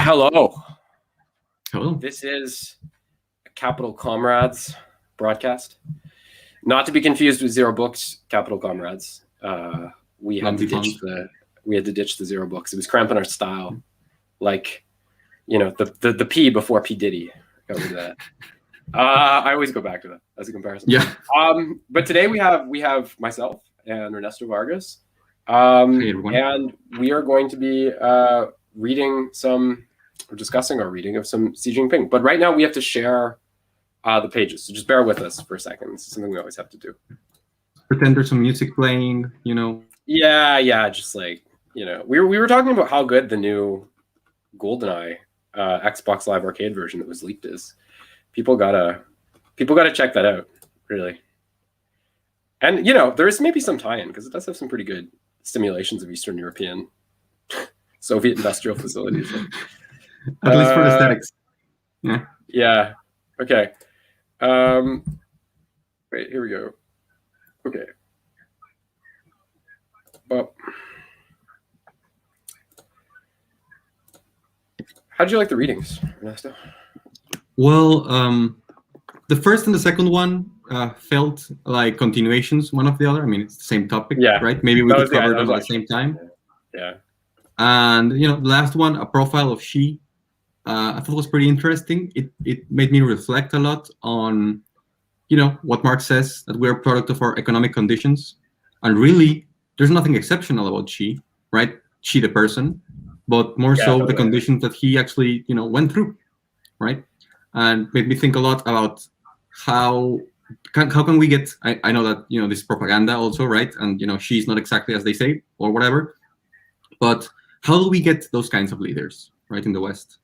Hello. Hello. This is a Capital Comrades broadcast. Not to be confused with Zero Books, Capital Comrades. We had to ditch the Zero Books. It was cramping our style. Like, you know, the P before P Diddy. Got rid of that. I always go back to that as a comparison. Yeah. But today we have myself and Ernesto Vargas. Hey, everyone. And we are going to be discussing our reading of some Xi Jinping. But right now we have to share the pages. So just bear with us for a second. This is something we always have to do. Pretend there's some music playing, you know. Yeah. Just like, you know, we were talking about how good the new GoldenEye Xbox Live Arcade version that was leaked is. People gotta check that out, really. And, you know, there is maybe some tie-in because it does have some pretty good simulations of Eastern European Soviet industrial facilities. At least for aesthetics. Yeah. Yeah. Okay. Wait, here we go. Okay. Well, how'd you like the readings, Ernesto? Well, the first and the second one felt like continuations, one of the other. I mean, it's the same topic, right? Maybe we could cover them at the same time. Yeah. And, you know, the last one, a profile of Xi, I thought was pretty interesting. It made me reflect a lot on, you know, what Marx says, that we're a product of our economic conditions. And really, there's nothing exceptional about Xi, right? Xi the person, but more so the conditions that he actually, you know, went through, right? And made me think a lot about how can we get, I know that, you know, this is propaganda also, right? And, you know, Xi's not exactly as they say or whatever, but how do we get those kinds of leaders, right, in the West?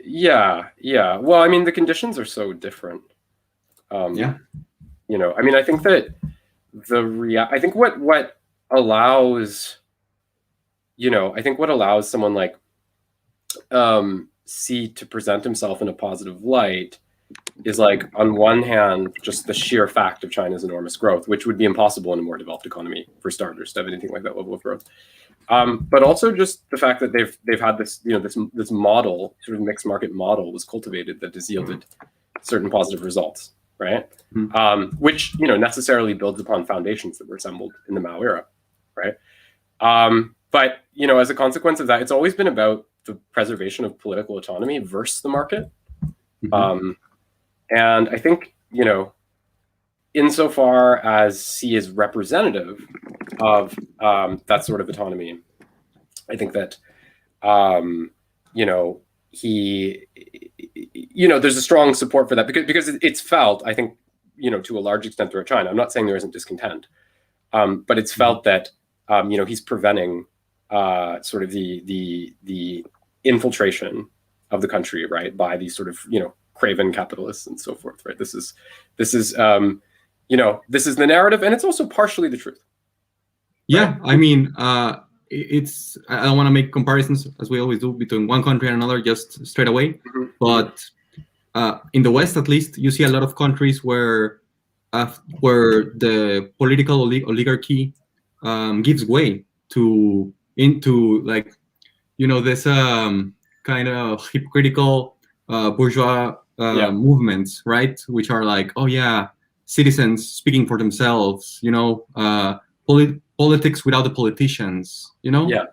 Yeah. Well, I mean, the conditions are so different. Yeah. You know, I mean, I think that I think what allows, you know, I think what allows someone like Xi to present himself in a positive light is, like, on one hand, just the sheer fact of China's enormous growth, which would be impossible in a more developed economy, for starters, to have anything like that level of growth. But also just the fact that they've had this, you know, this model, sort of mixed market model, was cultivated that has yielded certain positive results, right? Which, you know, necessarily builds upon foundations that were assembled in the Mao era, right? But, you know, as a consequence of that, it's always been about the preservation of political autonomy versus the market. And I think, you know, insofar as Xi is representative of that sort of autonomy, I think that, you know, there's a strong support for that because it's felt, I think, you know, to a large extent throughout China. I'm not saying there isn't discontent, but it's felt that, you know, he's preventing sort of the infiltration of the country, right, by these sort of, you know, craven capitalists and so forth, right? This is you know, this is the narrative, and it's also partially the truth. Yeah, right? I mean, I don't want to make comparisons, as we always do, between one country and another just straight away. But in the West, at least, you see a lot of countries where the political oligarchy gives way into like, you know, this kind of hypocritical bourgeois movements, right? Which are like, oh yeah, citizens speaking for themselves, you know, politics without the politicians, you know? Yeah.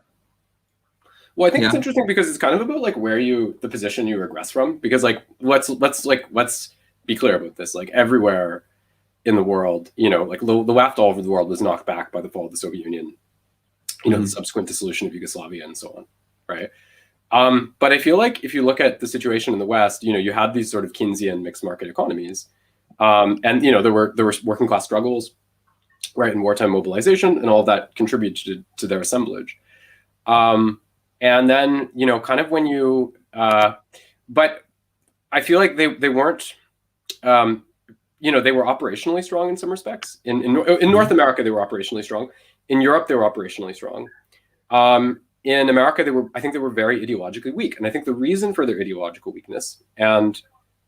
Well, I think it's interesting because it's kind of about like the position you regress from. Because, like, let's be clear about this. Like, everywhere in the world, you know, like the left all over the world was knocked back by the fall of the Soviet Union, you know, the subsequent dissolution of Yugoslavia and so on, right? But I feel like if you look at the situation in the West, you know, you had these sort of Keynesian mixed market economies, and, you know, there were working class struggles, right, and wartime mobilization, and all of that contributed to their assemblage. And then, you know, kind of when you, but I feel like they weren't, you know, they were operationally strong in some respects. In North America, they were operationally strong. In Europe, they were operationally strong. In America, I think they were very ideologically weak. And I think the reason for their ideological weakness, and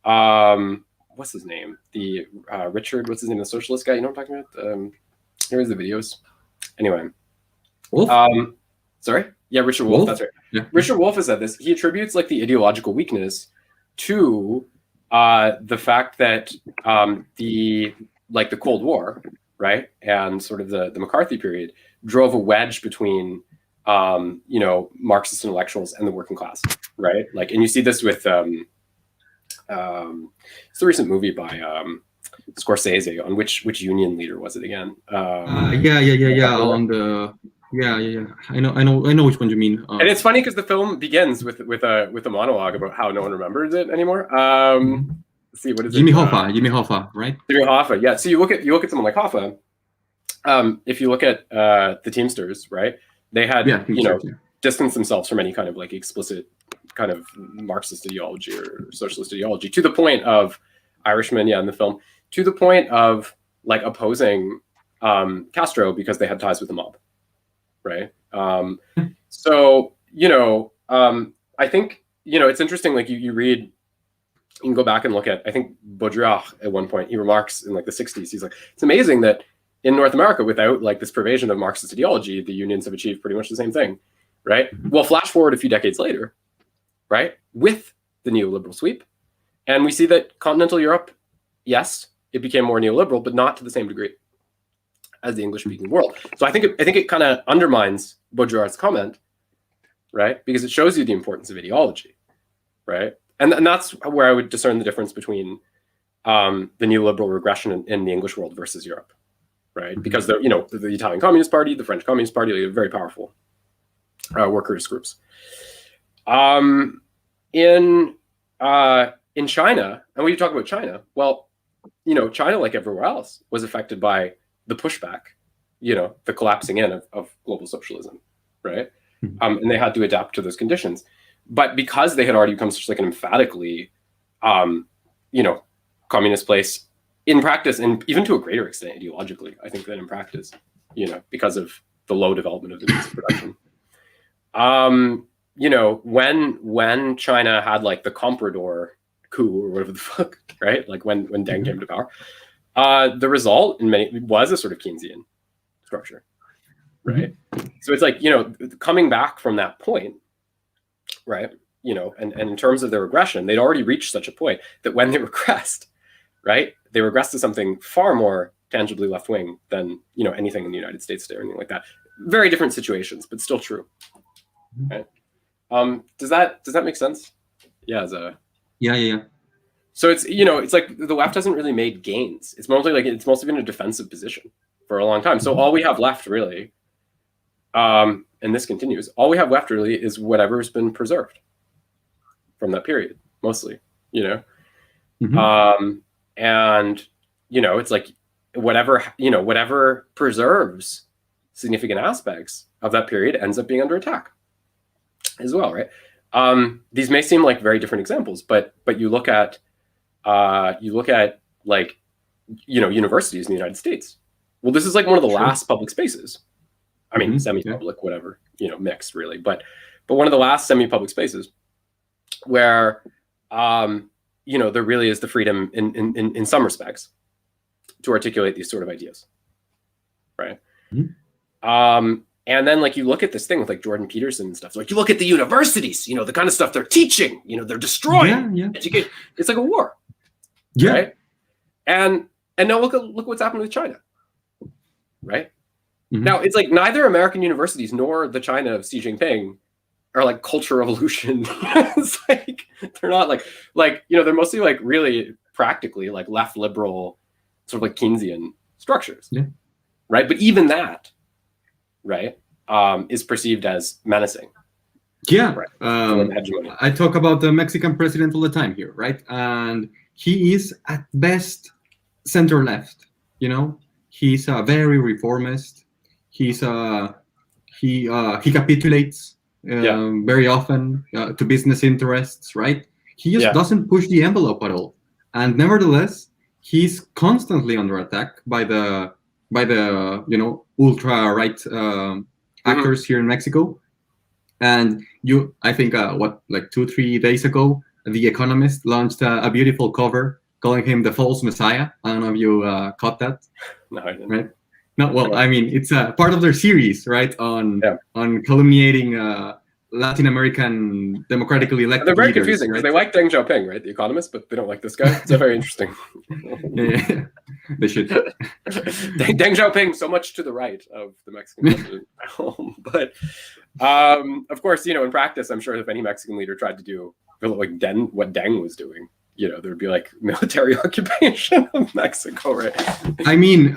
what's his name? Richard, what's his name? The socialist guy, you know what I'm talking about? Here's the videos. Anyway. Wolff? Sorry? Yeah, Richard Wolff, Wolff? that's right. Yeah. Richard Wolff has said this. He attributes like the ideological weakness to the fact that the Cold War, right, and sort of the McCarthy period drove a wedge between Marxist intellectuals and the working class, right? Like, and you see this with it's the recent movie by Scorsese on which union leader was it again? On the I know which one you mean. And it's funny because the film begins with a monologue about how no one remembers it anymore. Let's see, what is Jimmy it? Hoffa, right? Jimmy Hoffa, yeah. So you look at someone like Hoffa. If you look at the Teamsters, right? They had distanced themselves from any kind of like explicit kind of Marxist ideology or socialist ideology, to the point of Irishmen, in the film, to the point of like opposing Castro because they had ties with the mob, right? So I think it's interesting. Like you read, you can go back and look at, I think Baudrillard at one point, he remarks in like the 60s, he's like, it's amazing that in North America, without like this pervasion of Marxist ideology, the unions have achieved pretty much the same thing, right? Well, flash forward a few decades later, right, with the neoliberal sweep, and we see that continental Europe, yes, it became more neoliberal, but not to the same degree as the English-speaking world. So I think it kind of undermines Baudrillard's comment, right, because it shows you the importance of ideology, right, and that's where I would discern the difference between the neoliberal regression in the English world versus Europe. Right, because the Italian Communist Party, the French Communist Party, are very powerful workers groups. In China, and when you talk about China, well, China, like everywhere else, was affected by the pushback, the collapsing in of global socialism, right? And they had to adapt to those conditions. But because they had already become such like an emphatically, communist place, in practice, and even to a greater extent ideologically, I think, than in practice, because of the low development of the means of production. When China had like the Comprador coup or whatever the fuck, right? Like when Deng came to power, the result was a sort of Keynesian structure, right? So it's like, coming back from that point, right? And in terms of their regression, they'd already reached such a point that when they regressed, right, they regressed to something far more tangibly left-wing than anything in the United States or anything like that. Very different situations, but still true. Right? Does that make sense? Yeah. Yeah. So it's it's like the left hasn't really made gains. It's mostly been a defensive position for a long time. So all we have left really, and this continues, all we have left really is whatever's been preserved from that period, mostly. And it's like whatever preserves significant aspects of that period ends up being under attack as well, right? These may seem like very different examples, but you look at like universities in the United States. Well, this is like one of the last public spaces. I mean, semi-public, whatever, mixed really, but one of the last semi-public spaces where there really is the freedom in some respects to articulate these sort of ideas, right? And then like you look at this thing with like Jordan Peterson and stuff. So, like you look at the universities, the kind of stuff they're teaching, they're destroying education. It's like a war, right? And now look what's happened with China, right? Now it's like neither American universities nor the China of Xi Jinping are like culture revolution. It's like they're not like they're mostly like really practically like left liberal sort of like Keynesian structures, right? But even that, right, is perceived as menacing. Right? I talk about the Mexican president all the time here, right? And he is at best center left. He's very reformist. He capitulates very often to business interests, right? He just doesn't push the envelope at all, and nevertheless, he's constantly under attack by the ultra right actors here in Mexico. And I think 2-3 days ago, The Economist launched a beautiful cover calling him the false messiah. I don't know if you caught that. No, I didn't. Right? No, well, I mean, it's a part of their series, right? On calumniating Latin American democratically elected They're very leaders, confusing because they like Deng Xiaoping, right? The economist, but they don't like this guy. It's very interesting. Yeah, they should. Deng Xiaoping, so much to the right of the Mexican president at home. But of course, in practice, I'm sure if any Mexican leader tried to do like what Deng was doing, there would be like military occupation of Mexico, right? I mean,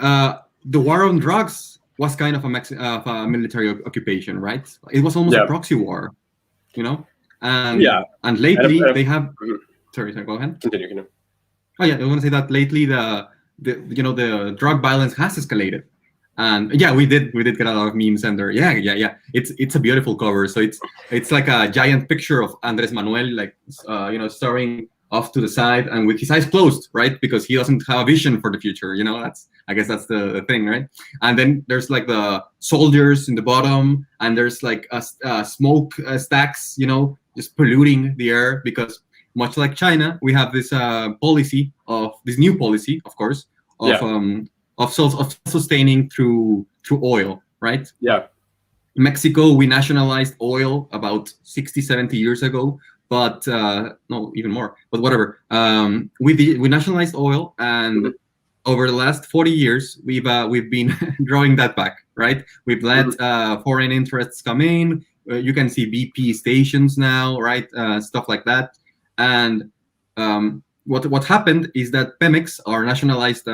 the war on drugs was kind of a military occupation, right? It was almost a proxy war, And lately they have. Sorry, go ahead. Continue. Oh yeah, I want to say that lately the drug violence has escalated, and we did get a lot of memes and there. It's a beautiful cover. So it's like a giant picture of Andres Manuel, like staring off to the side and with his eyes closed, right? Because he doesn't have a vision for the future. I guess that's the thing, right? And then there's like the soldiers in the bottom, and there's like smoke stacks, just polluting the air because much like China, we have this new policy, of course, of self-sustaining through oil, right? Yeah. In Mexico, we nationalized oil about 60, 70 years ago. But no, even more. But whatever. We nationalized oil, and over the last 40 years, we've been drawing that back, right? We've let foreign interests come in. You can see BP stations now, right? Stuff like that. And what happened is that Pemex, our nationalized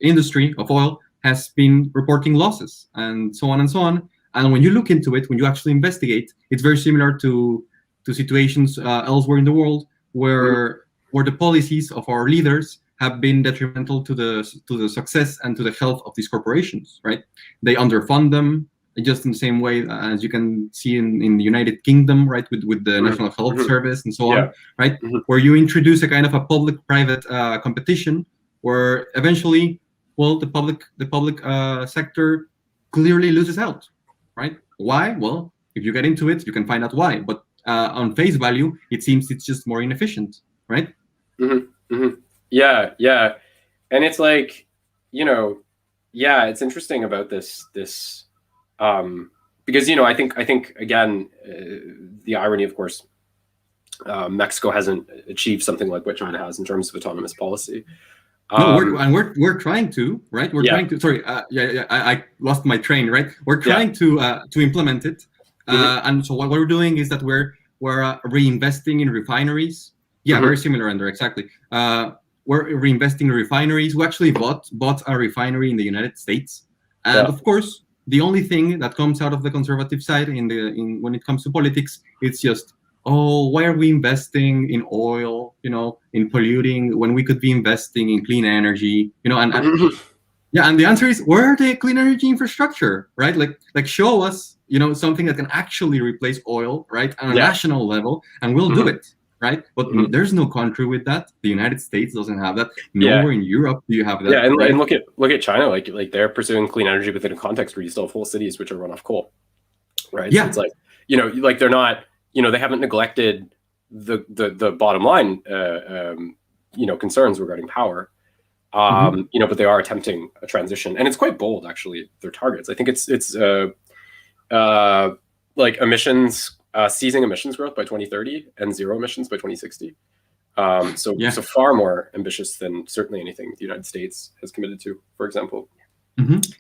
industry of oil, has been reporting losses, and so on and so on. And when you look into it, when you actually investigate, it's very similar to situations elsewhere in the world where the policies of our leaders have been detrimental to the success and to the health of these corporations, right? They underfund them just in the same way as you can see in the United Kingdom, right, with the National Health Service and so on, right? Where you introduce a kind of a public-private competition where eventually, the public sector clearly loses out, right? Why? Well, if you get into it, you can find out why. But on face value, it seems it's just more inefficient, right? Yeah, and it's like, it's interesting about this because I think again, the irony, of course, Mexico hasn't achieved something like what China has in terms of autonomous policy. We're trying to, right? We're trying to. Sorry, I lost my train, right? We're trying to implement it. And so what we're doing is that we're reinvesting in refineries. Very similar, Ender, exactly. We're reinvesting in refineries. We actually bought a refinery in the United States, and of course, the only thing that comes out of the conservative side when it comes to politics, it's just, why are we investing in oil? In polluting when we could be investing in clean energy? And the answer is, where are the clean energy infrastructure, right? Like show us, something that can actually replace oil, right, on a national level, and we'll do it, right? But there's no country with that. The United States doesn't have that. Nowhere in Europe do you have that. And, right? and look at China, like they're pursuing clean energy within a context where you still have whole cities which are run off coal, right? Yeah. So it's like, like they're not, they haven't neglected the bottom line, concerns regarding power. But they are attempting a transition, and it's quite bold, actually, their targets. I think it's like emissions, ceasing emissions growth by 2030 and zero emissions by 2060. So far more ambitious than certainly anything the United States has committed to, for example.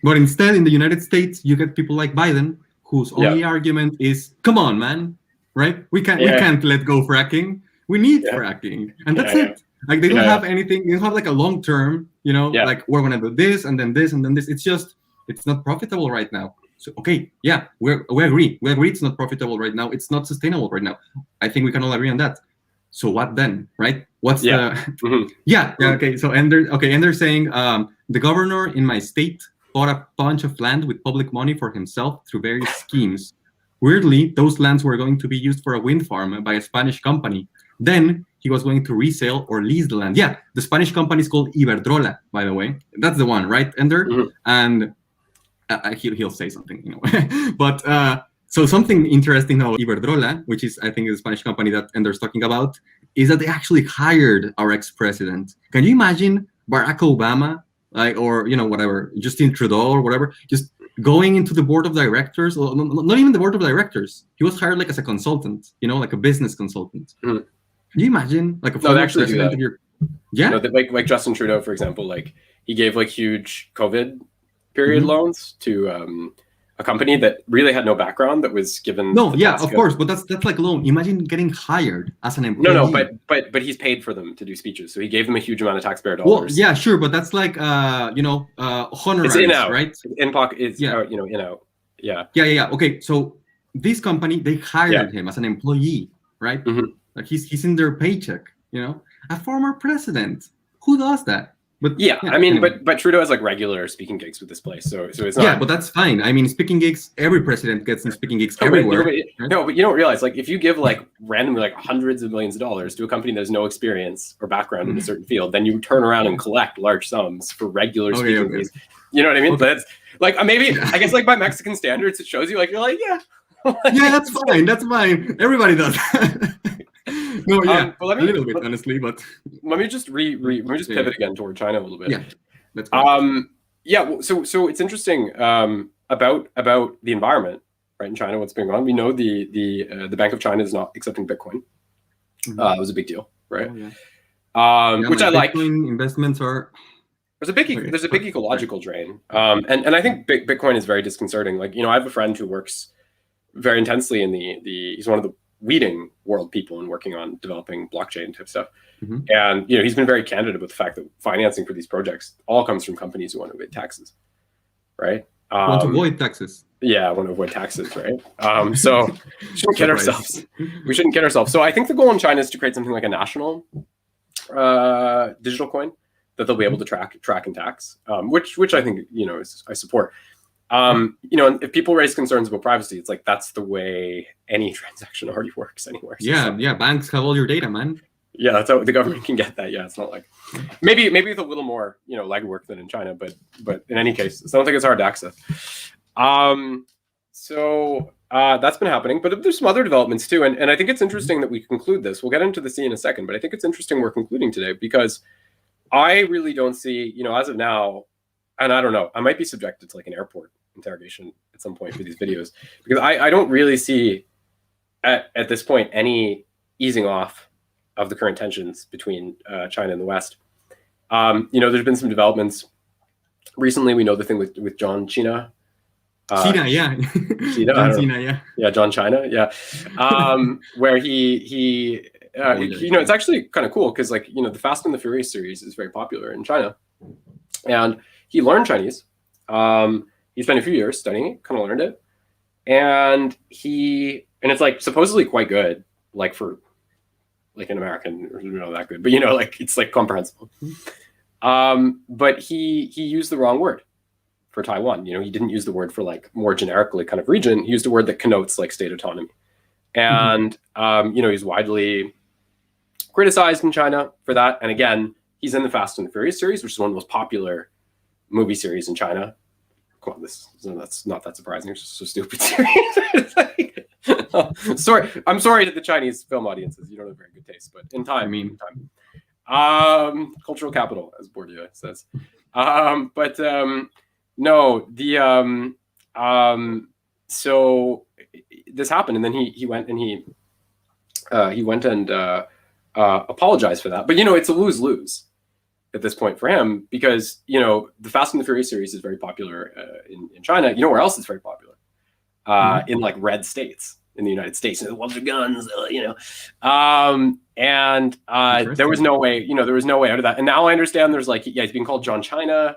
But instead, in the United States, you get people like Biden, whose only argument is, "Come on, man, right? We can't let go fracking. We need fracking, and that's it." Like they don't have anything. They don't have like a long term, like we're gonna do this and then this and then this. It's not profitable right now. So we agree. We agree it's not profitable right now. It's not sustainable right now. I think we can all agree on that. So what then, right? What's okay. So they're saying the governor in my state bought a bunch of land with public money for himself through various schemes. Weirdly, those lands were going to be used for a wind farm by a Spanish company. Then he was going to resell or lease the land. Yeah, the Spanish company is called Iberdrola, by the way. That's the one, right, Ender? And he'll say something, But so something interesting about Iberdrola, which is, I think, the Spanish company that Ender's talking about, is that they actually hired our ex-president. Can you imagine Barack Obama like, or whatever, Justin Trudeau or whatever, just going into the board of directors, or not even the board of directors. He was hired like as a consultant, like a business consultant. Mm-hmm. Can you imagine like a No, they actually do that. of your yeah, like Justin Trudeau, for example, like he gave like huge COVID period loans to a company that really had no background, that was given of course, but that's like loan. Imagine getting hired as an employee. No, but he's paid for them to do speeches, so he gave them a huge amount of taxpayer dollars. Well, yeah, sure, but that's like honoraries, it's in out, right? In pocket, it's in out. Yeah. Okay, so this company, they hired him as an employee, right? Like he's in their paycheck. A former president, who does that? But I mean, anyway. but Trudeau has like regular speaking gigs with this place, so it's not. Yeah, but that's fine. I mean, speaking gigs, every president gets some speaking gigs everywhere. No, but you don't realize, like, if you give like randomly like hundreds of millions of dollars to a company that has no experience or background in a certain field, then you turn around and collect large sums for regular speaking gigs. You know what I mean? But it's like maybe I guess like by Mexican standards, it shows you like you're like that's fine. That's fine. Everybody does. No, yeah, a little bit, honestly, but let me just pivot again toward China a little bit. Yeah, that's great. So it's interesting about the environment, right, in China. What's going on? We know the Bank of China is not accepting Bitcoin. It was a big deal, right? Which I like. Bitcoin investments are. There's a big ecological drain, and I think Bitcoin is very disconcerting. Like, I have a friend who works very intensely in he's one of the leading world people in working on developing blockchain type stuff. And he's been very candid about the fact that financing for these projects all comes from companies who want to avoid taxes, right? Want to avoid taxes. Yeah, want to avoid taxes, right? So we shouldn't kid ourselves. We shouldn't kid ourselves. So I think the goal in China is to create something like a national digital coin that they'll be able to track and tax, which I think I support. And if people raise concerns about privacy, it's like that's the way any transaction already works anywhere. So, banks have all your data, man. Yeah, that's how the government can get that. Yeah, it's not like maybe with a little more legwork than in China, but in any case, I don't think it's hard to access. So that's been happening, but there's some other developments too, and I think it's interesting that we conclude this. We'll get into the C in a second, but I think it's interesting we're concluding today because I really don't see, as of now, and I don't know, I might be subjected to like an airport interrogation at some point for these videos, because I don't really see at this point any easing off of the current tensions between China and the West. There's been some developments recently. We know the thing with John China. John China, yeah, John China, yeah. Where he it's actually kind of cool because the Fast and the Furious series is very popular in China, and he learned Chinese. He spent a few years studying it, kind of learned it, and it's like supposedly quite good, like for like an American, that good, but it's like comprehensible. But he used the wrong word for Taiwan. He didn't use the word for like more generically kind of region. He used a word that connotes like state autonomy, and he's widely criticized in China for that. And again, he's in the Fast and the Furious series, which is one of the most popular movie series in China. Come on, that's not that surprising. It's just a stupid series. I'm sorry to the Chinese film audiences. You don't have very good taste, but in time. Cultural capital, as Bourdieu says. So this happened, and then he went and apologized for that. But it's a lose-lose at this point for him, because the Fast and the Furious series is very popular in China. Where else it's very popular? In like red states in the United States. They love their guns, and there was no way, out of that. And now I understand there's he's being called John China.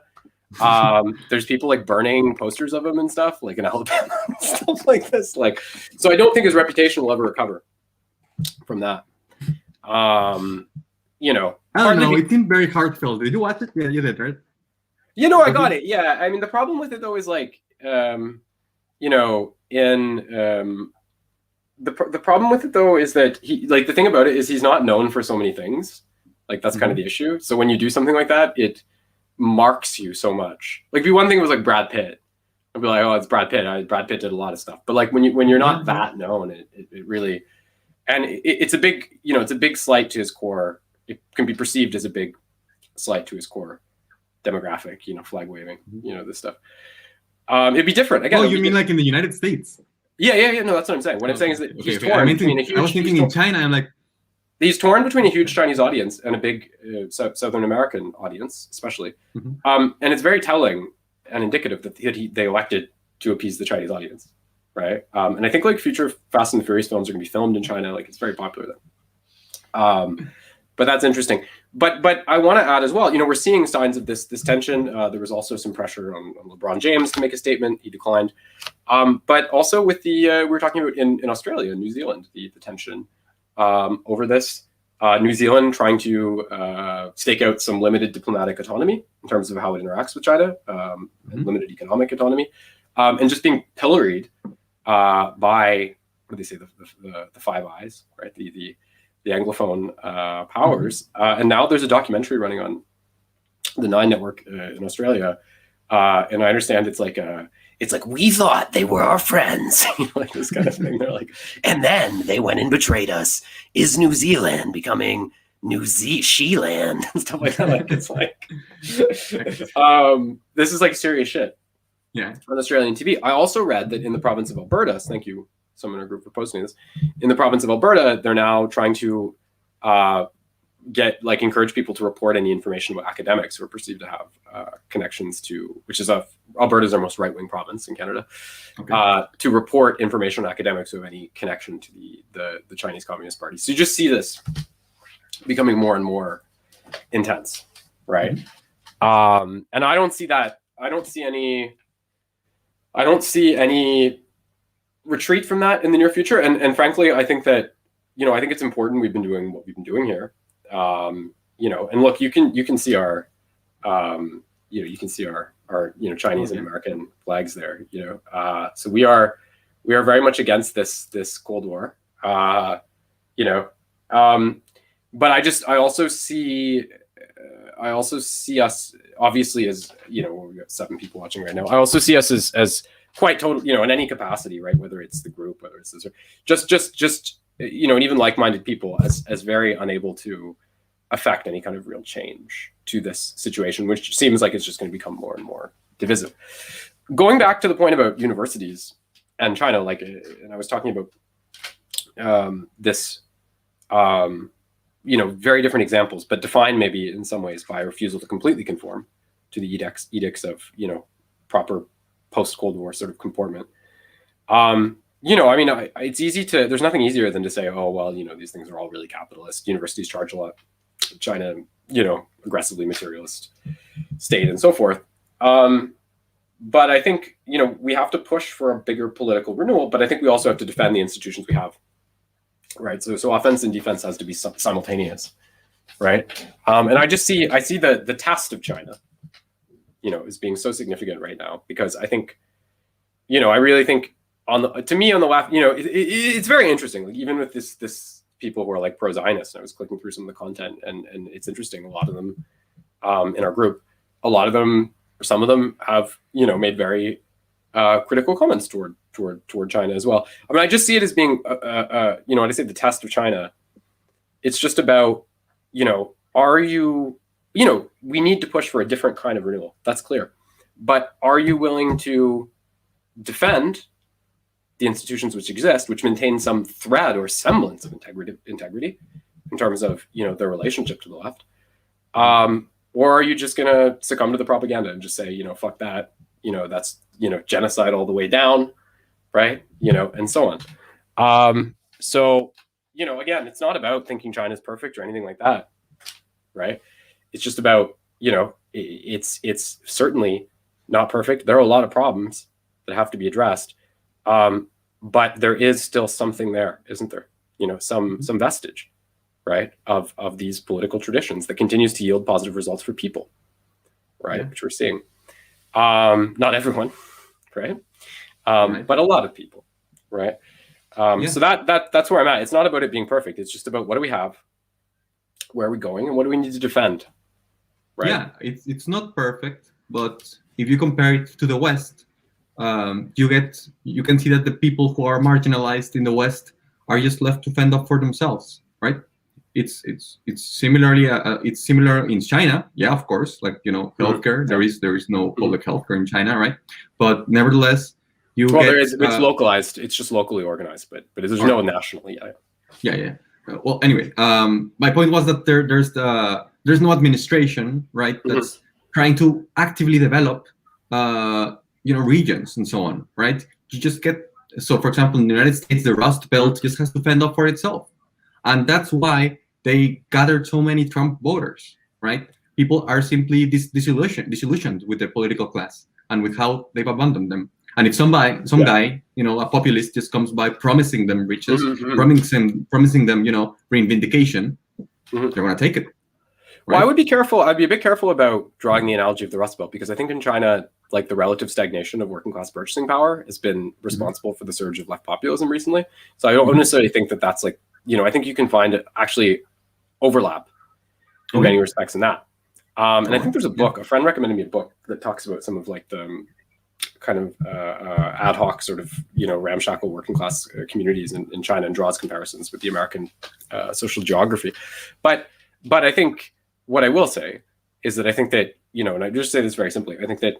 There's people like burning posters of him and stuff, like in Alabama and stuff like this. So I don't think his reputation will ever recover from that. I don't know. It seemed very heartfelt. Did you watch it? Yeah, you did, right? I got it. Yeah. I mean, the problem with it though is the problem with it though is that the thing about it is he's not known for so many things. That's kind of the issue. So when you do something like that, it marks you so much. Like, one thing was like Brad Pitt. I'd be like, oh, it's Brad Pitt. Brad Pitt did a lot of stuff. But when you're not that known, it really, and it's a big, it's a big slight to his core. It can be perceived as a big slight to his core demographic, flag waving, this stuff. It'd be different again. Oh, you mean like in the United States? Yeah. No, that's what I'm saying. What I'm saying is that he's torn between a huge. I was thinking in China. I'm like, he's torn between a huge Chinese audience and a big Southern American audience, especially. And it's very telling and indicative that they elected to appease the Chinese audience, right? And I think like future Fast and the Furious films are going to be filmed in China. Like it's very popular there. But that's interesting. But I want to add as well, we're seeing signs of this tension. There was also some pressure on LeBron James to make a statement. He declined. But also with the, we were talking about in Australia and New Zealand, the tension over this. New Zealand trying to stake out some limited diplomatic autonomy in terms of how it interacts with China, and limited economic autonomy, and just being pilloried by, what do they say, the Five Eyes, right? The Anglophone powers. And now there's a documentary running on the Nine Network in Australia. And I understand it's like we thought they were our friends, like this kind of thing. They're like, and then they went and betrayed us. Is New Zealand becoming She-land and stuff like that? Like it's like, this is like serious shit. Yeah. On Australian TV. I also read that in the province of Alberta, thank you, someone in our group for posting this, in the province of Alberta, they're now trying to encourage people to report any information about academics who are perceived to have connections to, which is Alberta's our most right-wing province in Canada, to report information on academics who have any connection to the Chinese Communist Party. So you just see this becoming more and more intense, right? And I don't see that. I don't see any retreat from that in the near future. And frankly, I think that, I think it's important we've been doing what we've been doing here. And look, you can see our, Chinese and American flags there, so we are very much against this Cold War, but I also see us obviously as, we've got 7 people watching right now. I also see us as quite total, in any capacity, right? Whether it's the group, whether it's this, just and even like-minded people as very unable to affect any kind of real change to this situation, which seems like it's just going to become more and more divisive. Going back to the point about universities and China, and I was talking about this, very different examples, but defined maybe in some ways by a refusal to completely conform to the edicts of, proper post-Cold War sort of comportment. It's easy to, there's nothing easier than to say, oh, well, these things are all really capitalist. Universities charge a lot. China, aggressively materialist state and so forth. But I think, we have to push for a bigger political renewal, but I think we also have to defend the institutions we have, right? So offense and defense has to be simultaneous, right? And I see the test of China, as being so significant right now, because I think, I really think on the left, it's very interesting. Like even with this people who are like pro-Zionist, and I was clicking through some of the content, and it's interesting. A lot of them in our group, some of them have made very critical comments toward China as well. I mean, I just see it as being when I say the test of China, it's just about are you we need to push for a different kind of renewal. That's clear, but are you willing to defend the institutions which exist, which maintain some thread or semblance of integrity in terms of their relationship to the left, or are you just going to succumb to the propaganda and just say fuck that, that's genocide all the way down, right, and so on. So again, it's not about thinking China's perfect or anything like that, right? It's just about it's certainly not perfect. There are a lot of problems that have to be addressed. But there is still something there, isn't there? Some vestige, right, of these political traditions that continues to yield positive results for people, right, yeah. Which we're seeing. Not everyone, right? But a lot of people, right? So that's where I'm at. It's not about it being perfect. It's just about what do we have, where are we going, and what do we need to defend, right? Yeah, it's not perfect, but if you compare it to the West, you can see that the people who are marginalized in the West are just left to fend up for themselves, right? it's similarly it's similar in China. Yeah, of course, like healthcare. There is no public healthcare in China, right? But nevertheless, there is. It's localized. It's just locally organized, but there's no nationally. Yeah. Well, anyway, my point was that there's no administration, right? That's trying to actively develop, regions and so on, right? You just get, so for example, in the United States, the Rust Belt just has to fend up for itself. And that's why they gathered so many Trump voters, right? People are simply disillusioned with the political class and with how they've abandoned them. And if some guy, a populist just comes by promising them riches, promising them, reivindication, they're going to take it. Right? Well, I would be careful. I'd be a bit careful about drawing the analogy of the Rust Belt, because I think in China, like the relative stagnation of working class purchasing power has been responsible for the surge of left populism recently. So I don't necessarily think that that's like, I think you can find actually overlap in many respects in that. And I think there's a book, a friend recommended me a book that talks about some of like the kind of ad hoc sort of, ramshackle working class communities in China, and draws comparisons with the American social geography. But I think what I will say is that I think that, and I just say this very simply, I think that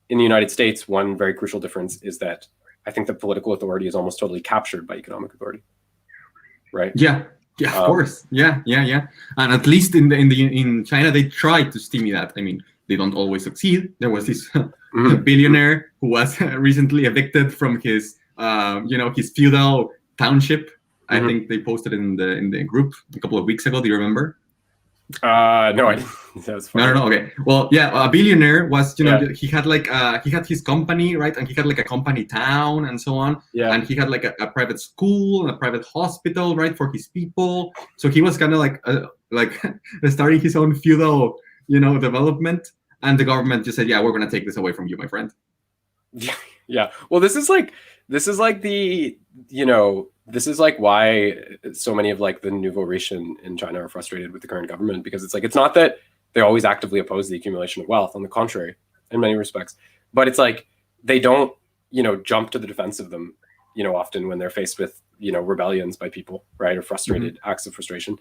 in the United States, one very crucial difference is that I think that political authority is almost totally captured by economic authority. Right? Yeah, of course. Yeah. And at least in China, they try to stimulate that. I mean, they don't always succeed. There was this billionaire who was recently evicted from his, his feudal township. I think they posted it in the group a couple of weeks ago. Do you remember? No, I didn't. That was funny. No. Okay. Well, yeah, a billionaire was, he had like he had his company, right, and he had like a company town and so on. Yeah. And he had like a private school and a private hospital, right, for his people. So he was kind of like starting his own feudal, development. And the government just said, "Yeah, we're going to take this away from you, my friend." Yeah. Well, this is like the, this is like why so many of like the nouveau riche in China are frustrated with the current government, because it's like, it's not that they always actively oppose the accumulation of wealth. On the contrary, in many respects, but it's like they don't, jump to the defense of them, often when they're faced with, rebellions by people, right, or frustrated acts of frustration.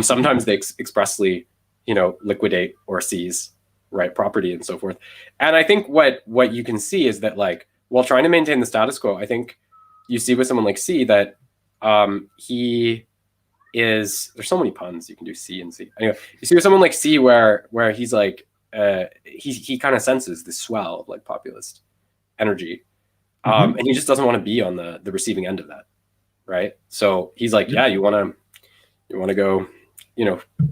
Sometimes they expressly, liquidate or seize, right, property and so forth. And I think what you can see is that, like, while trying to maintain the status quo, I think you see with someone like Xi that he is, there's so many puns you can do C and C. Anyway, you see with someone like Xi where he's like he kind of senses the swell of like populist energy, and he just doesn't want to be on the receiving end of that, right? So he's like, yeah, you want to go,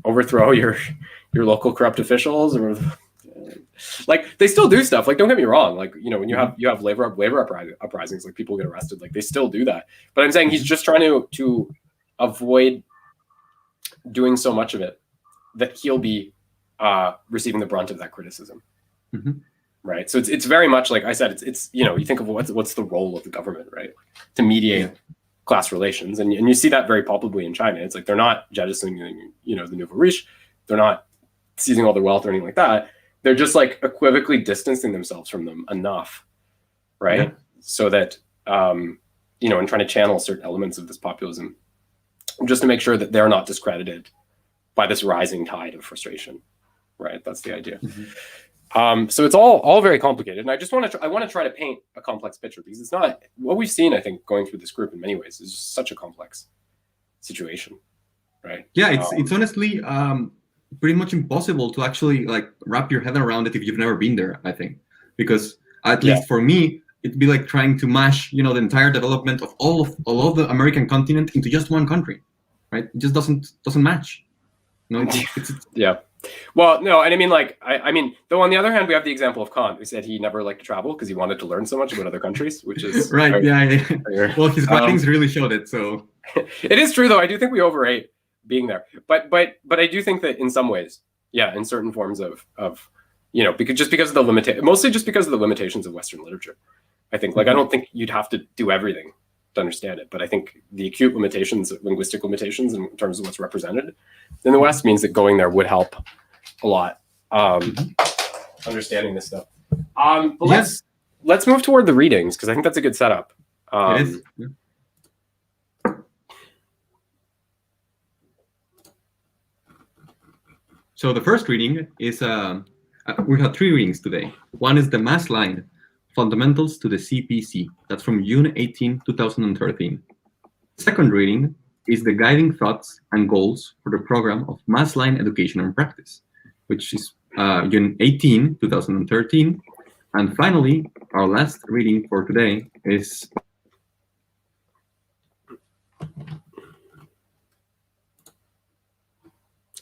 overthrow your local corrupt officials, or like they still do stuff. Like, don't get me wrong. Like, when you have labor uprisings, like people get arrested, like they still do that. But I'm saying he's just trying to avoid doing so much of it that he'll be receiving the brunt of that criticism. Right. So it's very much like I said, it's you think of what's the role of the government, right? To mediate class relations. And you see that very palpably in China. It's like they're not jettisoning, the nouveau riche. They're not seizing all their wealth or anything like that. They're just like equivocally distancing themselves from them enough, right? Yeah. So that, and trying to channel certain elements of this populism just to make sure that they're not discredited by this rising tide of frustration, right? That's the idea. So it's all very complicated. And I just want to try to paint a complex picture, because it's not what we've seen, I think, going through this group in many ways is just such a complex situation, right? Yeah, it's honestly, pretty much impossible to actually like wrap your head around it if you've never been there, I think, because at least for me, it'd be like trying to mash, the entire development of all of the American continent into just one country, right? It just doesn't match. Yeah. Well, no, and I mean, like, I mean, though on the other hand, we have the example of Kant, who said he never liked to travel because he wanted to learn so much about other countries, which is right. Yeah. Well, his writings really showed it. So it is true, though. I do think we overrate being there, but I do think that in some ways, in certain forms of because of the mostly just because of the limitations of Western literature. I think, like, I don't think you'd have to do everything to understand it, but I think the acute linguistic limitations in terms of what's represented in the West means that going there would help a lot, understanding this stuff. But let's move toward the readings, because I think that's a good setup. It is. Yeah. So the first reading is, we have 3 readings today. One is the mass line, Fundamentals to the CPC. That's from June 18, 2013. Second reading is the guiding thoughts and goals for the program of mass line education and practice, which is June 18, 2013. And finally, our last reading for today is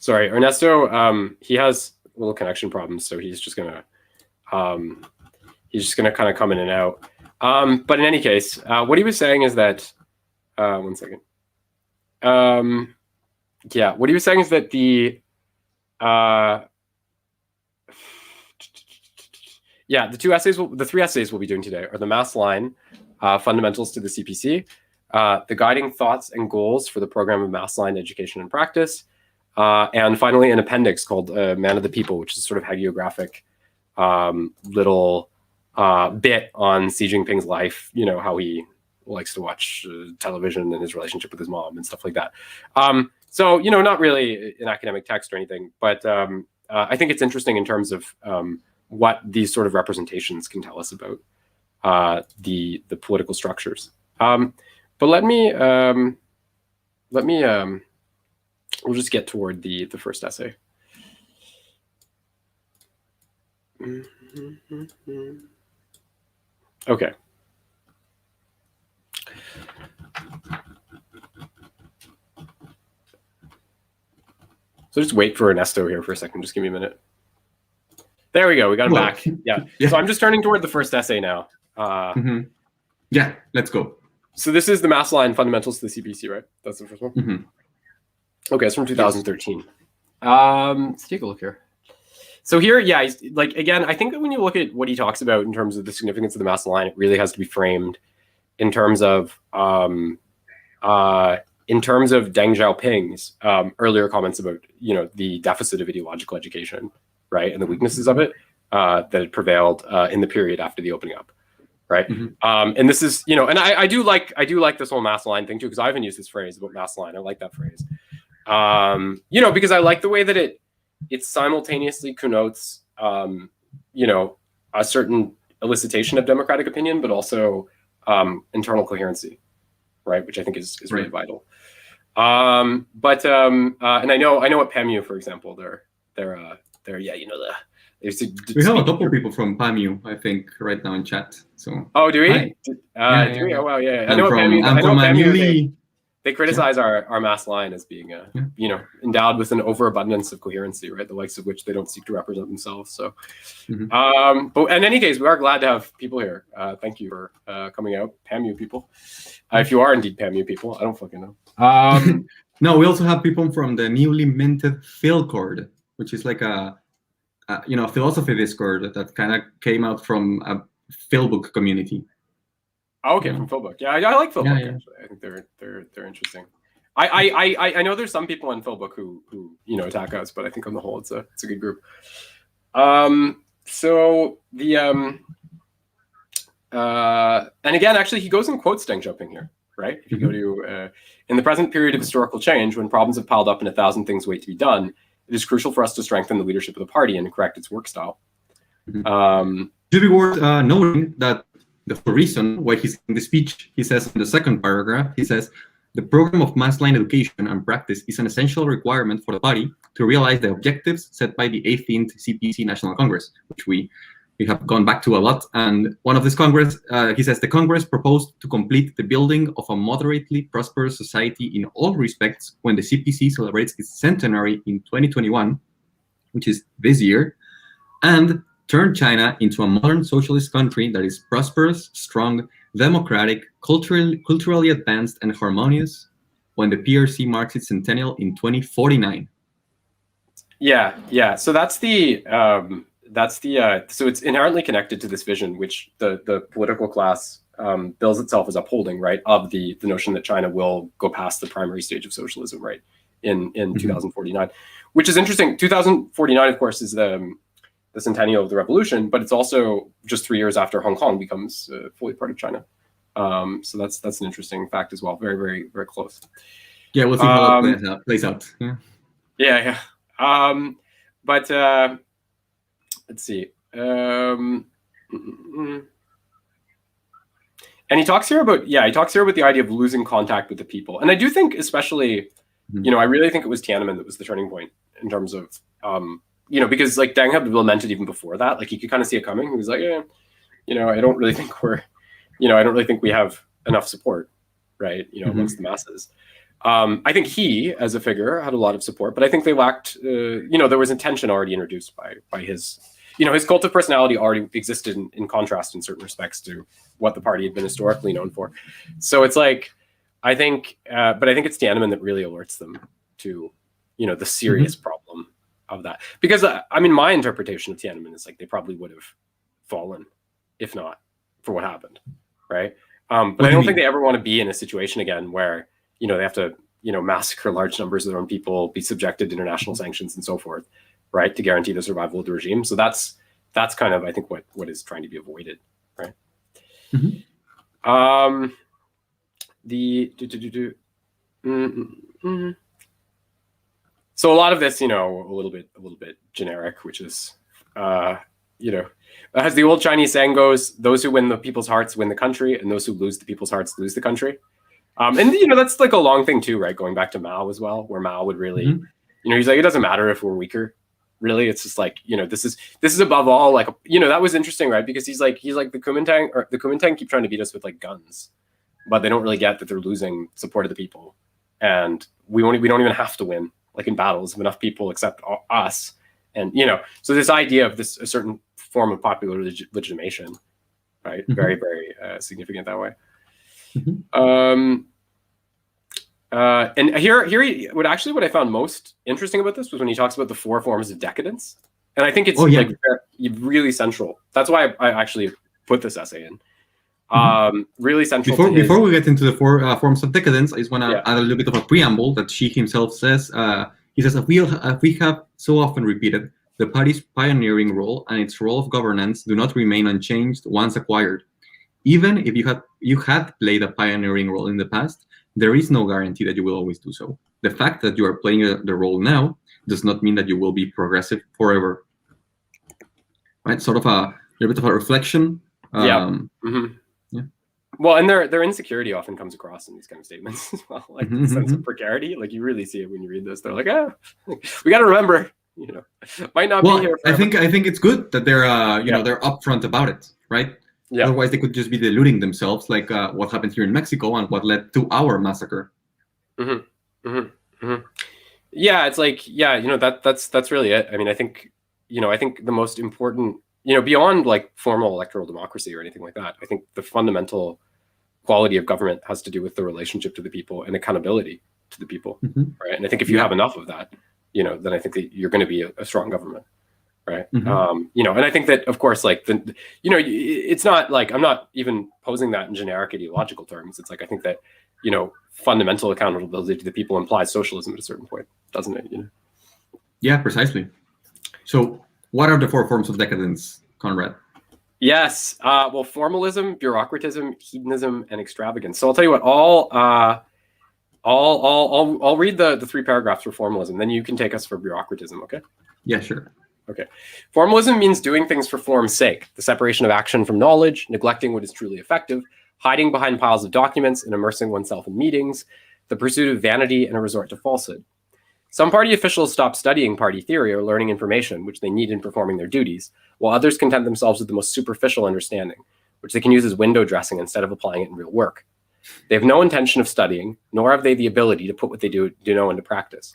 Sorry, Ernesto. He has little connection problems, so he's just gonna kind of come in and out. But in any case, what he was saying is that 1 second. Yeah, what he was saying is that the 3 essays we'll be doing today are the mass line, fundamentals to the CPC, the guiding thoughts and goals for the program of mass line education and practice, and finally an appendix called Man of the People, which is sort of hagiographic little bit on Xi Jinping's life, how he likes to watch television and his relationship with his mom and stuff like that. So, not really an academic text or anything, but I think it's interesting in terms of what these sort of representations can tell us about the political structures. But we'll just get toward the first essay. Okay. So just wait for Ernesto here for a second. Just give me a minute. There we go. We got him back. Yeah. So I'm just turning toward the first essay now. Yeah, let's go. So this is the mass line fundamentals to the CPC, right? That's the first one? Okay, it's from 2013. Let's take a look here. So here, yeah, he's, again, I think that when you look at what he talks about in terms of the significance of the mass line, it really has to be framed in terms of Deng Xiaoping's earlier comments about, the deficit of ideological education, right, and the weaknesses of it that had prevailed in the period after the opening up, right? And this is, and I do like this whole mass line thing too, because I haven't used this phrase about mass line. I like that phrase, because I like the way that it simultaneously connotes, a certain elicitation of democratic opinion, but also internal coherency, right? Which I think is really vital. And I know at PAMU, for example, they're we have a couple people from PAMU, I think, right now in chat. So do we? Hi. Do we? Oh wow, yeah. I I'm know from a newly. They criticize our mass line as being, endowed with an overabundance of coherency, right? The likes of which they don't seek to represent themselves. So, but in any case, we are glad to have people here. Thank you for coming out, PAMU people. If you are indeed PAMU people, I don't fucking know. No, we also have people from the newly minted Philcord, which is like a philosophy Discord that kind of came out from a Philbook community. Okay, from Philbook. Yeah, I like Philbook. Yeah. Actually, I think they're interesting. I know there's some people on Philbook who attack us, but I think on the whole it's a good group. So the and again, actually, he goes and quotes Deng Xiaoping here, right? If you go to in the present period of historical change, when problems have piled up and 1,000 things wait to be done, it is crucial for us to strengthen the leadership of the party and correct its work style. Should be worth noting that the reason why he's in the speech, he says in the second paragraph, he says, the program of mass line education and practice is an essential requirement for the party to realize the objectives set by the 18th CPC National Congress, which we have gone back to a lot. And one of this Congress, he says, the Congress proposed to complete the building of a moderately prosperous society in all respects when the CPC celebrates its centenary in 2021, which is this year, and turn China into a modern socialist country that is prosperous, strong, democratic, culturally advanced, and harmonious when the PRC marks its centennial in 2049. Yeah. So that's the so it's inherently connected to this vision, which the political class bills itself as upholding, right, of the notion that China will go past the primary stage of socialism, right, in 2049, which is interesting. 2049, of course, is the centennial of the revolution, but it's also just 3 years after Hong Kong becomes fully part of China. So that's an interesting fact as well. Very, very, very close. Yeah, we'll see how that plays out. Yeah. But let's see. And he talks here about the idea of losing contact with the people. And I do think, especially, I really think it was Tiananmen that was the turning point in terms of, because like Deng had lamented even before that, like he could kind of see it coming. He was like, I don't really think I don't really think we have enough support, right? Amongst the masses. I think he, as a figure, had a lot of support, but I think they lacked, there was intention already introduced by his, his cult of personality already existed in contrast in certain respects to what the party had been historically known for. So it's like, I think it's Tiananmen that really alerts them to, the serious problem of that. Because, my interpretation of Tiananmen is like they probably would have fallen, if not for what happened, right? But I don't think they ever want to be in a situation again where, they have to, massacre large numbers of their own people, be subjected to international sanctions and so forth, right, to guarantee the survival of the regime. So that's kind of, I think, what is trying to be avoided, right? So a lot of this, a little bit generic, which is, as the old Chinese saying goes, those who win the people's hearts win the country, and those who lose the people's hearts lose the country. And that's like a long thing too, right? Going back to Mao as well, where Mao would really, he's like, it doesn't matter if we're weaker, really. It's just like, this is above all, like, that was interesting, right? Because he's like the Kuomintang keep trying to beat us with like guns, but they don't really get that they're losing support of the people, and we don't even have to win like in battles if enough people accept us, and so this idea of a certain form of popular legitimation, right? Very, very significant that way. And here, what I found most interesting about this was when he talks about the 4 forms of decadence, and I think it's like really central. That's why I actually put this essay in. Really central. Before we get into the 4 forms of decadence, I just want to add a little bit of a preamble that Xi himself says. He says, we have so often repeated, the party's pioneering role and its role of governance do not remain unchanged once acquired. Even if you had played a pioneering role in the past, there is no guarantee that you will always do so. The fact that you are playing the role now does not mean that you will be progressive forever. Right? Sort of a little bit of a reflection. Well, and their insecurity often comes across in these kind of statements as well. Like the sense of precarity. Like you really see it when you read this. They're like, we got to remember, might not be here forever. I think it's good that they're they're upfront about it, right? Yeah. Otherwise, they could just be deluding themselves, like what happened here in Mexico and what led to our massacre. Yeah, it's like, that's really it. I think the most important, beyond like formal electoral democracy or anything like that, I think the fundamental quality of government has to do with the relationship to the people and accountability to the people, right? And I think if you have enough of that, then I think that you're going to be a strong government. Right. And I think that, of course, like, it's not like, I'm not even posing that in generic ideological terms. It's like, I think that, fundamental accountability to the people implies socialism at a certain point, doesn't it? Yeah, precisely. So what are the 4 forms of decadence, Conrad? Yes. Well, formalism, bureaucratism, hedonism, and extravagance. So I'll tell you what, I'll read the 3 paragraphs for formalism, then you can take us for bureaucratism. Okay. Yeah, sure. Okay. Formalism means doing things for form's sake, the separation of action from knowledge, neglecting what is truly effective, hiding behind piles of documents and immersing oneself in meetings, the pursuit of vanity and a resort to falsehood. Some party officials stop studying party theory or learning information, which they need in performing their duties, while others content themselves with the most superficial understanding, which they can use as window dressing instead of applying it in real work. They have no intention of studying, nor have they the ability to put what they do know into practice.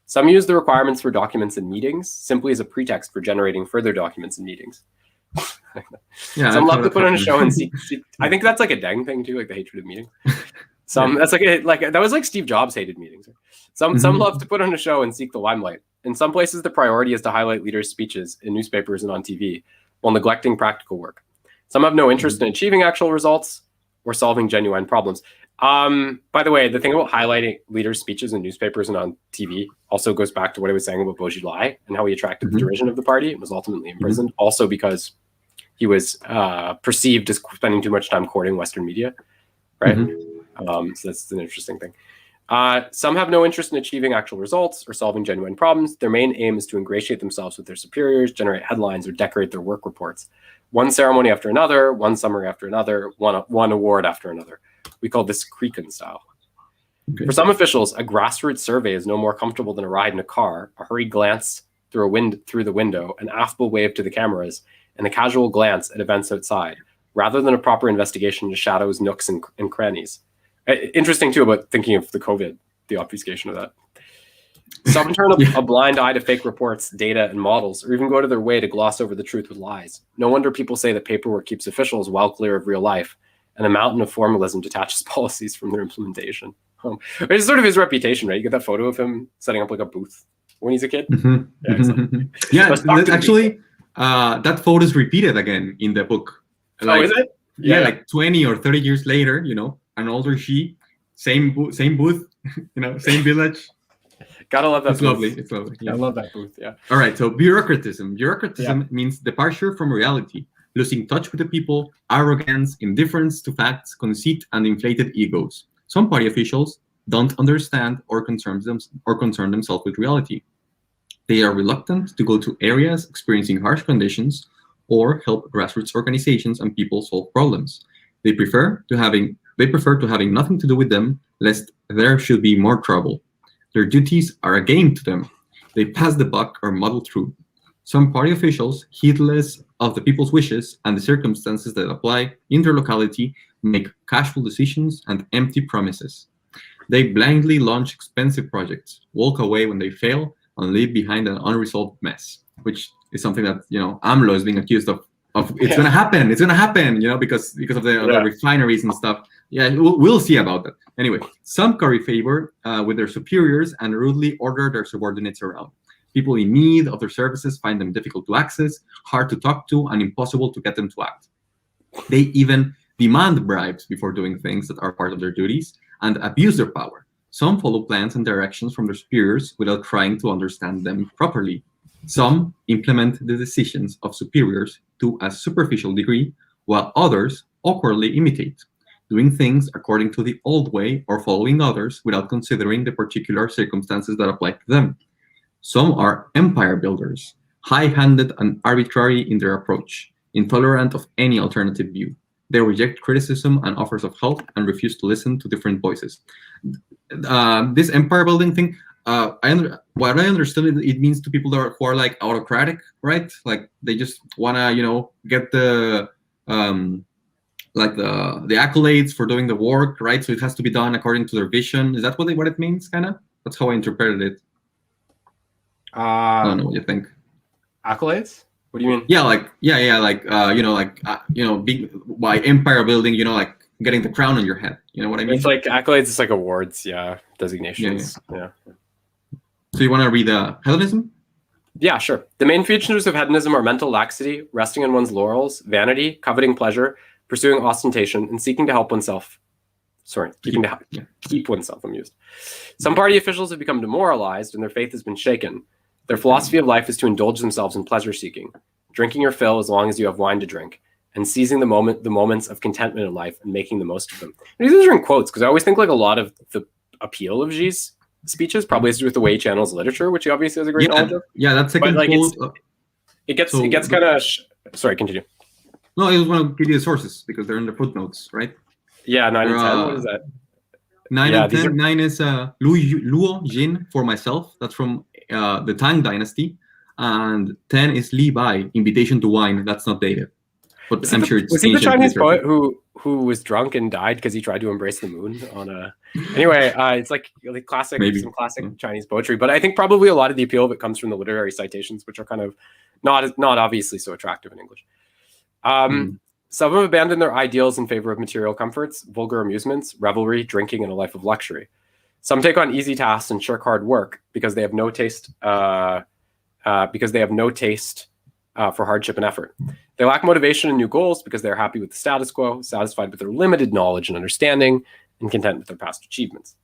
Some use the requirements for documents and meetings simply as a pretext for generating further documents and meetings. Some love to put on a show and seek. I think that's like a Deng thing too, like the hatred of meetings. That's like that was like Steve Jobs hated meetings. Some love to put on a show and seek the limelight. In some places, the priority is to highlight leaders' speeches in newspapers and on TV, while neglecting practical work. Some have no interest in achieving actual results or solving genuine problems. By the way, the thing about highlighting leaders' speeches in newspapers and on TV also goes back to what I was saying about Beaujolais and how he attracted the derision of the party and was ultimately imprisoned, also because he was perceived as spending too much time courting Western media, right? So that's an interesting thing. Some have no interest in achieving actual results or solving genuine problems. Their main aim is to ingratiate themselves with their superiors, generate headlines, or decorate their work reports. One ceremony after another, one summary after another, one award after another. We call this Cretan style. Okay. For some officials, a grassroots survey is no more comfortable than a ride in a car, a hurried glance through the window, an affable wave to the cameras, and a casual glance at events outside, rather than a proper investigation into shadows, nooks, and crannies. Interesting, too, about thinking of the COVID, the obfuscation of that. Some turn a blind eye to fake reports, data, and models, or even go to their way to gloss over the truth with lies. No wonder people say that paperwork keeps officials well clear of real life, and a mountain of formalism detaches policies from their implementation. It's sort of his reputation, right? You get that photo of him setting up like a booth when he's a kid. Actually, that photo is repeated again in the book. Like, is it? Yeah, like 20 or 30 years later, an older Xi, same booth, same village. Gotta love that. It's lovely. It's lovely. Yeah. I love that booth. Yeah. All right. So bureaucratism. Bureaucratism means departure from reality, losing touch with the people, arrogance, indifference to facts, conceit, and inflated egos. Some party officials don't understand or concern themselves with reality. They are reluctant to go to areas experiencing harsh conditions or help grassroots organizations and people solve problems. They prefer to having nothing to do with them, lest there should be more trouble. Their duties are a game to them. They pass the buck or muddle through. Some party officials, heedless of the people's wishes and the circumstances that apply in their locality, make casual decisions and empty promises. They blindly launch expensive projects, walk away when they fail, and leave behind an unresolved mess, which is something that, AMLO is being accused of it's going to happen, because of the refineries and stuff. Yeah, we'll see about that. Anyway, some curry favor with their superiors and rudely order their subordinates around. People in need of their services find them difficult to access, hard to talk to, and impossible to get them to act. They even demand bribes before doing things that are part of their duties and abuse their power. Some follow plans and directions from their superiors without trying to understand them properly. Some implement the decisions of superiors to a superficial degree, while others awkwardly imitate, doing things according to the old way or following others without considering the particular circumstances that apply to them. Some are empire builders, high-handed and arbitrary in their approach, intolerant of any alternative view. They reject criticism and offers of help and refuse to listen to different voices. This empire building thing, what I understood, it means to people who are like autocratic, right? Like they just want to, get the accolades for doing the work, right? So it has to be done according to their vision. Is that what it means, kind of? That's how I interpreted it. I don't know what you think. Accolades? What do you mean? Being by empire building, like getting the crown on your head. You know what I mean? It's like accolades. It's like awards, designations. Yeah. So you want to read hedonism? Yeah, sure. The main features of hedonism are mental laxity, resting on one's laurels, vanity, coveting pleasure, pursuing ostentation, and seeking to help oneself. Keep oneself amused. Some party officials have become demoralized and their faith has been shaken. Their philosophy of life is to indulge themselves in pleasure seeking, drinking your fill as long as you have wine to drink, and seizing the moments of contentment in life and making the most of them. And these are in quotes because I always think like a lot of the appeal of Xi's speeches probably has to do with the way he channels literature, which he obviously has a great knowledge of. Yeah, that second quote. It gets kind of. Sorry, continue. No, I just want to give you the sources because they're in the footnotes, right? Yeah, 9 and 10. What is that? 9 and 10. 9 is Luo Jin for myself. That's from the Tang Dynasty. And 10 is Li Bai, Invitation to Wine. That's not dated. But I'm sure it's was he the Chinese poet who was drunk and died because he tried to embrace the moon on a... Anyway, it's like classic Chinese poetry. But I think probably a lot of the appeal of it comes from the literary citations, which are kind of not obviously so attractive in English. Some have abandoned their ideals in favor of material comforts, vulgar amusements, revelry, drinking, and a life of luxury. Some take on easy tasks and shirk hard work because they have no taste. For hardship and effort. They lack motivation and new goals because they're happy with the status quo, satisfied with their limited knowledge and understanding, and content with their past achievements.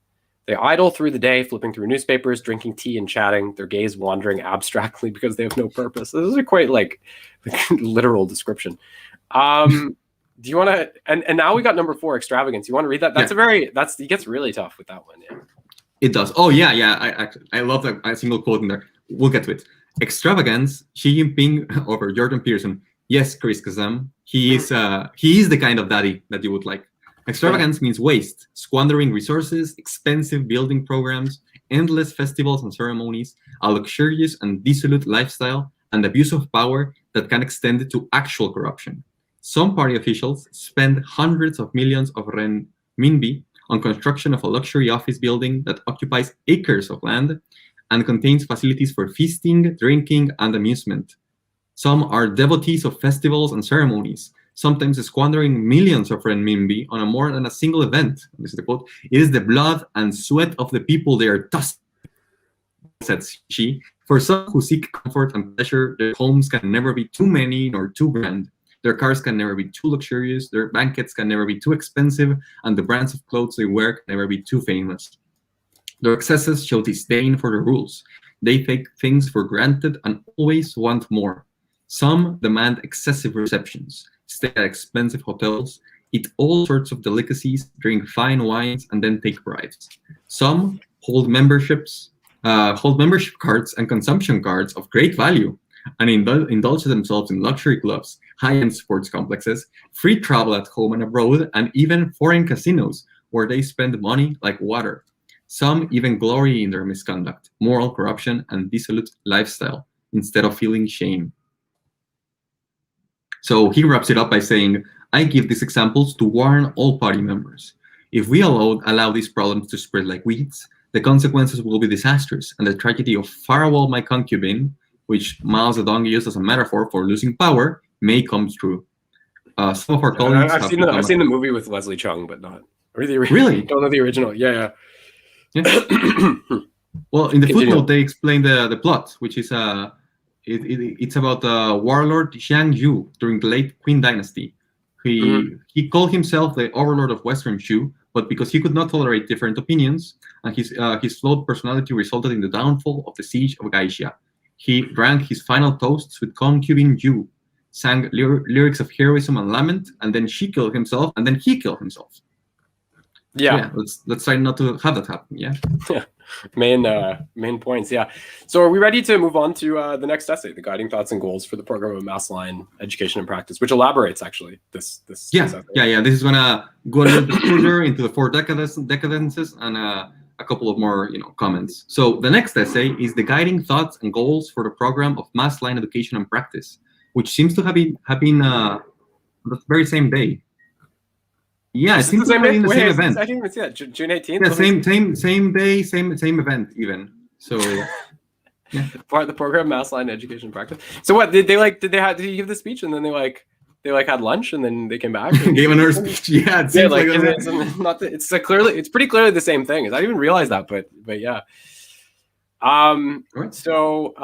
They idle through the day, flipping through newspapers, drinking tea and chatting, their gaze wandering abstractly because they have no purpose. This is a quite like literal description. Do you want to, and now we got number 4, extravagance. You want to read that? It gets really tough with that one. Yeah. It does. Oh yeah, yeah. I love that a single quote in there. We'll get to it. Extravagance. Xi Jinping over Jordan Peterson. Yes, Chris Kazam. He is the kind of daddy that you would like. Extravagance means waste, squandering resources, expensive building programs, endless festivals and ceremonies, a luxurious and dissolute lifestyle, and abuse of power that can extend to actual corruption. Some party officials spend hundreds of millions of renminbi on construction of a luxury office building that occupies acres of land and contains facilities for feasting, drinking, and amusement. Some are devotees of festivals and ceremonies, sometimes squandering millions of renminbi on a more than a single event. This is the quote. It is the blood and sweat of the people they are dust, said Xi. For some who seek comfort and pleasure, their homes can never be too many nor too grand. Their cars can never be too luxurious, their banquets can never be too expensive, and the brands of clothes they wear can never be too famous. Their excesses show disdain for the rules. They take things for granted and always want more. Some demand excessive receptions, stay at expensive hotels, eat all sorts of delicacies, drink fine wines, and then take bribes. Some hold membership cards and consumption cards of great value, and indulge themselves in luxury clubs, high-end sports complexes, free travel at home and abroad, and even foreign casinos where they spend money like water. Some even glory in their misconduct, moral corruption, and dissolute lifestyle instead of feeling shame. So he wraps it up by saying, I give these examples to warn all party members. If we allow these problems to spread like weeds, the consequences will be disastrous, and the tragedy of Farewell My Concubine, which Mao Zedong used as a metaphor for losing power, may come true. Some of our colleagues I've seen the movie with Leslie Chung, but not really. Don't know the original. Yeah. Well, in the footnote they explain the plot, which is it's about warlord Xiang Yu during the late Qin dynasty. He called himself the overlord of Western Shu, but because he could not tolerate different opinions, and his flawed personality resulted in the downfall of the siege of Garcia. He drank his final toasts with concubine Yu, sang lyrics of heroism and lament, and then she killed himself, and then he killed himself. Yeah, let's try not to have that happen. Yeah. Main points. Yeah. So are we ready to move on to the next essay, the guiding thoughts and goals for the program of mass line education and practice, which elaborates actually this. Yeah. This is gonna go a little bit further into the 4 decadences and a couple of more comments. So the next essay is the guiding thoughts and goals for the program of mass line education and practice, which seems to have been the very same day. Yeah, it seems to be the same event. I didn't even see that. June 18th. Yeah, same day, same event even. So yeah. Part of the program, mass line education practice. So what did he give the speech and then they had lunch and then they came back and gave another speech? Yeah, it seems it's pretty clearly the same thing. I didn't even realize that, but yeah. So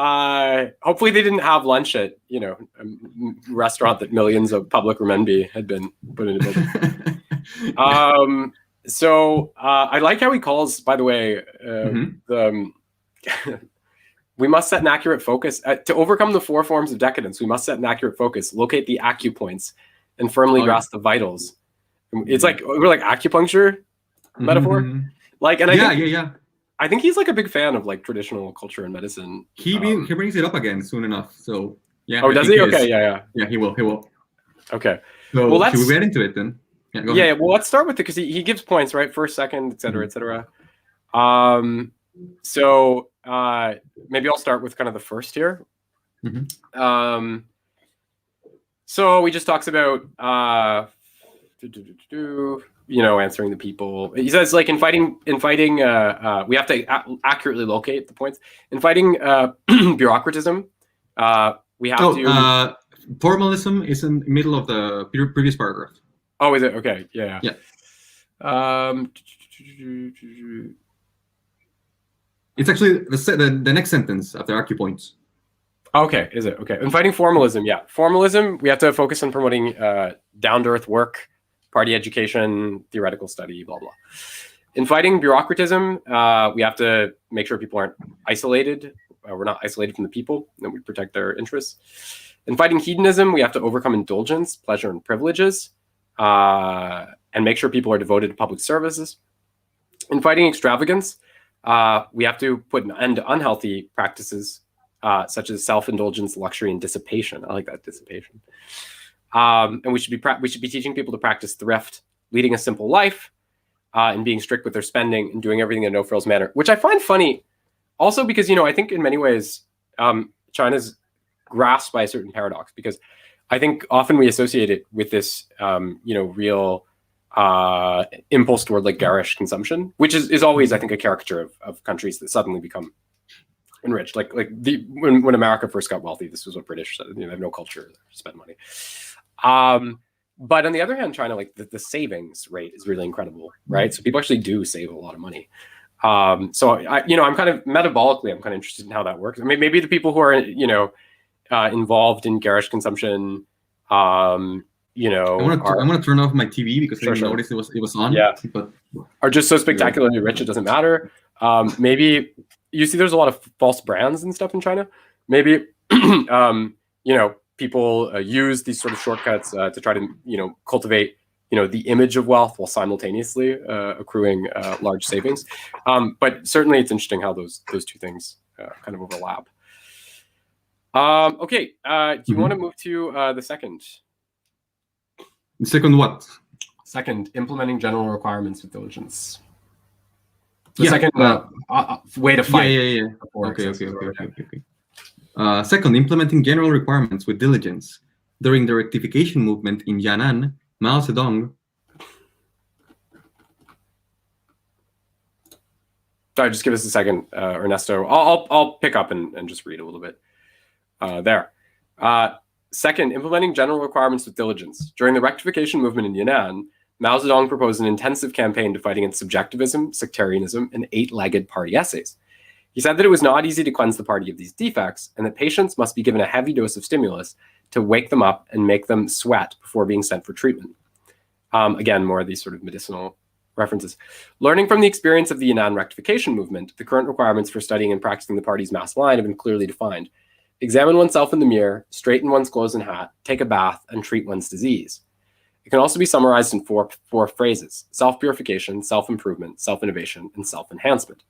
hopefully they didn't have lunch at a restaurant that millions of public renminbi had been put into building. So I like how he calls, by the way, we must set an accurate focus to overcome the 4 forms of decadence. We must set an accurate focus, locate the acupoints, and firmly grasp the vitals. It's like we're like acupuncture metaphor, like, and I think he's like a big fan of like traditional culture and medicine. He brings it up again soon enough. So yeah. Oh, does he? Okay, yeah. Yeah, he will. Okay. So should we get into it then? Yeah, well, let's start with it because he gives points, right? First, second, et cetera, et cetera. So maybe I'll start with kind of the first here. So he just talks about answering the people. He says, like, in fighting, we have to accurately locate the points. In fighting bureaucratism, we have to. Formalism is in the middle of the previous paragraph. Oh, is it? Okay, yeah. It's actually the next sentence after acupoints. Okay, is it? Okay. In fighting formalism, formalism, we have to focus on promoting down-to-earth work, party education, theoretical study, blah, blah. In fighting bureaucratism, we have to make sure people aren't isolated. We're not isolated from the people, and we protect their interests. In fighting hedonism, we have to overcome indulgence, pleasure, and privileges, and make sure people are devoted to public services. In fighting extravagance, We have to put an end to unhealthy practices such as self-indulgence, luxury, and dissipation. I like that, dissipation. And we should be teaching people to practice thrift, leading a simple life, and being strict with their spending and doing everything in a no-frills manner, which I find funny. Also, because I think in many ways China's grasped by a certain paradox, because I think often we associate it with this real impulse toward like garish consumption, which is always, I think, a caricature of countries that suddenly become enriched. Like when America first got wealthy, this was what British said. They have no culture to spend money. But on the other hand, China, like the savings rate is really incredible, right? So people actually do save a lot of money. So I'm kind of metabolically, I'm kind of interested in how that works. I mean, maybe the people who are involved in garish consumption, I want to turn off my TV because I didn't notice it was on. Yeah, but are just so spectacularly rich it doesn't matter. Maybe you see there's a lot of false brands and stuff in China. Maybe people use these sort of shortcuts to try to cultivate the image of wealth while simultaneously accruing large savings. But certainly it's interesting how those two things kind of overlap. Okay, do you want to move to the second? The second what? Second, implementing general requirements with diligence. The second way to fight. Yeah. Okay. Second, implementing general requirements with diligence. During the rectification movement in Yan'an, Mao Zedong. Sorry, just give us a second, Ernesto. I'll pick up and just read a little bit. There. Second, implementing general requirements with diligence. During the rectification movement in Yan'an, Mao Zedong proposed an intensive campaign to fight against subjectivism, sectarianism, and eight-legged party essays. He said that it was not easy to cleanse the party of these defects, and that patients must be given a heavy dose of stimulus to wake them up and make them sweat before being sent for treatment. Again, more of these sort of medicinal references. Learning from the experience of the Yan'an rectification movement, the current requirements for studying and practicing the party's mass line have been clearly defined. Examine oneself in the mirror, straighten one's clothes and hat, take a bath, and treat one's disease. It can also be summarized in four phrases: self-purification, self-improvement, self-innovation, and self-enhancement.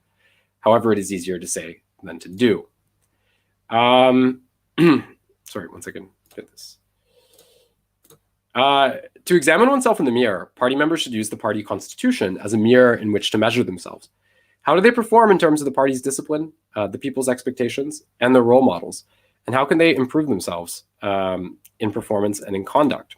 However, it is easier to say than to do. Sorry, 1 second. Get this. To examine oneself in the mirror, party members should use the party constitution as a mirror in which to measure themselves. How do they perform in terms of the party's discipline, the people's expectations, and their role models? And how can they improve themselves in performance and in conduct?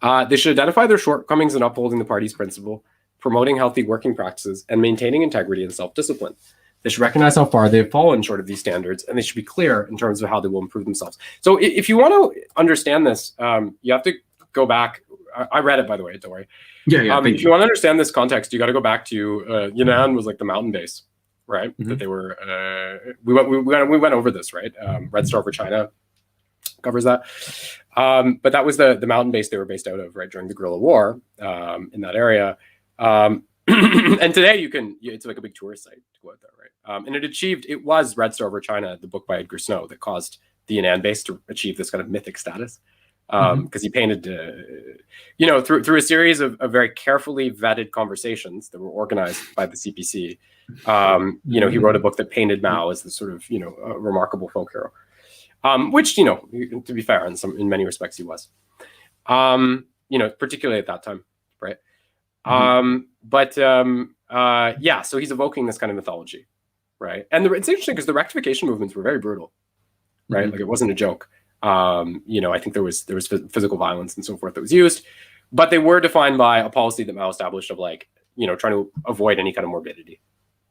They should identify their shortcomings in upholding the party's principle, promoting healthy working practices, and maintaining integrity and self-discipline. They should recognize how far they've fallen short of these standards, and they should be clear in terms of how they will improve themselves. So if you want to understand this, you have to go back. I read it, by the way, don't worry. Yeah. If you want to understand this context, you got to go back to Yan'an was like the mountain base, right? Mm-hmm. That they were. We went over this, right? Red Star over China covers that. But that was the mountain base they were based out of, right, during the guerrilla war in that area. And today it's like a big tourist site to go out there, right? And it was Red Star over China, the book by Edgar Snow, that caused the Yan'an base to achieve this kind of mythic status. Because he painted, through a series of very carefully vetted conversations that were organized by the CPC. He wrote a book that painted Mao as this sort of, a remarkable folk hero, which, to be fair, in many respects he was, particularly at that time, right? So he's evoking this kind of mythology, right? And it's interesting because the rectification movements were very brutal, right? Like it wasn't a joke. I think there was physical violence and so forth that was used, but they were defined by a policy that Mao established of trying to avoid any kind of morbidity,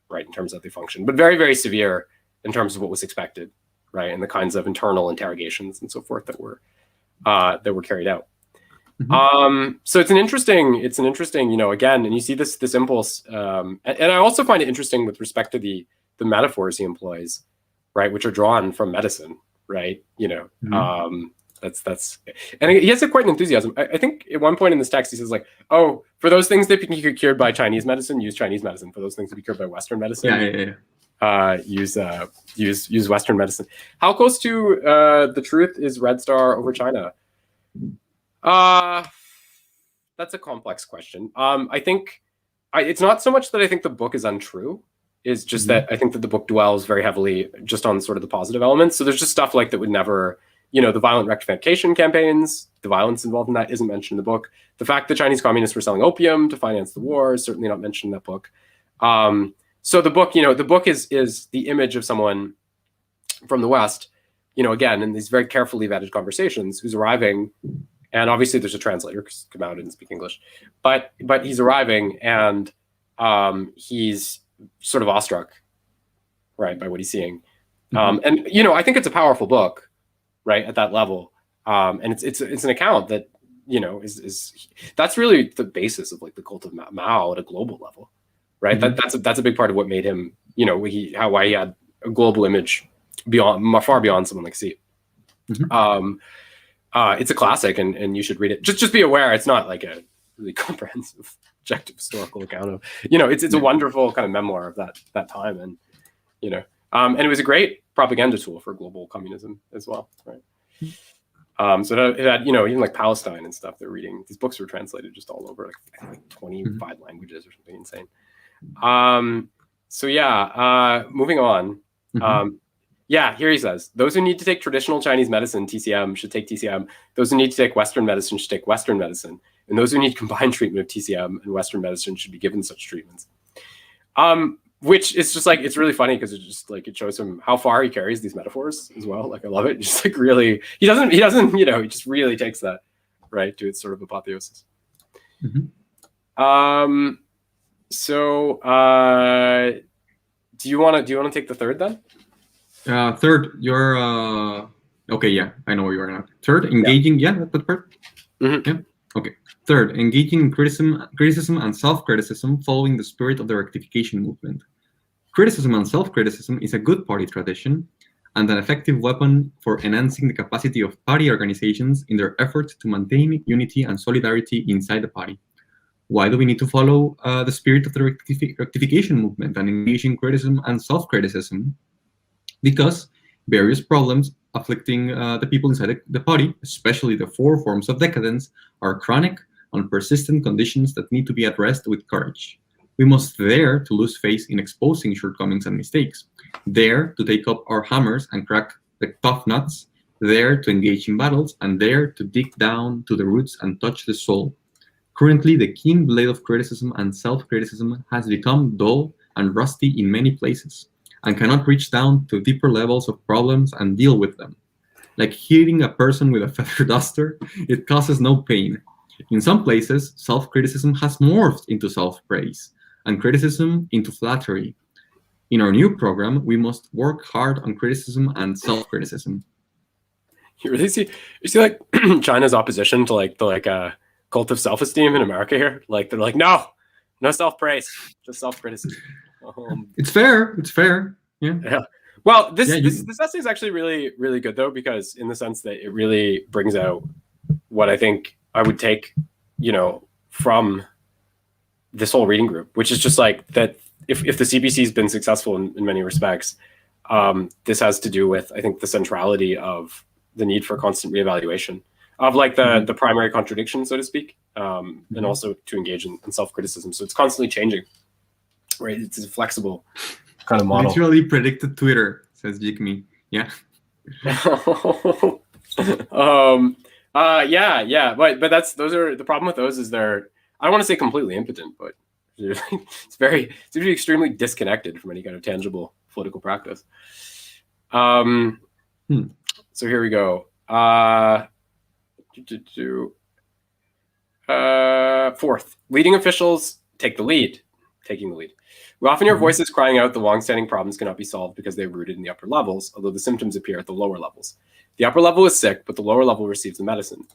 right, in terms of how they function, but very, very severe in terms of what was expected, right, and the kinds of internal interrogations and so forth that were carried out. So it's an interesting, again, and you see this impulse, and I also find it interesting with respect to the metaphors he employs, right, which are drawn from medicine. Right, that's, and he has quite an enthusiasm. I think at one point in this text he says for those things that can be cured by Chinese medicine, use Chinese medicine. For those things to be cured by Western medicine, use Western medicine. How close to the truth is Red Star over China? That's a complex question. I think it's not so much that I think the book is untrue. is just that I think that the book dwells very heavily just on sort of the positive elements. So there's just stuff like that would never, the violent rectification campaigns, the violence involved in that isn't mentioned in the book. The fact that Chinese communists were selling opium to finance the war is certainly not mentioned in that book. So the book, the book is the image of someone from the West, again, in these very carefully vetted conversations, who's arriving, and obviously there's a translator because Kamau didn't speak English, but he's arriving and he's sort of awestruck, right, by what he's seeing. And I think it's a powerful book, right, at that level. And it's an account that is that's really the basis of like the cult of Mao at a global level, right? That's a big part of what made him, why he had a global image far beyond someone like Xi. It's a classic, and you should read it. Just be aware, it's not like a really comprehensive, objective historical account of, it's a wonderful kind of memoir of that time, and and it was a great propaganda tool for global communism as well, right? So it had, even like Palestine and stuff. They're reading these books were translated just all over, like 25 languages or something insane. So yeah, moving on. Yeah, here he says, those who need to take traditional Chinese medicine, TCM, should take TCM. Those who need to take Western medicine should take Western medicine. And those who need combined treatment of TCM and Western medicine should be given such treatments. Which is just like, it's really funny because it just like, it shows him how far he carries these metaphors as well. Like, I love it. Just like really, he doesn't, he just really takes that, right, to its sort of apotheosis. So do you want to take the third then? Third, you're okay. Yeah, I know where you are now. Third, engaging. Yeah, that part. Yeah. Okay. Third, engaging in criticism and self-criticism following the spirit of the rectification movement. Criticism and self-criticism is a good party tradition and an effective weapon for enhancing the capacity of party organizations in their effort to maintain unity and solidarity inside the party. Why do we need to follow the spirit of the rectification movement and engage in criticism and self-criticism? Because various problems afflicting the people inside the party, especially the four forms of decadence, are chronic and persistent conditions that need to be addressed with courage. We must dare to lose faith in exposing shortcomings and mistakes, dare to take up our hammers and crack the tough nuts, dare to engage in battles, and dare to dig down to the roots and touch the soul. Currently, the keen blade of criticism and self-criticism has become dull and rusty in many places, and cannot reach down to deeper levels of problems and deal with them. Like hitting a person with a feather duster, it causes no pain. In some places, self-criticism has morphed into self-praise, and criticism into flattery. In our new program, we must work hard on criticism and self-criticism. You really see like China's opposition to like the cult of self-esteem in America here? Like they're like, no self-praise, just self-criticism. It's fair. Yeah. Well, this essay is actually really, really good though, because in the sense that it really brings out what I think I would take, from this whole reading group, which is just like that. If the CBC has been successful in many respects, this has to do with, I think, the centrality of the need for constant reevaluation of like the primary contradiction, so to speak, and also to engage in self-criticism. So it's constantly changing. Right, it's a flexible kind of model. Literally predicted Twitter, says Jigme. Yeah. Yeah. But those are the problem with those is they're, I don't want to say completely impotent, but it's extremely disconnected from any kind of tangible political practice. So here we go. Fourth, leading officials taking the lead. We often hear voices crying out the long-standing problems cannot be solved because they're rooted in the upper levels, although the symptoms appear at the lower levels. The upper level is sick, but the lower level receives the medicine.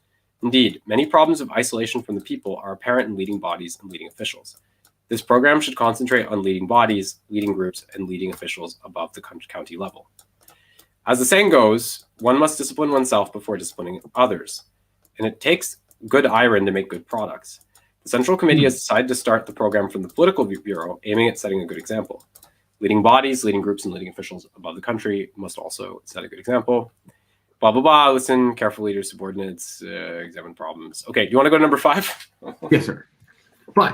Indeed, many problems of isolation from the people are apparent in leading bodies and leading officials. This program should concentrate on leading bodies, leading groups, and leading officials above the county level. As the saying goes, one must discipline oneself before disciplining others, and it takes good iron to make good products. The Central Committee has decided to start the program from the Political Bureau, aiming at setting a good example. Leading bodies, leading groups, and leading officials above the country must also set a good example. Blah, blah, blah. Listen carefully to your subordinates, examine problems. Okay, do you want to go to number 5? Yes, sir.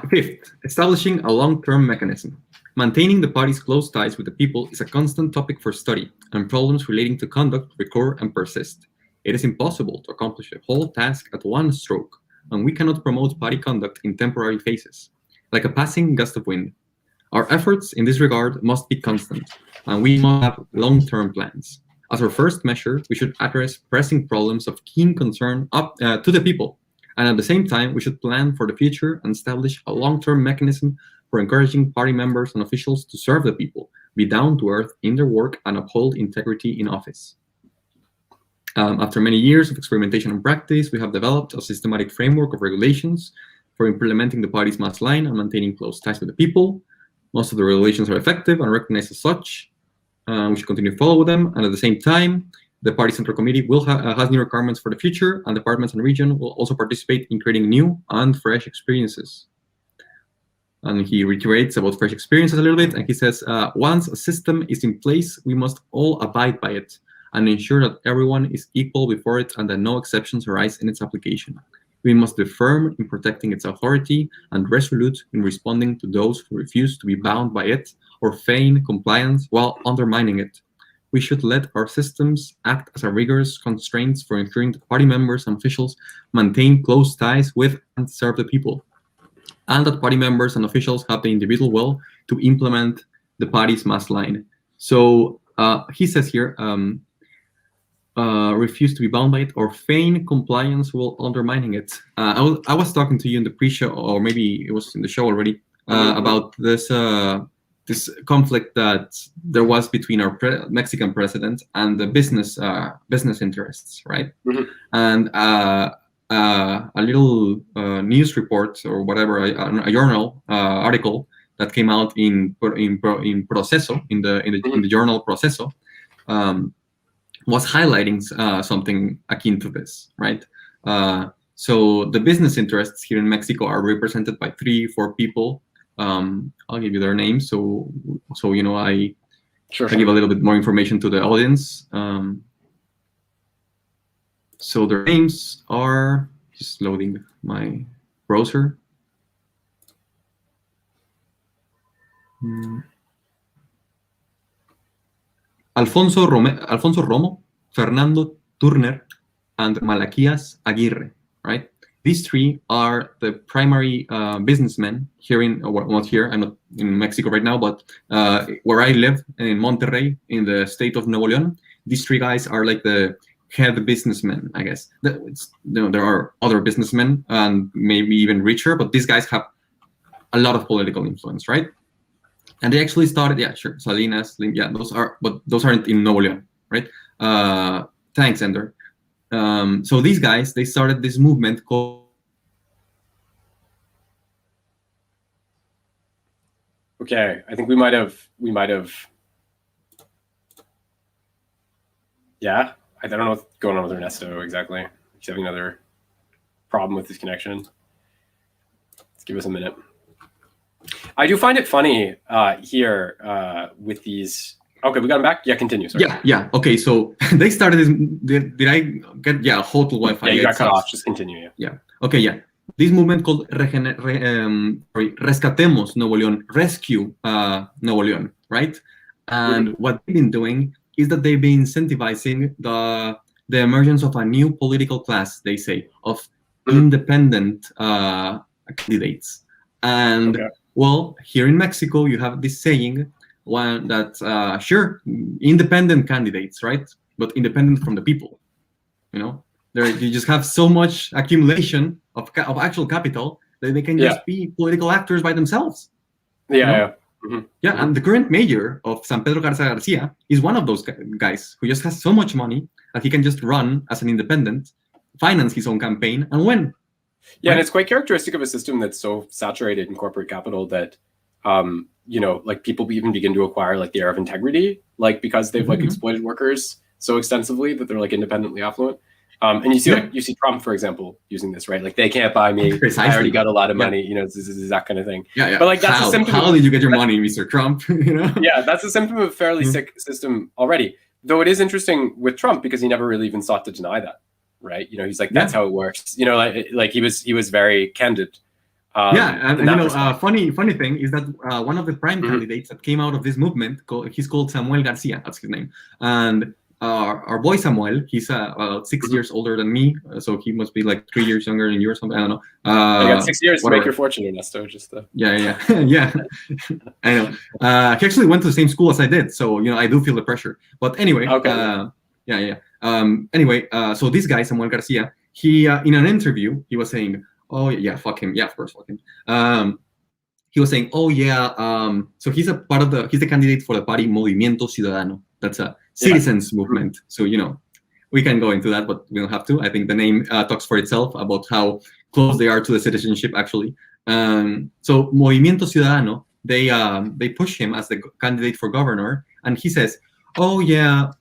Fifth, establishing a long-term mechanism. Maintaining the party's close ties with the people is a constant topic for study, and problems relating to conduct recur and persist. It is impossible to accomplish a whole task at one stroke, and we cannot promote party conduct in temporary phases, like a passing gust of wind. Our efforts in this regard must be constant, and we must have long-term plans. As our first measure, we should address pressing problems of keen concern to the people, and at the same time, we should plan for the future and establish a long-term mechanism for encouraging party members and officials to serve the people, be down to earth in their work, and uphold integrity in office. After many years of experimentation and practice, we have developed a systematic framework of regulations for implementing the party's mass line and maintaining close ties with the people. Most of the regulations are effective and recognized as such. We should continue to follow them, and at the same time, the Party Central Committee will has new requirements for the future, and departments and region will also participate in creating new and fresh experiences. And he reiterates about fresh experiences a little bit, and he says, once a system is in place, we must all abide by it and ensure that everyone is equal before it and that no exceptions arise in its application. We must be firm in protecting its authority and resolute in responding to those who refuse to be bound by it or feign compliance while undermining it. We should let our systems act as a rigorous constraints for ensuring that party members and officials maintain close ties with and serve the people, and that party members and officials have the individual will to implement the party's mass line. So he says here, refuse to be bound by it or feign compliance while undermining it. I was talking to you in the pre-show, or maybe it was in the show already, about this conflict that there was between our Mexican president and the business interests, right? Mm-hmm. And a little news report or whatever, a journal article that came out in Proceso, in the journal Proceso, was highlighting something akin to this, right? So the business interests here in Mexico are represented by 3-4 people. I'll give you their names, so you know I give a little bit more information to the audience. So their names are, just loading my browser. Alfonso Romo, Fernando Turner, and Malaquías Aguirre, right? These 3 are the primary businessmen here not here, I'm not in Mexico right now, but where I live in Monterrey, in the state of Nuevo León. These 3 guys are like the head businessmen, I guess. There are other businessmen and maybe even richer, but these guys have a lot of political influence, right? And they actually started, Salinas, those aren't in Nuevo León, right? Thanks, Ender. So these guys, they started this movement called. Okay, I think we might have. Yeah, I don't know what's going on with Ernesto exactly. He's having another problem with his connection. Let's give us a minute. I do find it funny here with these. Okay, we got him back. Yeah, continue. Sorry. Yeah. Okay, so they started this. Did I get hotel Wi-Fi? Yeah, you got cut off. Just continue. Yeah. Okay. Yeah. This movement called Rescatemos Nuevo León, Rescue Nuevo León, right? And what they've been doing is that they've been incentivizing the emergence of a new political class. They say of independent candidates, and well, here in Mexico, you have this saying. One that sure, independent candidates, right? But independent from the people, you know. You just have so much accumulation of actual capital that they can just be political actors by themselves. Yeah. And the current mayor of San Pedro Garcia is one of those guys who just has so much money that he can just run as an independent, finance his own campaign, and win. Yeah, and it's quite characteristic of a system that's so saturated in corporate capital that. Like people even begin to acquire like the air of integrity, like because they've like exploited workers so extensively that they're like independently affluent. And you see Trump, for example, using this, right? Like they can't buy me. Precisely. I already got a lot of money. You know, this is that kind of thing. Yeah. But like that's a symptom. How did you get your money, Mr. Trump? You know? Yeah, that's a symptom of a fairly sick system already. Though it is interesting with Trump because he never really even sought to deny that, right? You know, he's like that's how it works. You know, like he was very candid And you know, funny thing is that one of the prime candidates that came out of this movement, he's called Samuel Garcia, that's his name. And our boy Samuel, he's about 6 years older than me, so he must be like 3 years younger than you or something. I don't know. You got 6 years to make your fortune, Ernesto. Yeah. I know. He actually went to the same school as I did, so you know I do feel the pressure. But anyway, anyway, so this guy Samuel Garcia, he in an interview he was saying, "Oh yeah, fuck him. Yeah, of course, fuck him." He was saying, "Oh yeah, so he's the candidate for the party Movimiento Ciudadano. That's a citizens movement." So you know, we can go into that, but we don't have to. I think the name talks for itself about how close they are to the citizenship, actually. So Movimiento Ciudadano, they push him as the candidate for governor, and he says, "Oh yeah,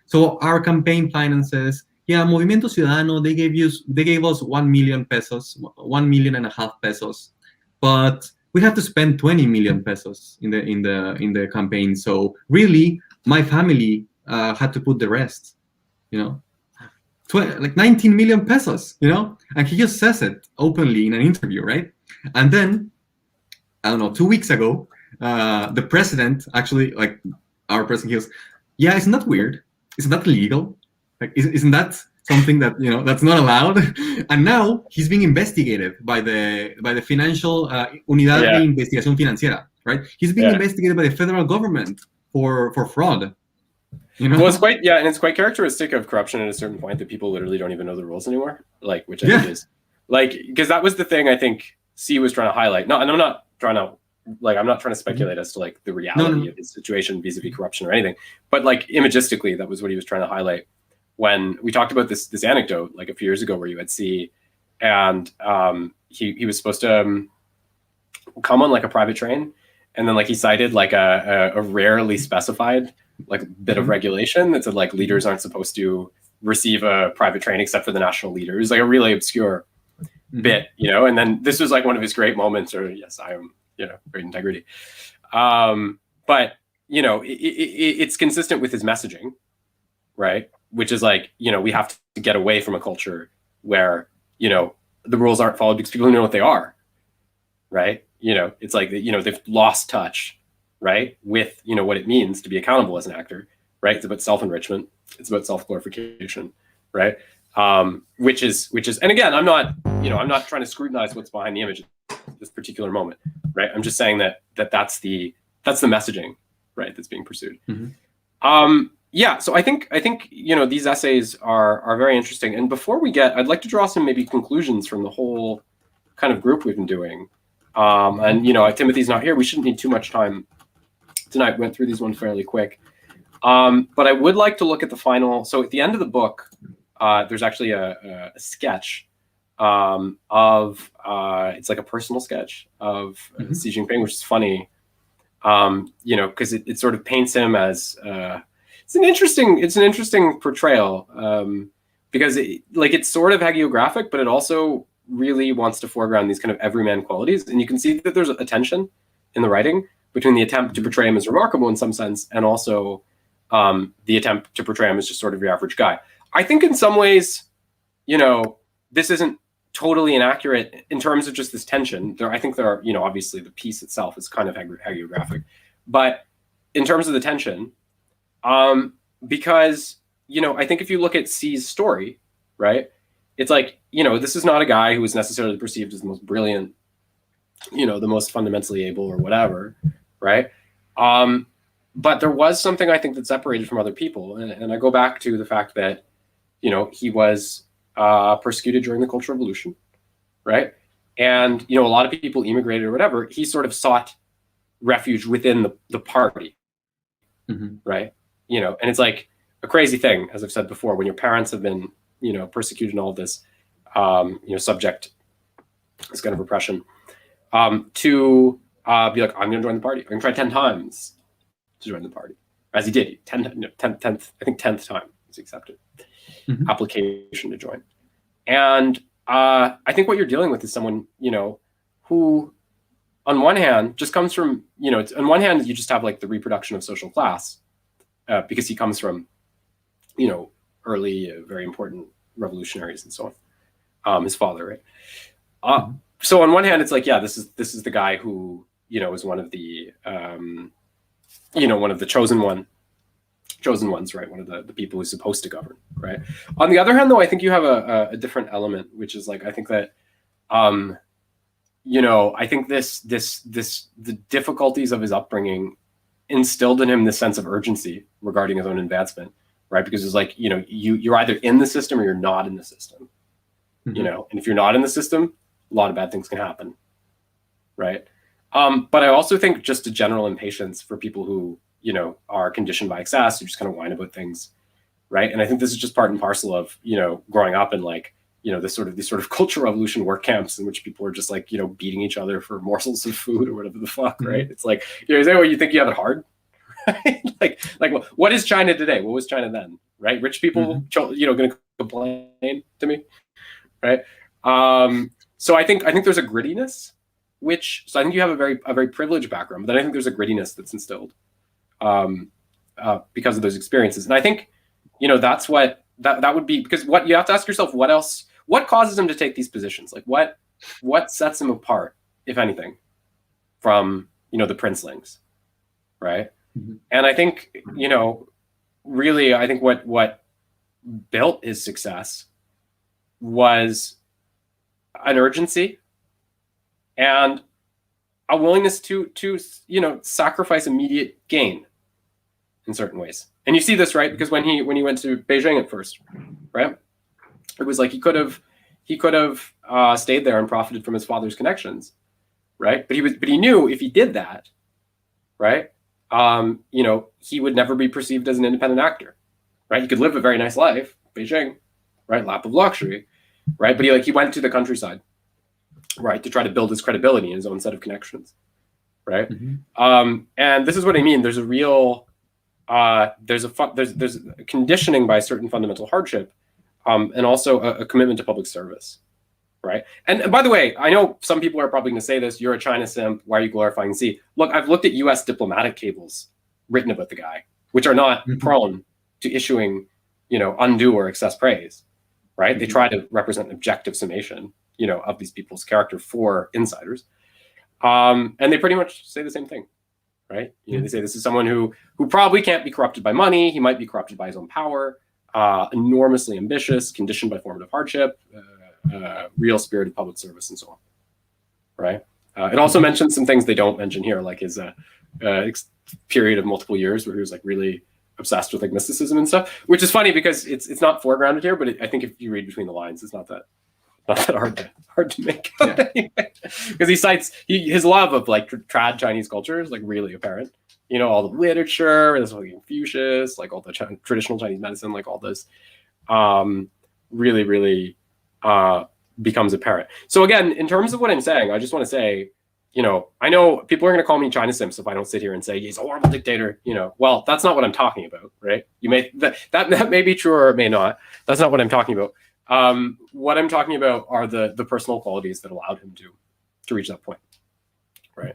so our campaign finances." Yeah, Movimiento Ciudadano, they gave us 1 million pesos, 1.5 million pesos, but we have to spend 20 million pesos in the campaign. So really, my family had to put the rest, you know, like 19 million pesos, you know, and he just says it openly in an interview, right? And then I don't know, 2 weeks ago, the president actually, like our president, he goes, "Yeah, isn't that weird? Isn't that illegal? Like, isn't that something that, you know, that's not allowed?" And now he's being investigated by the financial Unidad de Investigación Financiera, right? He's being investigated by the federal government for fraud. You know? Well, it's quite characteristic of corruption at a certain point that people literally don't even know the rules anymore. Like, which I think is like, because that was the thing I think Xi was trying to highlight. No, and I'm not trying to speculate as to like the reality of his situation vis-a-vis corruption or anything, but like imagistically, that was what he was trying to highlight. When we talked about this anecdote like a few years ago where you had Xi and he was supposed to come on like a private train, and then like he cited like a rarely specified like bit of regulation that said like leaders aren't supposed to receive a private train except for the national leaders, like a really obscure bit, you know. And then this was like one of his great moments, or yes, I am, you know, great integrity. But you know, it's consistent with his messaging, right? Which is like, you know, we have to get away from a culture where, you know, the rules aren't followed because people don't know what they are, right? You know, it's like, you know, they've lost touch, right, with, you know, what it means to be accountable as an actor, right? It's about self-enrichment, it's about self-glorification, right? Which is, and again, I'm not trying to scrutinize what's behind the image at this particular moment, right? I'm just saying that's the messaging, right, that's being pursued. Yeah, so I think you know, these essays are very interesting. And before we I'd like to draw some maybe conclusions from the whole kind of group we've been doing. And you know, Timothy's not here. We shouldn't need too much time tonight. Went through these one fairly quick. But I would like to look at the final. So at the end of the book, there's actually a sketch of it's like a personal sketch of Xi Jinping, which is funny. You know, because it sort of paints him as it's an interesting portrayal, because it's sort of hagiographic, but it also really wants to foreground these kind of everyman qualities. And you can see that there's a tension in the writing between the attempt to portray him as remarkable in some sense, and also the attempt to portray him as just sort of your average guy. I think in some ways, you know, this isn't totally inaccurate in terms of just this tension. I think there are, you know, obviously the piece itself is kind of hagiographic, but in terms of the tension, because, you know, I think if you look at Xi's story, right, it's like, you know, this is not a guy who was necessarily perceived as the most brilliant, you know, the most fundamentally able or whatever, right? But there was something I think that separated from other people. And I go back to the fact that, you know, he was persecuted during the Cultural Revolution, right? And, you know, a lot of people immigrated or whatever. He sort of sought refuge within the party, right? You know, and it's like a crazy thing, as I've said before, when your parents have been, you know, persecuted and all of this, you know, subject this kind of repression, to be like, I'm going to join the party. I'm going to try 10 times to join the party, as he did. 10th, I think 10th time was accepted application to join. And I think what you're dealing with is someone, you know, who on one hand just comes from, you know, on one hand you just have like the reproduction of social class, because he comes from, you know, early, very important revolutionaries and so on. His father, right? so on one hand, it's like, yeah, this is the guy who, you know, is one of the, you know, one of the chosen ones, right? One of the people who's supposed to govern, right? On the other hand, though, I think you have a different element, which is like, I think that, you know, I think the difficulties of his upbringing instilled in him this sense of urgency regarding his own advancement, right? Because it's like, you know, you're either in the system or you're not in the system, you know, and if you're not in the system, a lot of bad things can happen, right? But I also think just a general impatience for people who, you know, are conditioned by excess, who just kind of whine about things, right? And I think this is just part and parcel of, you know, growing up in like, you know, these sort of cultural revolution work camps in which people are just like, you know, beating each other for morsels of food or whatever the fuck, right? It's like, you know, is that what you think you have it hard? Right? like what is China today? What was China then? Right? Rich people, you know, going to complain to me, right? So I think there's a grittiness, so I think you have a very privileged background, but then I think there's a grittiness that's instilled because of those experiences. And I think, you know, that's what that would be, because what you have to ask yourself, what causes him to take these positions? Like what sets him apart, if anything, from, you know, the princelings, right? And I think, you know, really, I think what built his success was an urgency and a willingness to you know, sacrifice immediate gain in certain ways. And you see this, right? Because when he went to Beijing at first, right, it was like he could have stayed there and profited from his father's connections, right? But he knew if he did that, right, you know, he would never be perceived as an independent actor, right? He could live a very nice life, Beijing, right, lap of luxury, right? But he went to the countryside, right, to try to build his credibility in his own set of connections, right? And this is what I mean. There's a real there's conditioning by certain fundamental hardship, and also a commitment to public service, right? And by the way, I know some people are probably going to say this, you're a China simp, why are you glorifying Xi? Look, I've looked at US diplomatic cables written about the guy, which are not prone to issuing, you know, undue or excess praise, right? They try to represent an objective summation, you know, of these people's character for insiders. And they pretty much say the same thing, right? You know, they say this is someone who probably can't be corrupted by money. He might be corrupted by his own power, enormously ambitious, conditioned by formative hardship, real spirit of public service, and so on, right? It also mentions some things they don't mention here, like his period of multiple years where he was like really obsessed with like mysticism and stuff, which is funny because it's not foregrounded here, but I think if you read between the lines, it's not that hard to make out anyway. Because he cites his love of like trad Chinese culture is like really apparent. You know, all the literature, this like Confucius, like all the traditional Chinese medicine, like all this, really becomes apparent. So again, in terms of what I'm saying, I just want to say, you know, I know people are going to call me China simps if I don't sit here and say he's a horrible dictator. You know, well, that's not what I'm talking about, right? You may that may be true or it may not. That's not what I'm talking about. What I'm talking about are the personal qualities that allowed him to reach that point, right?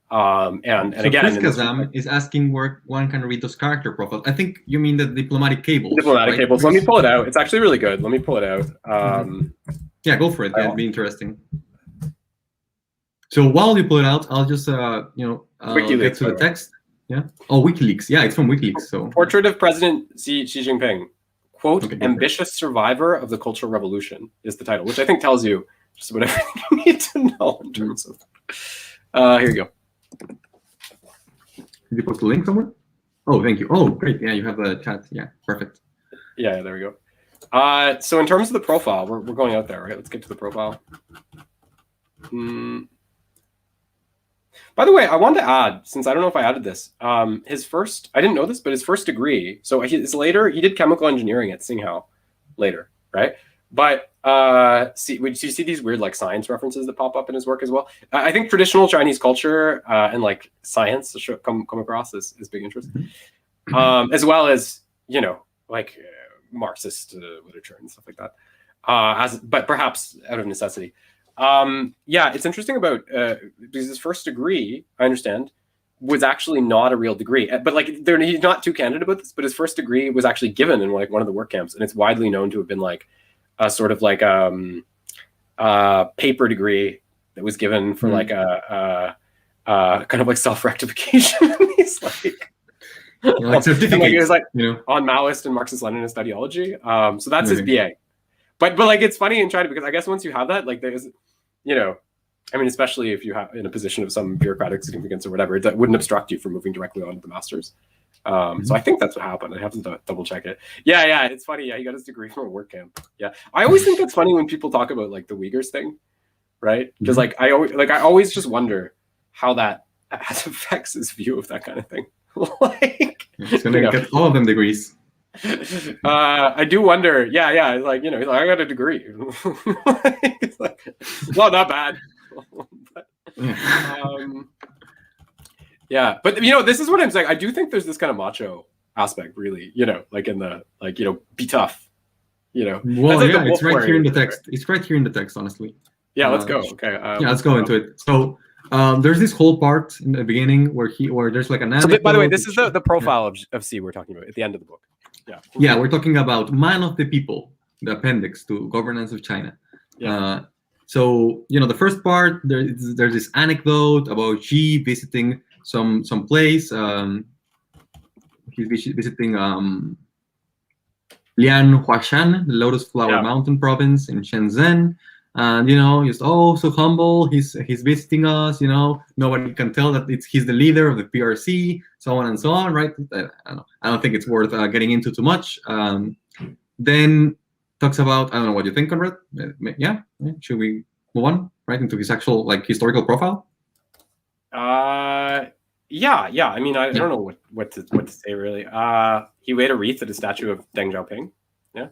And so again, Kazam is asking where one can read those character profiles. I think you mean the diplomatic cables. Diplomatic cables. Let me pull it out. It's actually really good. Let me pull it out. Yeah, go for it. That'd be interesting. So while you pull it out, I'll just get to the text. Yeah. Oh, WikiLeaks. Yeah, it's from WikiLeaks. So Portrait of President Xi Jinping. Quote, ambitious survivor of the Cultural Revolution is the title, which I think tells you just about everything you need to know in terms of. Here you go. Did you post the link somewhere? Oh, thank you. Oh, great. Yeah, you have the chat. Yeah, perfect. Yeah, there we go. So in terms of the profile, we're going out there, right? Let's get to the profile. By the way, I wanted to add, since I don't know if I added this, his first, I didn't know this, but his first degree, so he did chemical engineering at Tsinghua later, right? But you see these weird like science references that pop up in his work as well? I think traditional Chinese culture and like science come across as big interest, as well as, you know, like Marxist literature and stuff like that, but perhaps out of necessity. Yeah, it's interesting about because his first degree, I understand, was actually not a real degree. But like, he's not too candid about this. But his first degree was actually given in like one of the work camps, and it's widely known to have been like a sort of like paper degree that was given for like a kind of like self-rectification. He's like, like certificate, like, it was like you know, on Maoist and Marxist-Leninist ideology. So that's his BA. But like it's funny in China because I guess once you have that, like there's, you know, I mean, especially if you have in a position of some bureaucratic significance or whatever, that wouldn't obstruct you from moving directly on to the masters. So I think that's what happened. I have to double check it. Yeah, it's funny. Yeah, he got his degree from a work camp. Yeah, I always think that's funny when people talk about like the Uyghurs thing, right? Because like I always just wonder how that affects his view of that kind of thing. Like, he's gonna get all of them degrees. I do wonder. Yeah. Like, you know, he's like, I got a degree. It's like, well, not bad. But, yeah, but you know, this is what I'm saying. I do think there's this kind of macho aspect, really. You know, like in the like, you know, be tough. You know, well, like yeah, it's right here in the text. Right? It's right here in the text, honestly. Yeah, let's go. Okay. Yeah, let's go into it. So. There's this whole part in the beginning where there's like an anecdote. So, by the way, this is the profile of Xi we're talking about at the end of the book. Yeah, we're talking about Man of the People, the appendix to Governance of China. Yeah. So, you know, the first part, there's this anecdote about Xi visiting some place. He's visiting Lian Huashan, the Lotus Flower Mountain province in Shenzhen. And you know, just so humble. He's visiting us. You know, nobody can tell that he's the leader of the PRC, so on and so on. Right? I don't think it's worth getting into too much. Then talks about, I don't know what you think, Conrad. Yeah, should we move on right into his actual like historical profile? Yeah. I mean, I don't know what to say really. He laid a wreath at a statue of Deng Xiaoping. Yeah.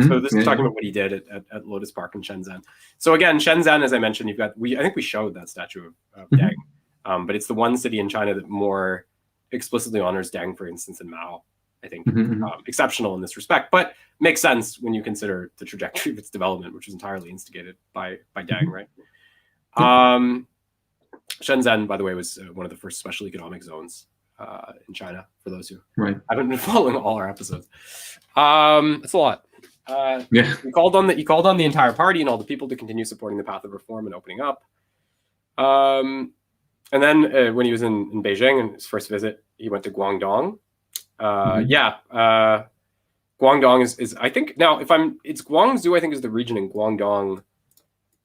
So this is talking about what he did at Lotus Park in Shenzhen. So again, Shenzhen, as I mentioned, you've got I think we showed that statue of Deng, but it's the one city in China that more explicitly honors Deng, for instance, than Mao. I think exceptional in this respect, but makes sense when you consider the trajectory of its development, which was entirely instigated by Deng, right? Shenzhen, by the way, was one of the first special economic zones in China, for those who haven't been following all our episodes. It's a lot. He called on the entire party and all the people to continue supporting the path of reform and opening up. And then when he was in Beijing in his first visit, he went to Guangdong. Guangdong is I think now it's Guangzhou, I think, is the region, and Guangdong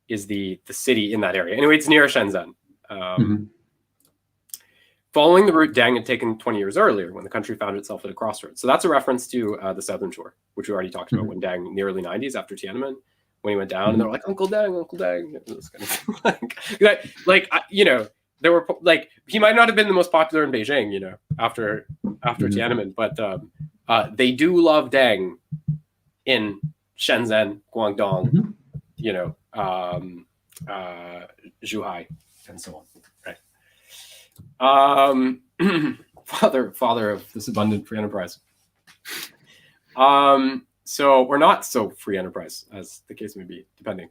is the city in that area. Anyway, it's near Shenzhen. Following the route Deng had taken 20 years earlier when the country found itself at a crossroads. So that's a reference to the Southern Shore, which we already talked about when Deng, in the early 90s after Tiananmen, when he went down, and they were like, Uncle Deng. This kind of thing. You know, there were like, he might not have been the most popular in Beijing, you know, after Tiananmen, but they do love Deng in Shenzhen, Guangdong, you know, Zhuhai, and so on. Father of this abundant free enterprise. So we're not so free enterprise, as the case may be, depending.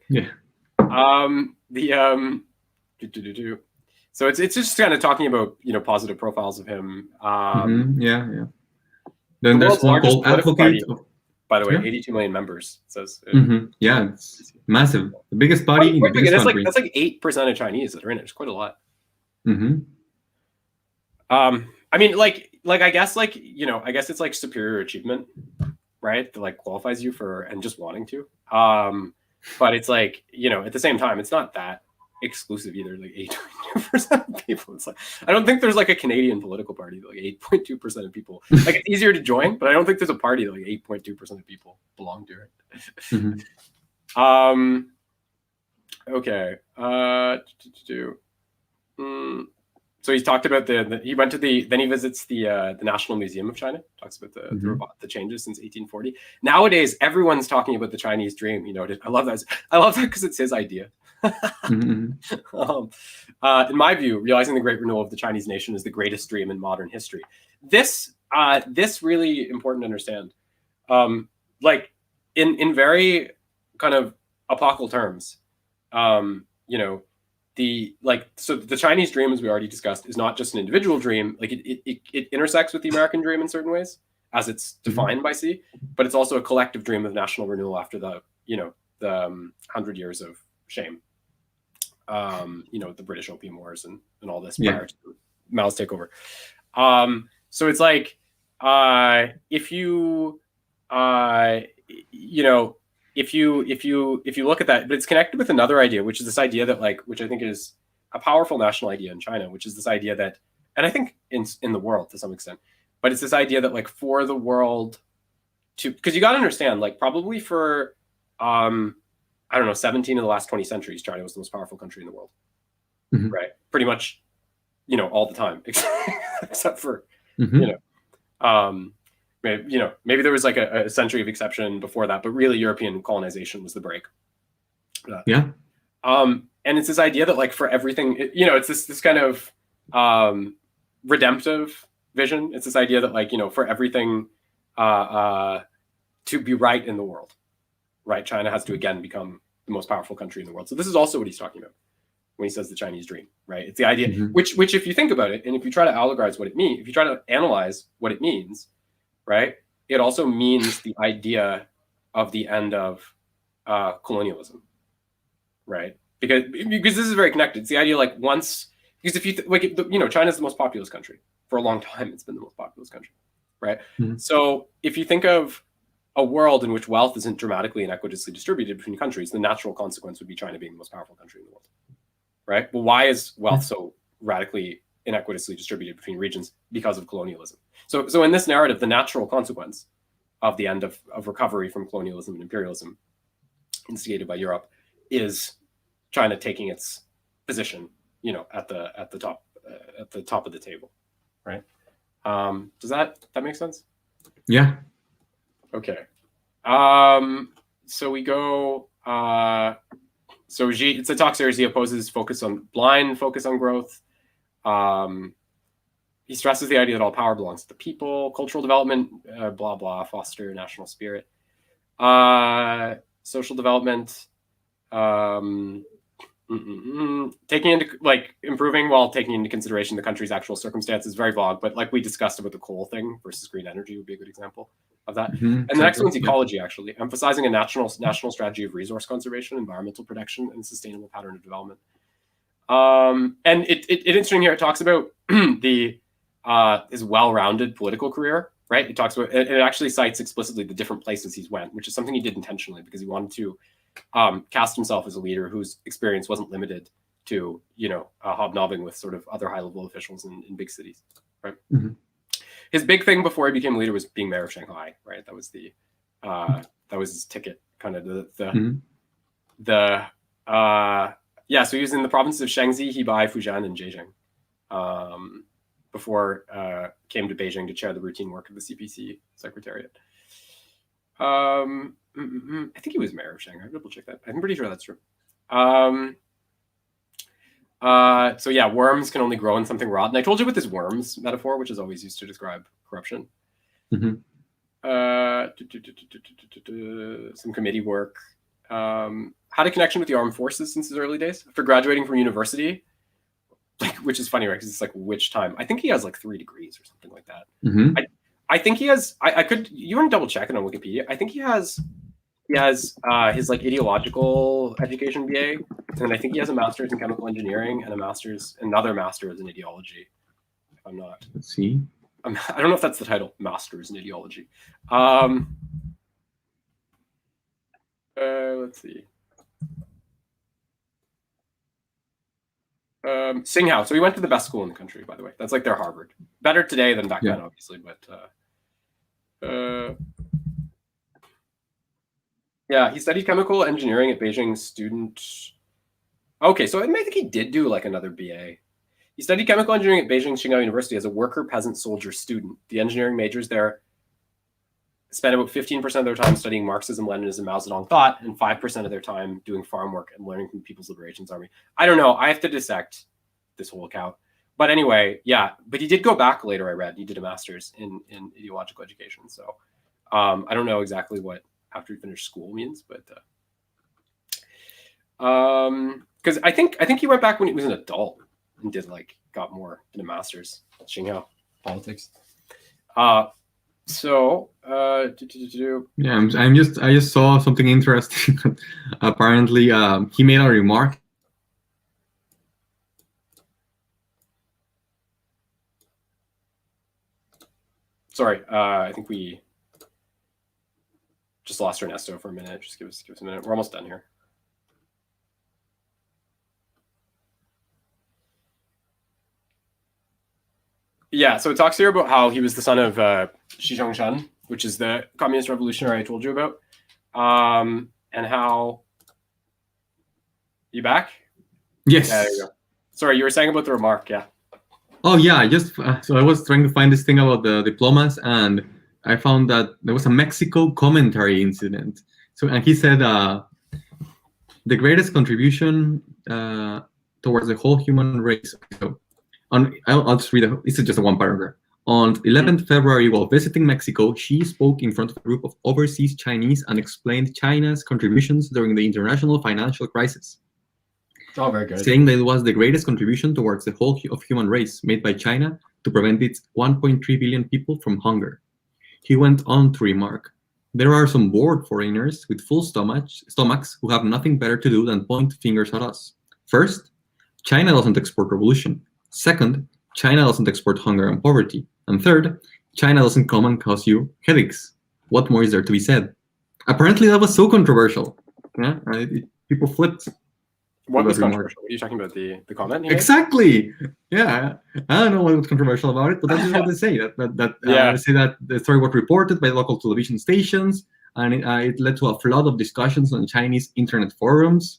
So it's just kind of talking about, you know, positive profiles of him. Then there's one called Advocate. By the way, 82 million members. It says. Yeah, it's massive. The biggest body in the biggest country. That's like 8% of Chinese that are in it. It's quite a lot. I mean, like I guess, like, you know, I guess it's like superior achievement, right? That like qualifies you for and just wanting to. But it's like, you know, at the same time, it's not that exclusive either. Like 8.2% of people. It's like, I don't think there's like a Canadian political party that like 8.2% of people. Like, it's easier to join, but I don't think there's a party that like 8.2% of people belong to it. Okay. So he's talked about he went to then he visits the National Museum of China, talks about the changes since 1840. Nowadays, everyone's talking about the Chinese dream. You know, I love that because it's his idea. In my view, realizing the great renewal of the Chinese nation is the greatest dream in modern history. This really important to understand. Like in very kind of apocalyptic terms, you know, so the Chinese dream, as we already discussed, is not just an individual dream. Like it intersects with the American dream in certain ways, as it's defined by Xi, but it's also a collective dream of national renewal after the 100 years of shame. the British Opium Wars and all this prior to Mao's takeover. So it's like, if you look at that, but it's connected with another idea, which is this idea that which I think is a powerful national idea in China, which is this idea that, and I think in the world to some extent, but it's this idea that for the world to, because you got to understand, probably for, 17 of the last 20 centuries, China was the most powerful country in the world, right? Pretty much, all the time, except for, maybe there was a century of exception before that, but really European colonization was the break. And it's this idea that for everything, it's this kind of redemptive vision. It's this idea that for everything to be right in the world, right? China has to again become the most powerful country in the world. So this is also what he's talking about when he says the Chinese dream, right? It's the idea, which if you think about it, and if you try to allegorize what it means, if you try to analyze what it means, right? It also means the idea of the end of colonialism, right? Because this is very connected. It's the idea once, because if you China's the most populous country for a long time. It's been the most populous country, right? So if you think of a world in which wealth isn't dramatically and equitably distributed between countries, the natural consequence would be China being the most powerful country in the world, right? Well, why is wealth so radically inequitably distributed between regions? Because of colonialism. So in this narrative, the natural consequence of the end of recovery from colonialism and imperialism instigated by Europe is China taking its position, at the top of the table, right? Does that make sense? Yeah. Okay. So we go. So Xi, it's a talk series. He opposes blind focus on growth. He stresses the idea that all power belongs to the people. Cultural development, blah blah, foster national spirit. Social development. Taking into improving while taking into consideration the country's actual circumstances, very vague, but we discussed about the coal thing versus green energy would be a good example of that. And the next one's ecology, actually, emphasizing a national strategy of resource conservation, environmental protection, and sustainable pattern of development. And it interesting here, it talks about his well-rounded political career, right? It talks about, it actually cites explicitly the different places he's went, which is something he did intentionally because he wanted to cast himself as a leader whose experience wasn't limited to, hobnobbing with sort of other high-level officials in big cities, right? His big thing before he became a leader was being mayor of Shanghai, right? That was his ticket, kind of so he was in the provinces of Shaanxi, Hebei, Fujian, and Zhejiang before came to Beijing to chair the routine work of the CPC Secretariat. I think he was mayor of Shanghai. I'll double check that. I'm pretty sure that's true. So yeah, worms can only grow in something rotten. I told you with this worms metaphor, which is always used to describe corruption. Some committee work. Had a connection with the armed forces since his early days. After graduating from university, which is funny, right? Because it's which time? I think he has 3 degrees or something like that. I think he has. You want to double check it on Wikipedia? I think he has his ideological education BA, and I think he has a master's in chemical engineering and another master's in ideology. If I'm not. Let's see. I don't know if that's the title, master's in ideology. Let's see. Tsinghua. So he went to the best school in the country, by the way. That's their Harvard. Better today than back then, obviously, but yeah, he studied chemical engineering at Beijing student. Okay, so I think he did do another BA. He studied chemical engineering at Beijing Tsinghua University as a worker, peasant, soldier student. The engineering majors there spent about 15% of their time studying Marxism, Leninism, Mao Zedong thought, and 5% of their time doing farm work and learning from the People's Liberations Army. I don't know. I have to dissect this whole account. But anyway, yeah. But he did go back later, I read. He did a master's in ideological education. So I don't know exactly what after he finished school means, but because I think he went back when he was an adult and did got a master's at Tsinghua politics. Yeah, I just saw something interesting. Apparently, he made a remark Sorry, I think we just lost Ernesto for a minute. Just give us a minute. We're almost done here. Yeah, so it talks here about how he was the son of Xi Jinping, which is the communist revolutionary I told you about, and how. You back? Yes. Yeah, there you go. Sorry, you were saying about the remark, yeah. Oh yeah, I just so I was trying to find this thing about the diplomas, and I found that there was a Mexico commentary incident. So, and he said the greatest contribution towards the whole human race. So, I'll just read it. This is just a one paragraph. On 11th February, while visiting Mexico, Xi spoke in front of a group of overseas Chinese and explained China's contributions during the international financial crisis. Oh, very good. Saying that it was the greatest contribution towards the whole of human race made by China to prevent its 1.3 billion people from hunger. He went on to remark, there are some bored foreigners with full stomachs who have nothing better to do than point fingers at us. First, China doesn't export revolution. Second, China doesn't export hunger and poverty. And third, China doesn't come and cause you headaches. What more is there to be said? Apparently that was so controversial. Yeah, people flipped. What was controversial? What are you talking about? The comment? Exactly. Yeah, I don't know what was controversial about it, but that's what they say. They say that the story was reported by local television stations, and it led to a flood of discussions on Chinese internet forums.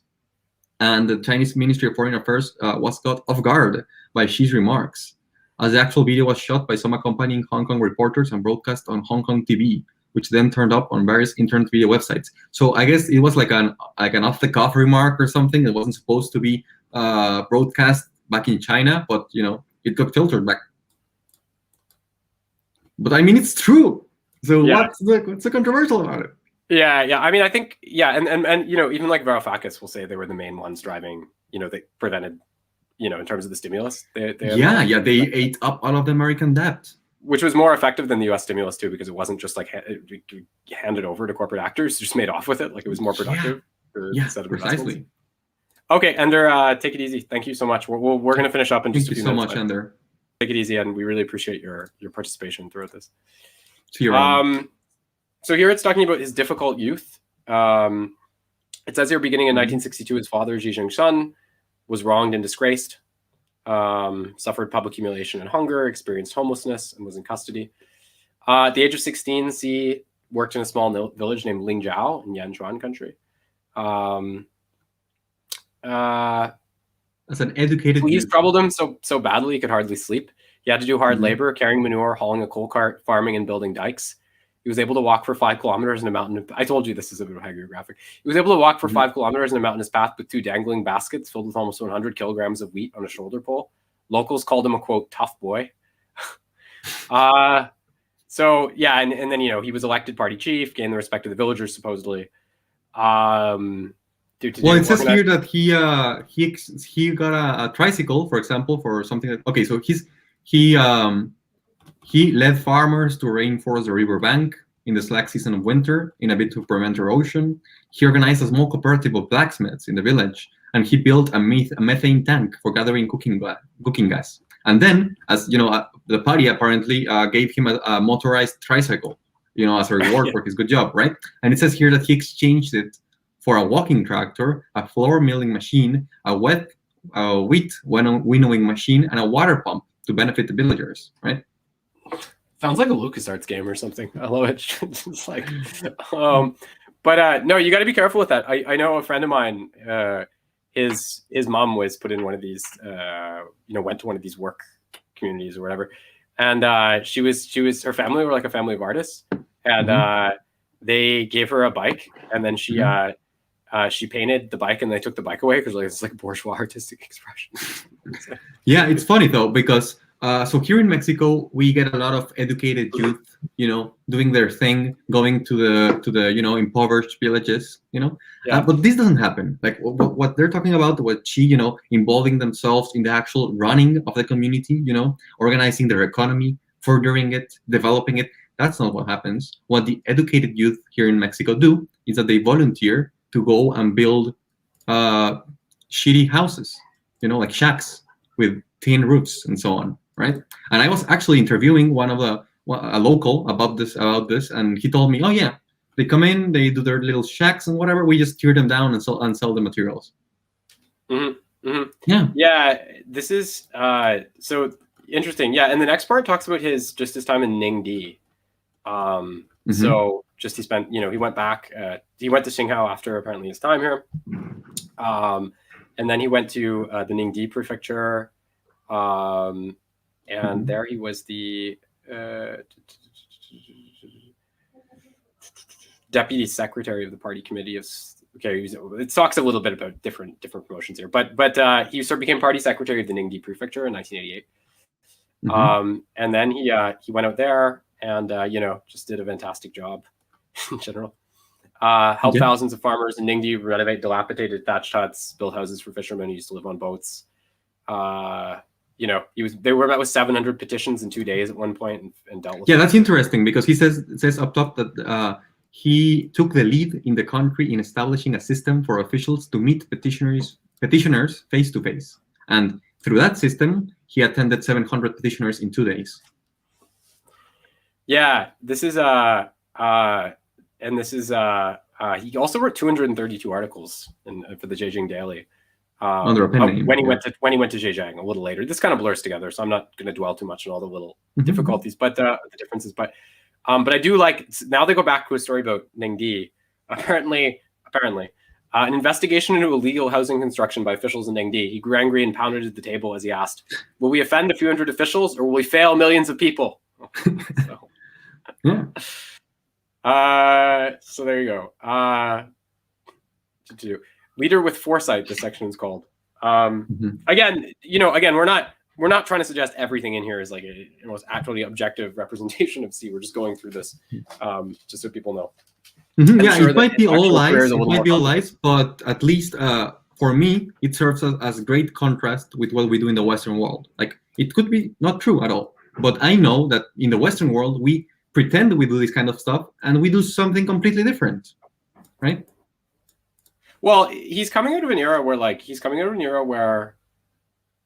And the Chinese Ministry of Foreign Affairs was caught off guard by Xi's remarks, as the actual video was shot by some accompanying Hong Kong reporters and broadcast on Hong Kong TV, which then turned up on various internet video websites. So I guess it was like an off-the-cuff remark or something. It wasn't supposed to be broadcast back in China, but it got filtered back. But I mean, it's true. So what's so controversial about it? Yeah. I mean, I think and even like Varoufakis will say they were the main ones driving. They prevented, in terms of the stimulus. They ate up all of the American debt. Which was more effective than the U.S. stimulus too, because it wasn't just like handed over to corporate actors, just made off with it. Like it was more productive. Precisely. Okay, Ender, take it easy. Thank you so much. We're going to finish up in just a few minutes. Thank you so much, Ender. Take it easy, and we really appreciate your participation throughout this. So here it's talking about his difficult youth. It says here, beginning in 1962, his father, Xi Jinping, was wronged and disgraced. Suffered public humiliation and hunger, experienced homelessness, and was in custody. At the age of 16, Xi worked in a small village named Lingzhou in Yanchuan country. As an educated police troubled him so badly he could hardly sleep. He had to do hard labor, carrying manure, hauling a coal cart, farming, and building dikes. He was able to walk for 5 kilometers in a mountain. I told you this is a bit of a hagiographic. He was able to walk for 5 kilometers in a mountainous path with 2 dangling baskets filled with almost 100 kilograms of wheat on a shoulder pole. Locals called him a, quote, tough boy. So, yeah, and then, he was elected party chief, gained the respect of the villagers, supposedly. Well, it says here that he got a tricycle, for example, for something that, okay, so he led farmers to reinforce the river bank in the slack season of winter in a bid to prevent erosion. He organized a small cooperative of blacksmiths in the village, and he built a methane tank for gathering cooking gas. And then, as the party apparently gave him a motorized tricycle, as a reward for his good job, right? And it says here that he exchanged it for a walking tractor, a flour milling machine, a wheat winnowing machine, and a water pump to benefit the villagers, right? Sounds like a LucasArts game or something. I love it. It's like, but no, you got to be careful with that. I know a friend of mine, his mom was put in one of these, went to one of these work communities or whatever, and she was her family were like a family of artists, and they gave her a bike, and then she painted the bike, and they took the bike away because it's like bourgeois artistic expression. Yeah, it's funny though, because so here in Mexico we get a lot of educated youth, doing their thing, going to the impoverished villages, but this doesn't happen. Like what they're talking about, what Xi, involving themselves in the actual running of the community, organizing their economy, furthering it, developing it. That's not what happens. What the educated youth here in Mexico do is that they volunteer to go and build shitty houses, like shacks with tin roofs and so on, right? And I was actually interviewing one of a local about this, and he told me, oh yeah, they come in, they do their little shacks and whatever. We just tear them down and sell the materials. Mm-hmm. Mm-hmm. Yeah. Yeah. This is so interesting. Yeah, and the next part talks about his time in Ningdi. So just he spent, he went back. He went to Xinghao after apparently his time here, and then he went to the Ningdi prefecture, and there he was the deputy secretary of the party committee of. Okay, it talks a little bit about different promotions here, but he sort of became party secretary of the Ningdi prefecture in 1988, and then he went out there and just did a fantastic job in general. Helped thousands of farmers in Ningdi renovate dilapidated thatched huts, build houses for fishermen who used to live on boats. They were met with 700 petitions in 2 days at one point and dealt with. Yeah, that's interesting because it says up top that he took the lead in the country in establishing a system for officials to meet petitioners face to face, and through that system, he attended 700 petitioners in 2 days. Yeah, this is he also wrote 232 articles for the Zhejiang Daily. Under a pen name, when he went to Zhejiang a little later. This kind of blurs together, so I'm not going to dwell too much on all the little difficulties, but the differences. But I do like, now they go back to a story about Ningdi. Apparently, an investigation into illegal housing construction by officials in Ningdi. He grew angry and pounded at the table as he asked, "Will we offend a few hundred officials, or will we fail millions of people?" So there you go. Leader with foresight, this section is called. Again, we're not trying to suggest everything in here is like a most actually objective representation of Xi. We're just going through this just so people know. It might be all lies. But at least for me, it serves as a great contrast with what we do in the Western world. Like, it could be not true at all, but I know that in the Western world, we pretend we do this kind of stuff and we do something completely different, right? Well, he's coming out of an era where,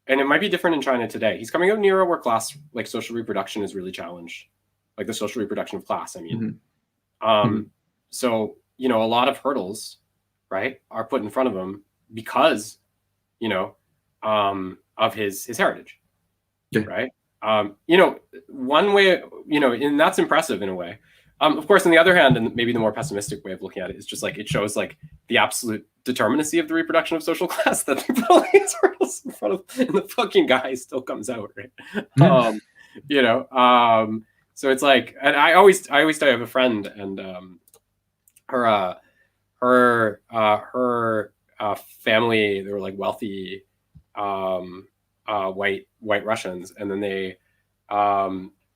and it might be different in China today. He's coming out of an era where class, like social reproduction, is really challenged, like the social reproduction of class. I mean, so a lot of hurdles, right, are put in front of him because, of his heritage, right? One way, and that's impressive in a way. Of course, on the other hand, and maybe the more pessimistic way of looking at it is just like it shows like the absolute determinacy of the reproduction of social class that they put all these hurdles in front of, and the fucking guy still comes out, right? So it's like, and I always tell you, I have a friend, and her family, they were like wealthy white Russians, and then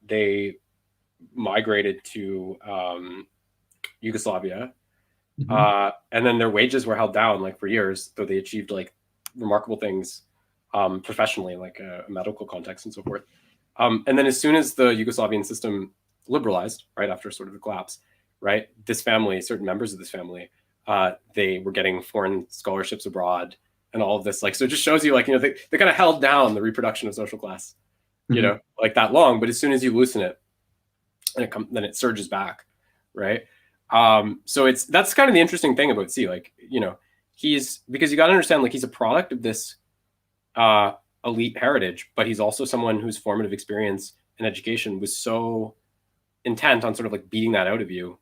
they migrated to Yugoslavia, and then their wages were held down like for years, though they achieved like remarkable things professionally, like a medical context and so forth. And then as soon as the Yugoslavian system liberalized, right after sort of the collapse, right, this family, certain members of this family, they were getting foreign scholarships abroad and all of this. Like, so it just shows you, like, they kind of held down the reproduction of social class, like that long. But as soon as you loosen it, and then it surges back, right? So that's kind of the interesting thing about Xi. Like, because you got to understand, like, he's a product of this elite heritage, but he's also someone whose formative experience and education was so intent on sort of like beating that out of you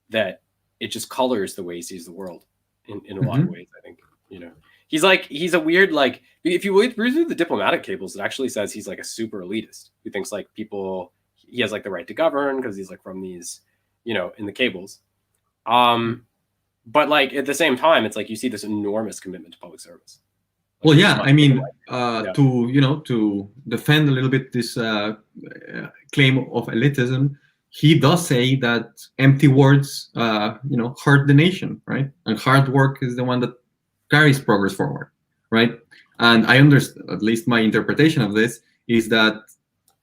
that it just colors the way he sees the world in a lot of ways. I think, he's a weird, like, if you read through the diplomatic cables, it actually says he's like a super elitist who thinks like he has like the right to govern because he's like from these, in the cables. But like at the same time, it's like you see this enormous commitment to public service. Well, yeah, I mean, to defend a little bit this claim of elitism, he does say that empty words, hurt the nation, right? And hard work is the one that carries progress forward, right? And I understand, at least my interpretation of this is that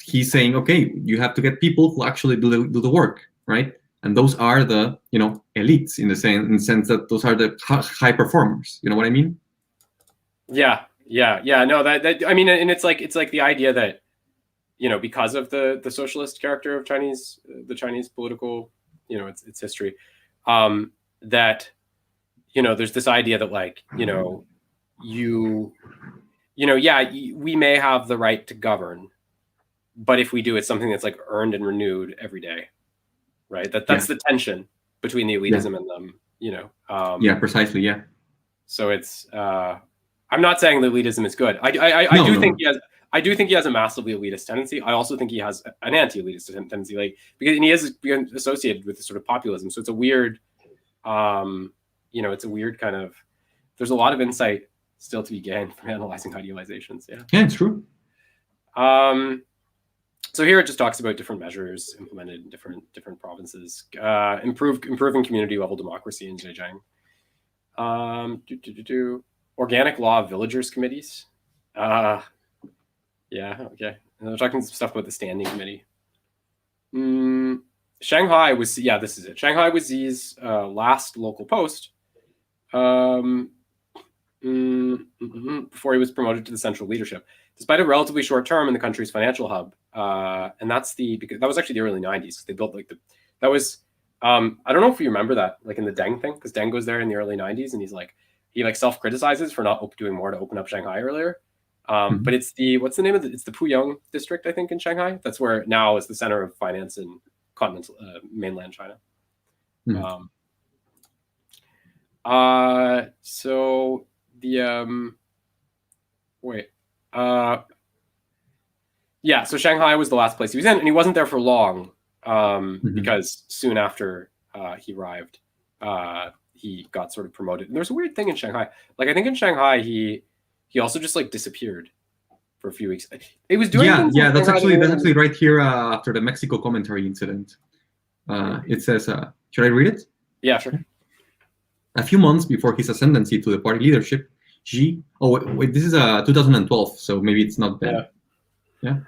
he's saying, okay, you have to get people who actually do the work, right? And those are the, elites in the sense that those are the high performers. You know what I mean? Yeah. No, that I mean, and it's like the idea that, because of the socialist character of the Chinese political, its history, that, there's this idea that like, we may have the right to govern, but if we do, it's something that's like earned and renewed every day, right? That's the tension between the elitism and them, precisely, yeah. So it's, I'm not saying the elitism is good. I do think he has a massively elitist tendency. I also think he has an anti-elitist tendency, like because he is associated with this sort of populism. So it's a weird, it's a weird kind of. There's a lot of insight still to be gained from analyzing idealizations. Yeah, it's true. So here it just talks about different measures implemented in different provinces, improving community level democracy in Zhejiang. Organic law of villagers committees. Yeah, okay. And they're talking some stuff about the standing committee. Shanghai was, this is it. Shanghai was Xi's last local post before he was promoted to the central leadership, despite a relatively short term in the country's financial hub. And because that was actually the early 90s. They built like that was, I don't know if you remember that, like in the Deng thing, because Deng was there in the early 90s and he self-criticizes for not doing more to open up Shanghai earlier. But it's what's the name of it? It's the Puyang district, I think, in Shanghai. That's where now is the center of finance in continental mainland China. So the so Shanghai was the last place he was in, and he wasn't there for long because soon after he arrived, he got sort of promoted. And there's a weird thing in Shanghai. Like I think in Shanghai he also just like disappeared for a few weeks. It was doing that's actually right here after the Mexico commentary incident. It says, should I read it? Yeah, sure. A few months before his ascendancy to the party leadership, Xi. Oh wait, this is 2012, so maybe it's not bad. Yeah.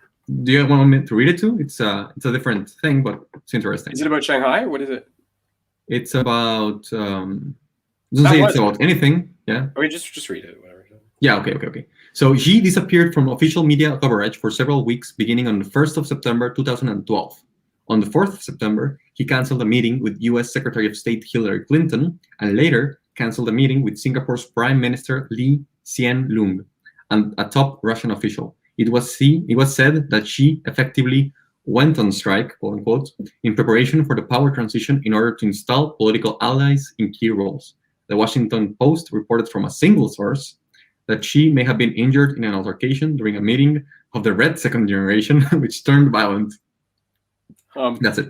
Do you want me to read it too? It's a different thing, but it's interesting. Is it about Shanghai? What is it? It's about. Doesn't say it's about anything. Yeah. Okay, just read it. Whatever. Yeah. Okay. So Xi disappeared from official media coverage for several weeks, beginning on the 1st of September 2012. On the 4th of September, he canceled a meeting with U.S. Secretary of State Hillary Clinton, and later canceled a meeting with Singapore's Prime Minister Lee Hsien Loong, and a top Russian official. It was said that Xi effectively went on strike, quote unquote, in preparation for the power transition in order to install political allies in key roles. The Washington Post reported from a single source that Xi may have been injured in an altercation during a meeting of the Red Second Generation, which turned violent. That's it.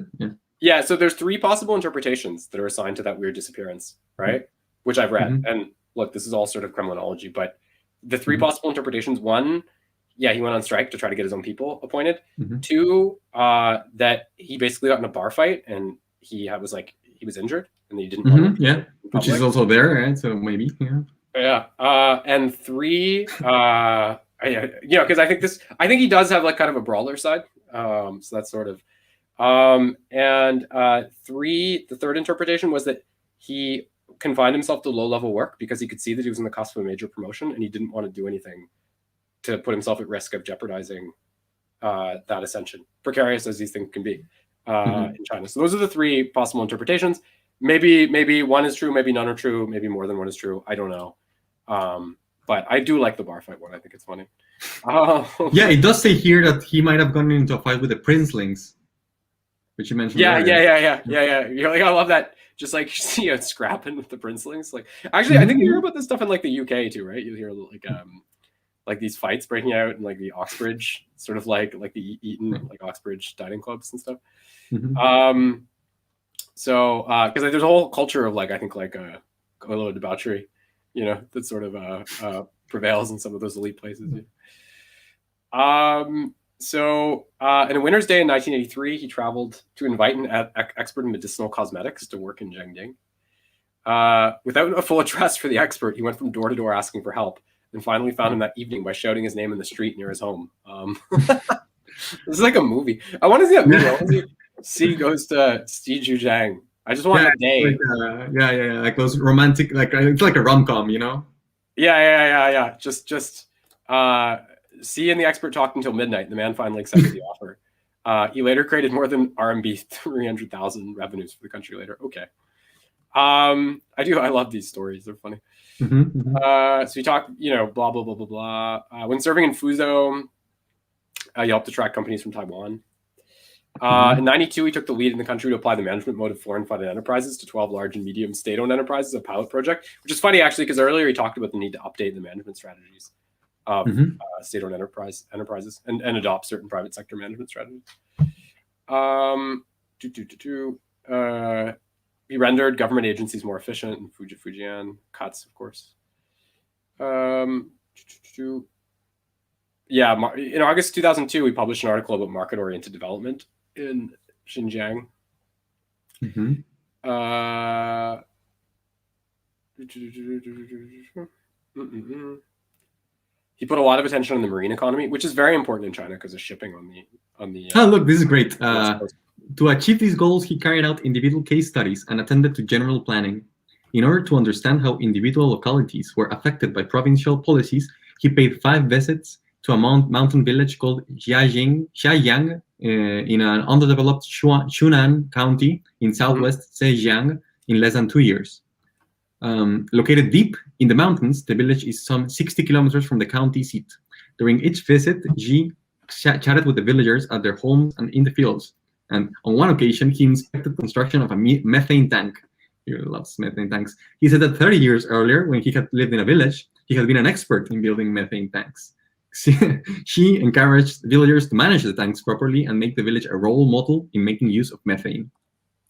Yeah. So there's 3 possible interpretations that are assigned to that weird disappearance, right? Which I've read. And look, this is all sort of criminology, but the 3 possible interpretations: 1, he went on strike to try to get his own people appointed. 2, that he basically got in a bar fight and he was injured and he didn't want to which is also there, right? So maybe, and 3, because I think he does have like kind of a brawler side. So that's sort of, and 3, the third interpretation was that he confined himself to low-level work because he could see that he was on the cusp of a major promotion and he didn't want to do anything to put himself at risk of jeopardizing that ascension, precarious as these things can be in China. So those are the 3 possible interpretations. Maybe one is true, maybe none are true, maybe more than one is true. I don't know. But I do like the bar fight one. I think it's funny. It does say here that he might have gone into a fight with the princelings, which you mentioned. Yeah. You're like, I love that. Just like see it scrapping with the princelings. Like, actually, I think you hear about this stuff in like the UK too, right? You hear like these fights breaking out in like the Oxbridge, sort of like the Eton, like Oxbridge dining clubs and stuff. So because there's a whole culture of like, I think like a little debauchery, that sort of prevails in some of those elite places. So in a winter's day in 1983, he traveled to invite an expert in medicinal cosmetics to work in Zhengding. Without a full address for the expert, he went from door to door asking for help, and finally found him that evening by shouting his name in the street near his home. This is like a movie. I want to see that movie. I want to see Xi goes to Stiju Zhang. I just want a day. Like those romantic, like it's like a rom-com, Yeah. Just Xi and the expert talked until midnight. The man finally accepted the offer. He later created more than RMB 300,000 revenues for the country later. Okay. I love these stories. They're funny. So he talked, blah, blah, blah, blah, blah. When serving in Fuzhou, he helped attract companies from Taiwan. In 92, he took the lead in the country to apply the management mode of foreign-funded enterprises to 12 large and medium state-owned enterprises, a pilot project, which is funny, actually, because earlier he talked about the need to update the management strategies of state-owned enterprises and adopt certain private sector management strategies. He rendered government agencies more efficient in Fujian, cuts, of course. In August 2002, we published an article about market-oriented development in Xinjiang. He put a lot of attention on the marine economy, which is very important in China because of shipping on the. Oh, look, this is great. To achieve these goals, he carried out individual case studies and attended to general planning. In order to understand how individual localities were affected by provincial policies, he paid 5 visits to a mountain village called Xiaiyang in an underdeveloped Shunan County in southwest Zhejiang in less than 2 years. Located deep in the mountains, the village is some 60 kilometers from the county seat. During each visit, Xi chatted with the villagers at their homes and in the fields. And on one occasion, he inspected construction of a methane tank. He loves methane tanks. He said that 30 years earlier, when he had lived in a village, he had been an expert in building methane tanks. She encouraged villagers to manage the tanks properly and make the village a role model in making use of methane.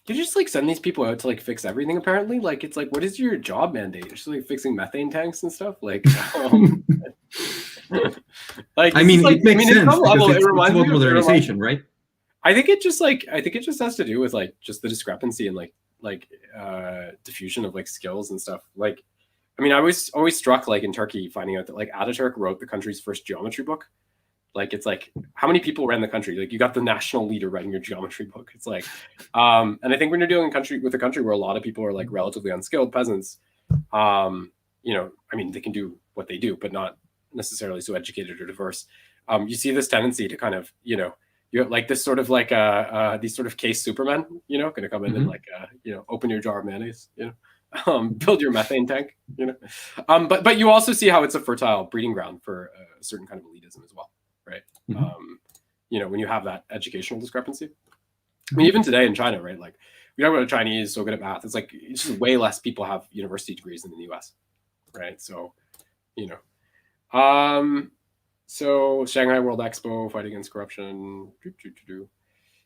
You just send these people out to fix everything. Apparently, it's what is your job mandate? You're just fixing methane tanks and stuff. I mean, it makes sense because it's about modernization, right? I think it just has to do with just the discrepancy and diffusion of skills and stuff. I was always struck in Turkey finding out that Ataturk wrote the country's first geometry book. How many people ran the country? You got the national leader writing your geometry book. It's and I think when you're dealing with a country where a lot of people are relatively unskilled peasants, they can do what they do, but not necessarily so educated or diverse. You see this tendency to kind of, you this sort of these sort of case supermen, going to come in and open your jar of mayonnaise, build your methane tank, but you also see how it's a fertile breeding ground for a certain kind of elitism as well. Right. When you have that educational discrepancy. I mean, even today in China, right? We talk about Chinese so good at math. It's just way less people have university degrees than in the US. Right. So, so Shanghai World Expo, fight against corruption.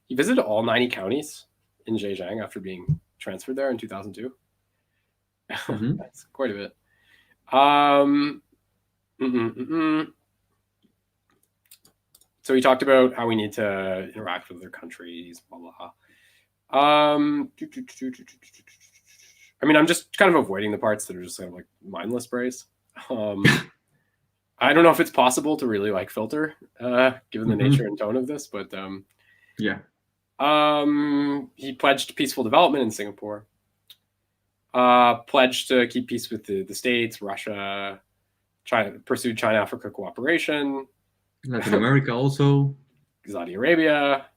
He visited all 90 counties in Zhejiang after being transferred there in 2002. That's quite a bit. So he talked about how we need to interact with other countries, blah, blah. I'm just kind of avoiding the parts that are just kind of mindless praise. I don't know if it's possible to really filter, given the nature and tone of this, but yeah. He pledged peaceful development in Singapore. Pledged to keep peace with the States, Russia, China, pursued China-Africa cooperation. Latin America also. Saudi Arabia.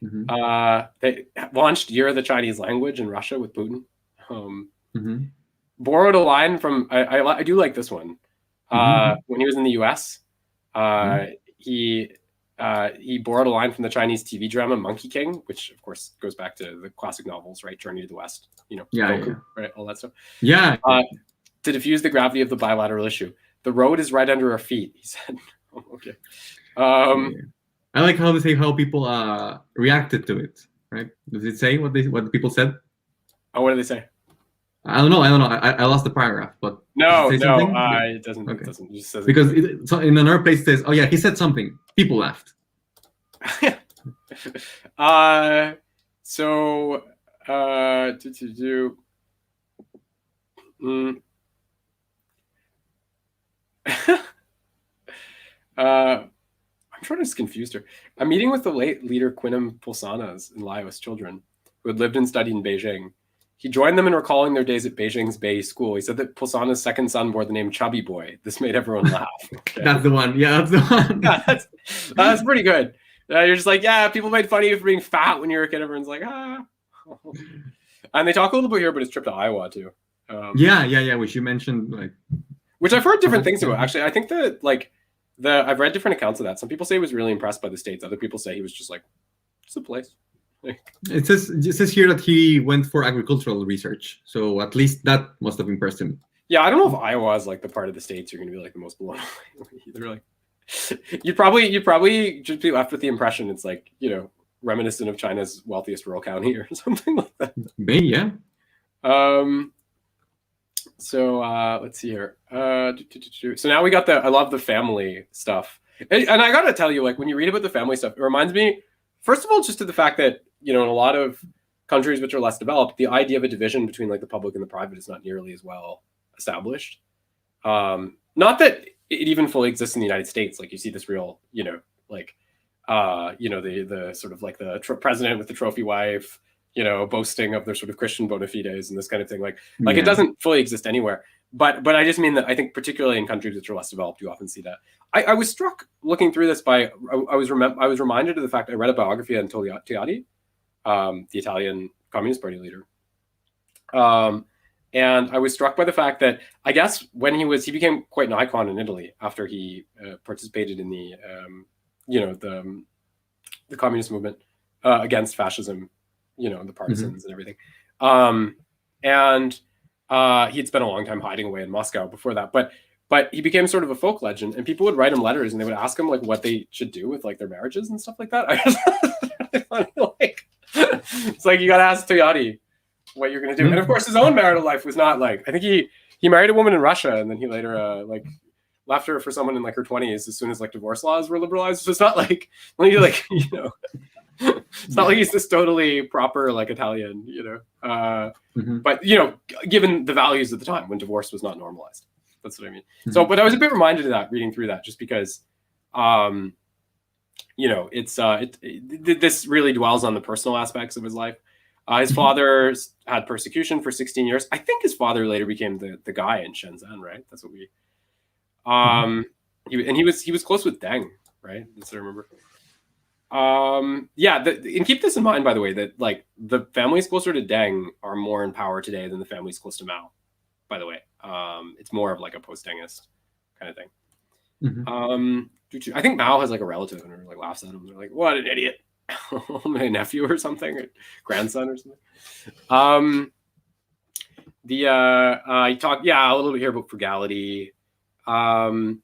They launched Year of the Chinese Language in Russia with Putin. Borrowed a line from, I do like this one. When he was in the US, he borrowed a line from the Chinese TV drama Monkey King, which of course goes back to the classic novels, right? Journey to the West, Goku, right? All that stuff. Yeah. To diffuse the gravity of the bilateral issue. The road is right under our feet, he said. Okay. I like how they say how people reacted to it, right? Does it say what the people said? Oh, what did they say? I don't know. I lost the paragraph, but it doesn't. Okay. It doesn't. It just says because in another place it says, "Oh yeah, he said something." People laughed. I'm sure I just confused her. A meeting with the late leader Quinam Pulsanas and Laos children, who had lived and studied in Beijing. He joined them in recalling their days at Beijing's Bay School. He said that Posana's second son bore the name Chubby Boy. This made everyone laugh. Okay. That's the one. Yeah, that's the one. Yeah, that's pretty good. You're just like, yeah, people made fun of you for being fat when you were a kid. Everyone's like, ah. And they talk a little bit here about his trip to Iowa too. Yeah. Which you mentioned, like, which I've heard different things about. Actually, I think that I've read different accounts of that. Some people say he was really impressed by the States. Other people say he was just like, it's a place. It says here that he went for agricultural research, so at least that must have impressed him. Yeah, I don't know if Iowa is like the part of the States you're going to be like the most blown away. Either like, you'd probably just be left with the impression it's like, you know, reminiscent of China's wealthiest rural county or something like that. Maybe, yeah. So let's see here. So now we got I love the family stuff, and I gotta tell you, like when you read about the family stuff, it reminds me, first of all, just to the fact that, you know, in a lot of countries which are less developed, the idea of a division between like the public and the private is not nearly as well established. Not that it even fully exists in the United States. Like you see this real, you know, like, you know, the sort of like the president with the trophy wife, you know, boasting of their sort of Christian bona fides and this kind of thing. Like it doesn't fully exist anywhere. But I just mean that I think particularly in countries which are less developed, you often see that. I was struck looking through this by, I was reminded of the fact I read a biography on Togliatti, the Italian Communist Party leader. And I was struck by the fact that I guess when he became quite an icon in Italy after he participated in the, you know, the communist movement against fascism, you know, the partisans and everything. And he'd spent a long time hiding away in Moscow before that, but he became sort of a folk legend, and people would write him letters and they would ask him like what they should do with like their marriages and stuff like that. Like, it's like, you got to ask Togliatti what you're going to do. And of course his own marital life was not like, I think he married a woman in Russia and then he later like left her for someone in like her 20s as soon as like divorce laws were liberalized. So it's not like, when you like, you know, it's not like he's this totally proper like Italian, you know, but you know, given the values at the time when divorce was not normalized, that's what I mean. So, but I was a bit reminded of that reading through that, just because, you know, it's this really dwells on the personal aspects of his life. His father had persecution for 16 years. I think his father later became the guy in Shenzhen, right? That's what we. He was close with Deng, right? That's what I remember. Yeah, and keep this in mind, by the way, that like the families closer to Deng are more in power today than the families close to Mao. By the way, it's more of like a post-Dengist kind of thing. I think Mao has like a relative and like laughs at him. They're like, "What an idiot!" My nephew or something, or grandson or something. He talked, yeah, a little bit here about frugality. So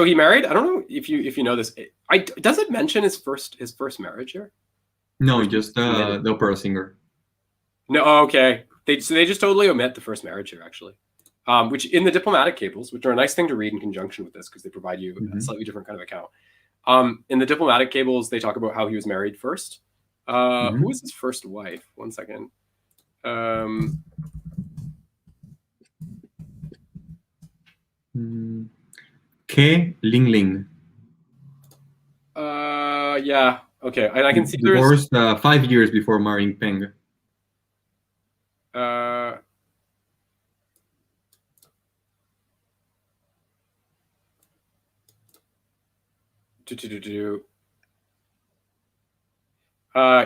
he married. I don't know if you know this. Does it mention his first marriage here? No, just the opera singer. No, okay. They just totally omit the first marriage here, actually. Which in the diplomatic cables, which are a nice thing to read in conjunction with this because they provide you a slightly different kind of account. In the diplomatic cables, they talk about how he was married first. Who was his first wife? One second. Ke Lingling. Yeah. Okay. And I can see divorced 5 years before marrying Peng.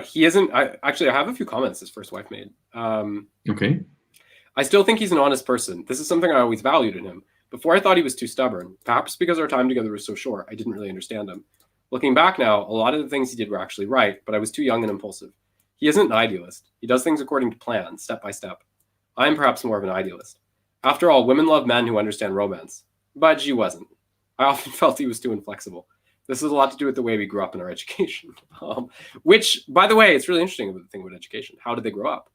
He isn't. I have a few comments his first wife made. Okay. I still think he's an honest person. This is something I always valued in him. Before, I thought he was too stubborn. Perhaps because our time together was so short, I didn't really understand him. Looking back now, a lot of the things he did were actually right, but I was too young and impulsive. He isn't an idealist. He does things according to plan, step by step. I am perhaps more of an idealist. After all, women love men who understand romance. But Xi wasn't. I often felt he was too inflexible. This has a lot to do with the way we grew up in our education. Which, by the way, it's really interesting about the thing about education. How did they grow up?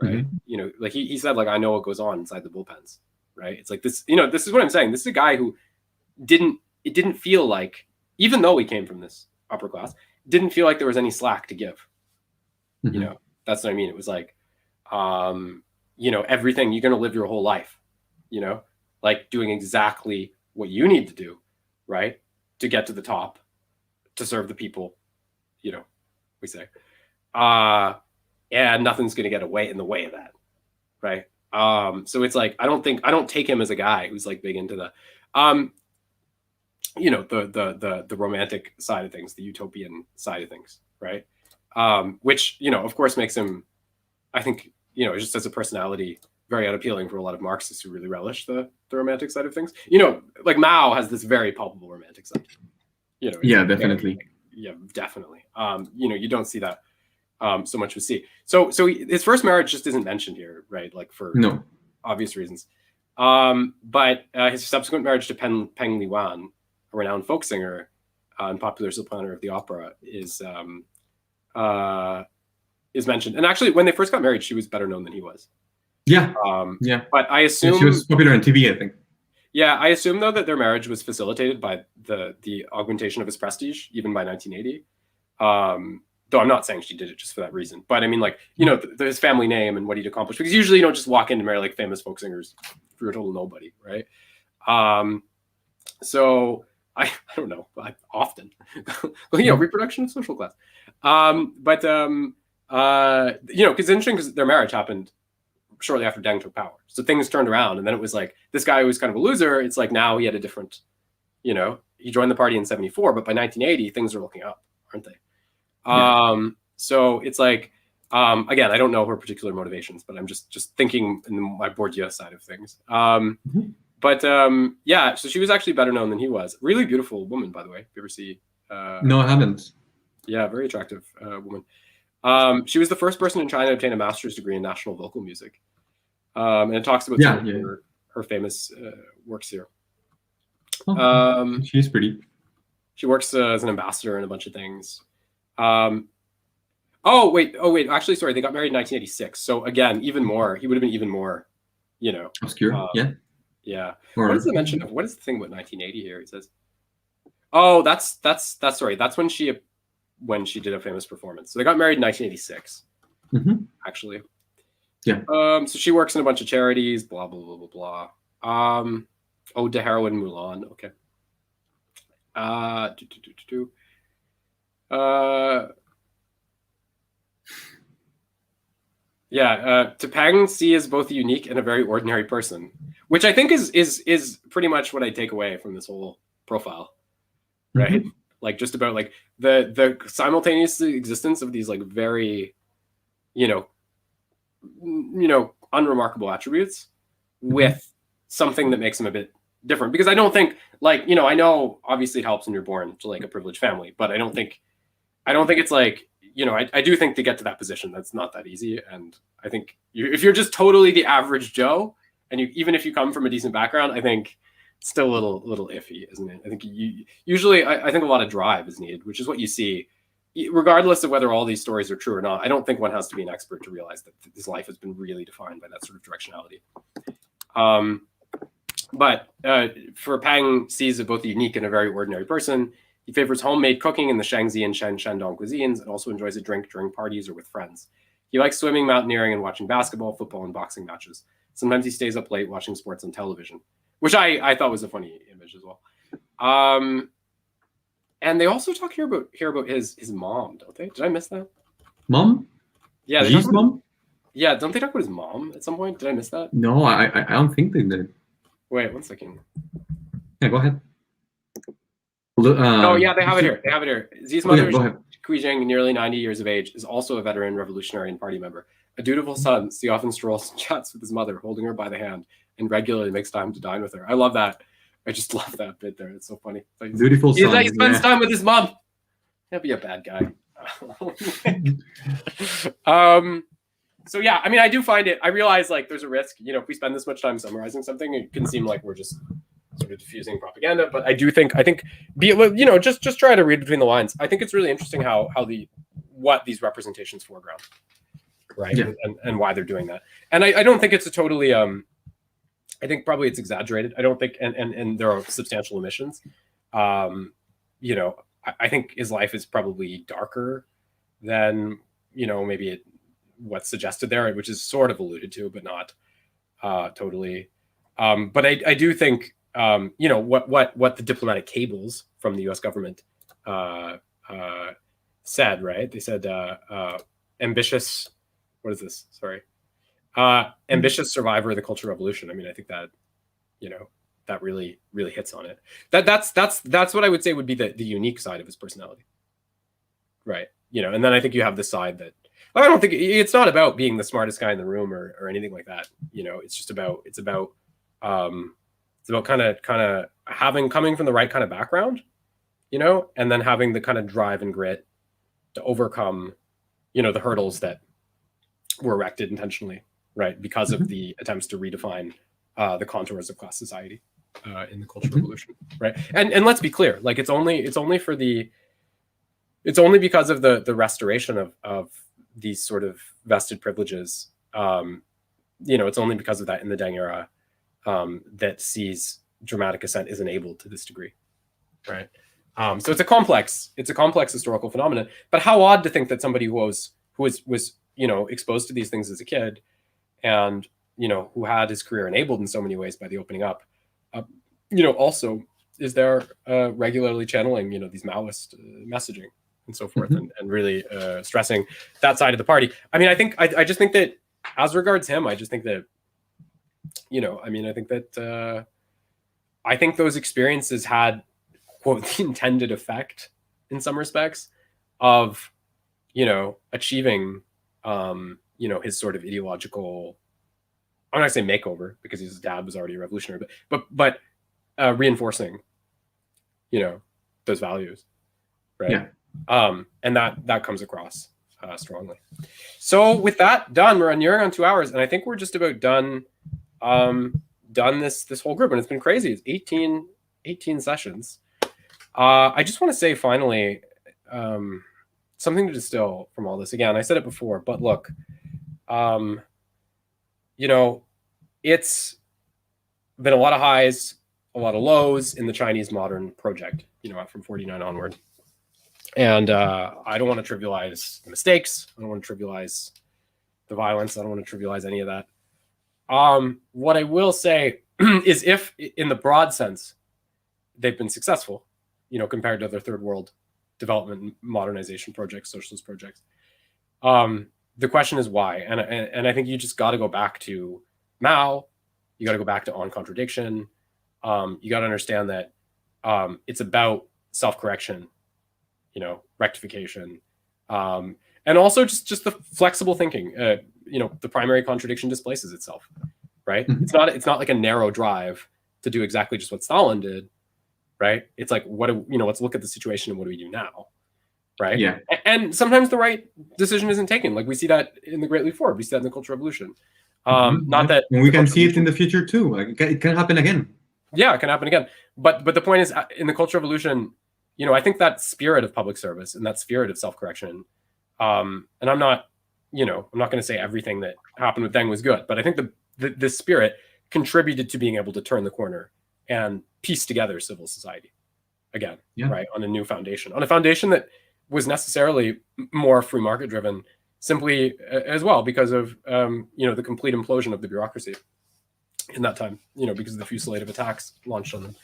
Right? You know, like he said, like, I know what goes on inside the bullpens. Right? It's like this, you know, this is what I'm saying. This is a guy who it didn't feel like, even though he came from this upper class, didn't feel like there was any slack to give. You know, that's what I mean. It was like, you know, everything, you're going to live your whole life, you know, like doing exactly what you need to do, right? To get to the top, to serve the people, you know, we say, and nothing's going to get in the way of that, right? So it's like I don't take him as a guy who's like big into the, the romantic side of things, the utopian side of things, right? Which of course makes him, I think, just as a personality, very unappealing for a lot of Marxists who really relish the romantic side of things. Like Mao has this very palpable romantic side. Yeah, definitely. Yeah, definitely. You don't see that so much with Xi. So his first marriage just isn't mentioned here, right? Like for obvious reasons. But his subsequent marriage to Peng Liwan, a renowned folk singer and popular soprano of the opera, is mentioned. And actually, when they first got married, she was better known than he was. Yeah. But I assume she was popular on TV, I think. Yeah, I assume though that their marriage was facilitated by the augmentation of his prestige, even by 1980. Though I'm not saying she did it just for that reason, but I mean, like, his family name and what he'd accomplished, because usually you don't just walk in to marry like famous folk singers if you're a total nobody, right? So I don't know, often, reproduction of social class. But because it's interesting because their marriage happened shortly after Deng took power. So things turned around, and then it was like this guy who was kind of a loser. It's like now he had a different, he joined the party in 1974, but by 1980 things are looking up, aren't they? Yeah. So it's like, again, I don't know her particular motivations, but I'm just thinking in my Bourdieu side of things. But yeah, so she was actually better known than he was. Really beautiful woman, by the way. If you ever see? No, I haven't. Yeah, very attractive woman. She was the first person in China to obtain a master's degree in national vocal music. And it talks about her famous works here. She's pretty. She works as an ambassador in a bunch of things. Actually, sorry, they got married in 1986. So again, even more, he would have been even more, obscure. Yeah. What is the mention of? What is the thing about 1980 here? He says, oh, that's sorry. That's when she did a famous performance. So they got married in 1986, actually. Yeah. So she works in a bunch of charities, blah, blah, blah, blah, blah. Ode to Heroin Mulan. Okay. To Peng, Xi is both a unique and a very ordinary person, which I think is pretty much what I take away from this whole profile, right? Like just about like the simultaneous existence of these like very, unremarkable attributes with something that makes them a bit different. Because I don't think I know obviously it helps when you're born to like a privileged family, but I don't think it's like, I do think to get to that position, that's not that easy. And I think if you're just totally the average Joe, and even if you come from a decent background, I think it's still a little iffy, isn't it? I think usually I think a lot of drive is needed, which is what you see, regardless of whether all these stories are true or not. I don't think one has to be an expert to realize that his life has been really defined by that sort of directionality. But for Peng, Xi is both a unique and a very ordinary person. He favors homemade cooking in the Shaanxi and Shandong cuisines, and also enjoys a drink during parties or with friends. He likes swimming, mountaineering, and watching basketball, football, and boxing matches. Sometimes he stays up late watching sports on television, which I thought was a funny image as well. And they also talk here about his mom, don't they? Did I miss that? Mom? Yeah, Xi's mom? Yeah, don't they talk about his mom at some point? Did I miss that? No, I don't think they did. Wait, 1 second. Yeah, go ahead. Oh yeah, they have it here. Xi's mother, Guijing, nearly 90 years of age, is also a veteran revolutionary and party member. A dutiful son, Xi often strolls and chats with his mother, holding her by the hand, and regularly makes time to dine with her. I love that. I just love that bit there. It's so funny. Dutiful son. He spends time with his mom. He'll be a bad guy. So yeah, I mean, I do find it. I realize like there's a risk. If we spend this much time summarizing something, it can seem like we're just sort of diffusing propaganda. But I think just try to read between the lines. I think it's really interesting what these representations foreground, right? Yeah. And why they're doing that. And I don't think it's a totally. I think probably it's exaggerated. I don't think, and there are substantial omissions. I think his life is probably darker than maybe what's suggested there, which is sort of alluded to, but not totally. But I do think what the diplomatic cables from the U.S. government said, right? They said ambitious. What is this? Sorry, ambitious survivor of the Cultural Revolution. I mean, I think that that really hits on it. That's what I would say would be the unique side of his personality, right? And then I think you have the side that I don't think it's not about being the smartest guy in the room or anything like that. It's just about kind of coming from the right kind of background, and then having the kind of drive and grit to overcome, the hurdles that were erected intentionally, right, because of the attempts to redefine the contours of class society in the Cultural Revolution, right? And let's be clear, like it's only because of the restoration of these sort of vested privileges, it's only because of that in the Deng era that Xi's dramatic ascent is enabled to this degree, right? So it's a complex historical phenomenon. But how odd to think that somebody who was exposed to these things as a kid, and who had his career enabled in so many ways by the opening up, also is there regularly channeling these Maoist messaging and so forth, and really stressing that side of the party. I mean, I just think that as regards him, I just think that I think those experiences had, quote, the intended effect in some respects of, achieving, his sort of ideological, I'm not going to say makeover because his dad was already a revolutionary, but reinforcing, those values, right? Yeah. And that comes across strongly. So with that done, we're nearing on 2 hours, and I think we're just about done this whole group, and it's been crazy. It's 18 sessions. I just want to say finally something to distill from all this. Again, I said it before, but look, it's been a lot of highs, a lot of lows in the Chinese modern project, from 49 onward. And I don't want to trivialize the mistakes. I don't want to trivialize the violence. I don't want to trivialize any of that. What I will say is, if in the broad sense they've been successful, compared to other third world development modernization projects, socialist projects, the question is why. And I think you just got to go back to Mao. You got to go back to On Contradiction. You got to understand that it's about self-correction, rectification, and also just the flexible thinking. The primary contradiction displaces itself, right? Mm-hmm. It's not like a narrow drive to do exactly just what Stalin did, right? It's like, let's look at the situation and what do we do now, right? Yeah. And sometimes the right decision isn't taken. Like we see that in the Great Leap Forward. We see that in the Cultural Revolution. Not that, and we can see it in the future too. Like it can happen again. Yeah, it can happen again. But the point is, in the Cultural Revolution, I think that spirit of public service and that spirit of self-correction, and I'm not going to say everything that happened with Deng was good, but I think the spirit contributed to being able to turn the corner and piece together civil society again, right, on a new foundation, on a foundation that was necessarily more free market driven, simply as well because of the complete implosion of the bureaucracy in that time, because of the fusillade of attacks launched on them.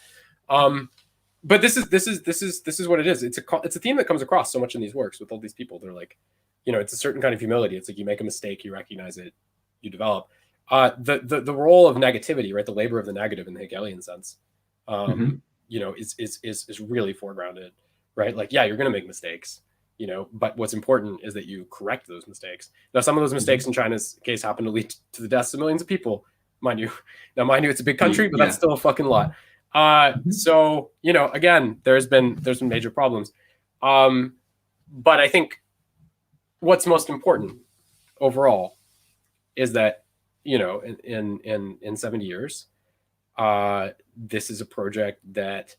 But this is what it is. It's a theme that comes across so much in these works with all these people. They're like, it's a certain kind of humility. It's like you make a mistake, you recognize it, you develop. The role of negativity, right? The labor of the negative in the Hegelian sense, is really foregrounded, right? Like, yeah, you're going to make mistakes, but what's important is that you correct those mistakes. Now, some of those mistakes in China's case happen to lead to the deaths of millions of people, mind you. Now, mind you, it's a big country, but that's still a fucking lot. So, again, there's been major problems. But I think what's most important overall is that, in 70 years, this is a project that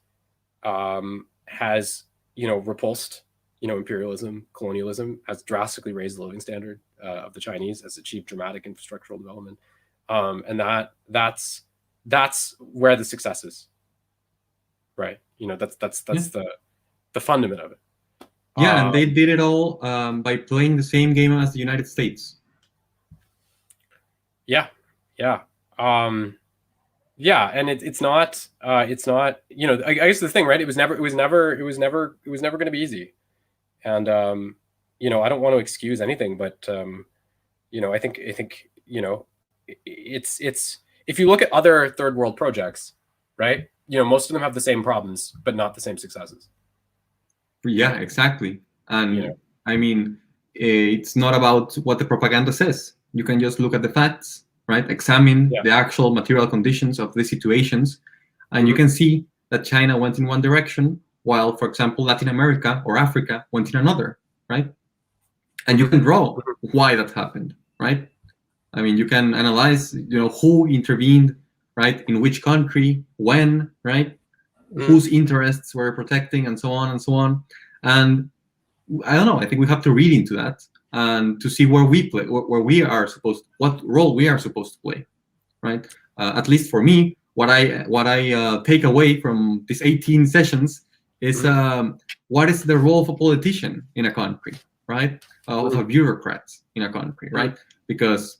has, repulsed, imperialism, colonialism, has drastically raised the living standard of the Chinese, has achieved dramatic infrastructural development. And that's where the success is. Right. That's the fundament of it. Yeah, and they did it all by playing the same game as the United States. Yeah. And it's not I guess the thing, right? It was never going to be easy. And you know, I don't want to excuse anything, but you know, I think you know, it's if you look at other third world projects, right? You know, most of them have the same problems, but not the same successes. Yeah, exactly. And You know, I mean, it's not about what the propaganda says. You can just look at the facts, right? Examine yeah. the actual material conditions of the situations, and you Mm-hmm. can see that China went in one direction, while, for example, Latin America or Africa went in another, right? And you Mm-hmm. can draw why that happened, right? I mean, you can analyze, who intervened, right? In which country, when, right? Mm-hmm. Whose interests were protecting, and so on and so on. And I don't know. I think we have to read into that and to see where we play, where we are supposed, what role we are supposed to play, right? At least for me, what I take away from these 18 sessions is what is the role of a politician in a country, right? Of a bureaucrat in a country, right? Because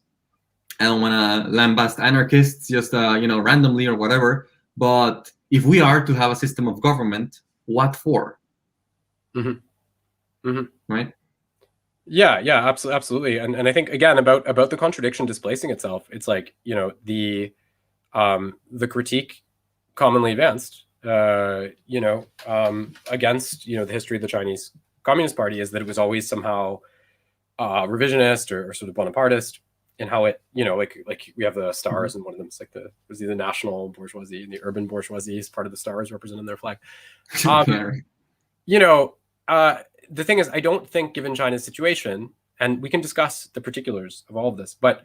I don't want to lambast anarchists just randomly or whatever. But if we are to have a system of government, what for? Mm-hmm. Mm-hmm. Right? Yeah, absolutely. And I think again about the contradiction displacing itself, it's like, you know, the critique commonly advanced, against, you know, the history of the Chinese Communist Party is that it was always somehow revisionist or sort of Bonapartist in how it, you know, like we have the stars, and one of them is like the national bourgeoisie and the urban bourgeoisie is part of the stars represented in their flag. You know, the thing is, I don't think, given China's situation, and we can discuss the particulars of all of this, but,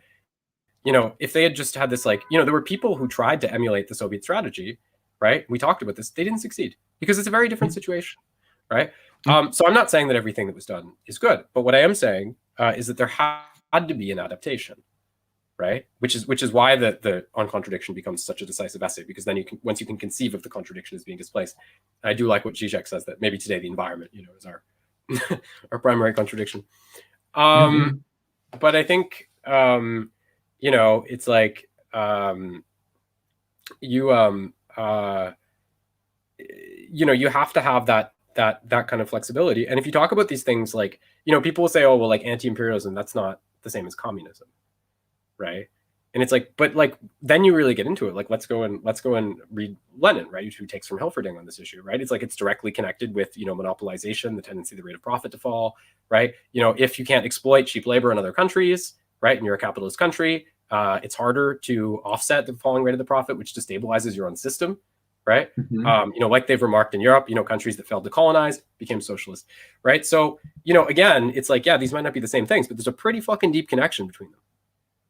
you know, if they had just had this, like, you know, there were people who tried to emulate the Soviet strategy, right? We talked about this. They didn't succeed because it's a very different situation, right? So I'm not saying that everything that was done is good, but what I am saying is that there had to be an adaptation, right? Which is why the on contradiction becomes such a decisive essay, because then once you can conceive of the contradiction as being displaced. And I do like what Zizek says, that maybe today the environment, you know, is our our primary contradiction. But I think you know, it's like you know, you have to have that kind of flexibility. And if you talk about these things, like, you know, people will say, oh, well, like anti-imperialism, that's not the same as communism, right? And it's like, but like, then you really get into it. Like, let's go and read Lenin, right? Who takes from Hilferding on this issue, right? It's like, it's directly connected with, you know, monopolization, the tendency of the rate of profit to fall, right? You know, if you can't exploit cheap labor in other countries, right, and you're a capitalist country, it's harder to offset the falling rate of the profit, which destabilizes your own system, right? You know, like they've remarked in Europe, you know, countries that failed to colonize became socialist, right? So, you know, again, it's like, yeah, these might not be the same things, but there's a pretty fucking deep connection between them,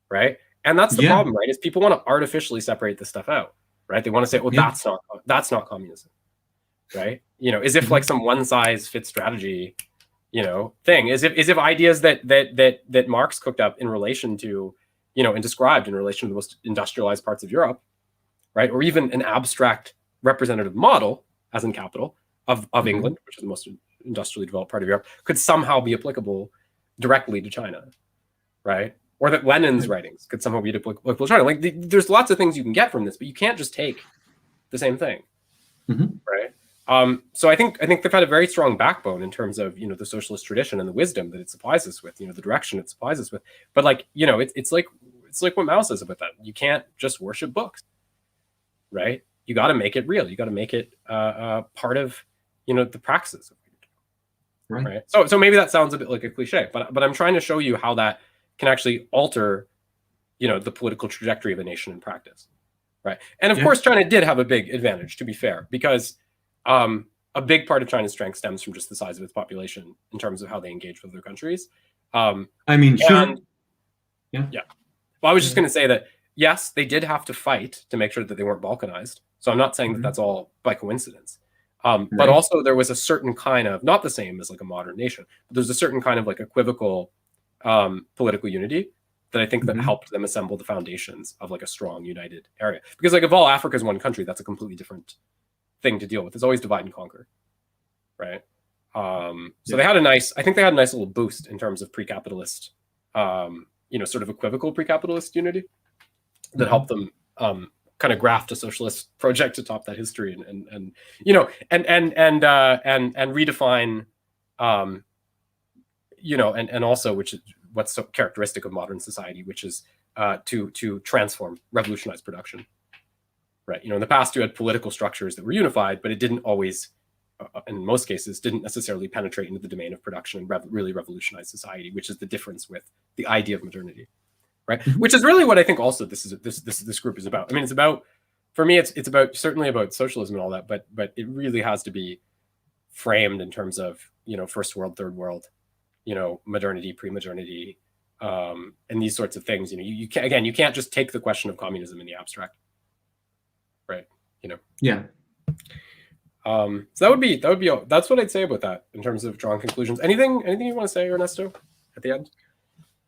right? And that's the problem, right? Is people want to artificially separate this stuff out, right? They want to say, well, that's not communism, right? You know, as if like some one size fits strategy, you know, thing, as if ideas that Marx cooked up in relation to, you know, and described in relation to the most industrialized parts of Europe, right? Or even an abstract representative model, as in Capital, of England, which is the most industrially developed part of Europe, could somehow be applicable directly to China, right? Or that Lenin's writings could somehow be applicable to China. Like, there's lots of things you can get from this, but you can't just take the same thing, right? So I think they've had a very strong backbone in terms of, you know, the socialist tradition and the wisdom that it supplies us with, you know, the direction it supplies us with. But like, you know, it's like what Mao says about that. You can't just worship books, right? You got to make it real. You got to make it part of, you know, the praxis. Right. So maybe that sounds a bit like a cliche, but I'm trying to show you how that can actually alter, you know, the political trajectory of a nation in practice, right? And of course, China did have a big advantage, to be fair, because a big part of China's strength stems from just the size of its population in terms of how they engage with other countries. I mean, sure. Yeah. Well, I was just going to say that, yes, they did have to fight to make sure that they weren't balkanized. So I'm not saying that that's all by coincidence. But also there was a certain kind of, not the same as like a modern nation, but there's a certain kind of like equivocal political unity that I think that helped them assemble the foundations of like a strong, united area. Because like if all Africa is one country, that's a completely different thing to deal with. It's always divide and conquer, right? So they had I think they had a nice little boost in terms of pre-capitalist, you know, sort of equivocal pre-capitalist unity that helped them kind of graft a socialist project to top that history and you know and redefine and also which is what's so characteristic of modern society, which is to transform, revolutionize production. Right. In the past, you had political structures that were unified, but it didn't always, in most cases, didn't necessarily penetrate into the domain of production and really revolutionize society, which is the difference with the idea of modernity. Right. Which is really what I think also this group is about. I mean, it's about, for me, it's about certainly about socialism and all that, but it really has to be framed in terms of, first world, third world, modernity, pre-modernity, and these sorts of things. You can't just take the question of communism in the abstract. Right. Yeah. So that would be that's what I'd say about that in terms of drawing conclusions. Anything you want to say, Ernesto, at the end?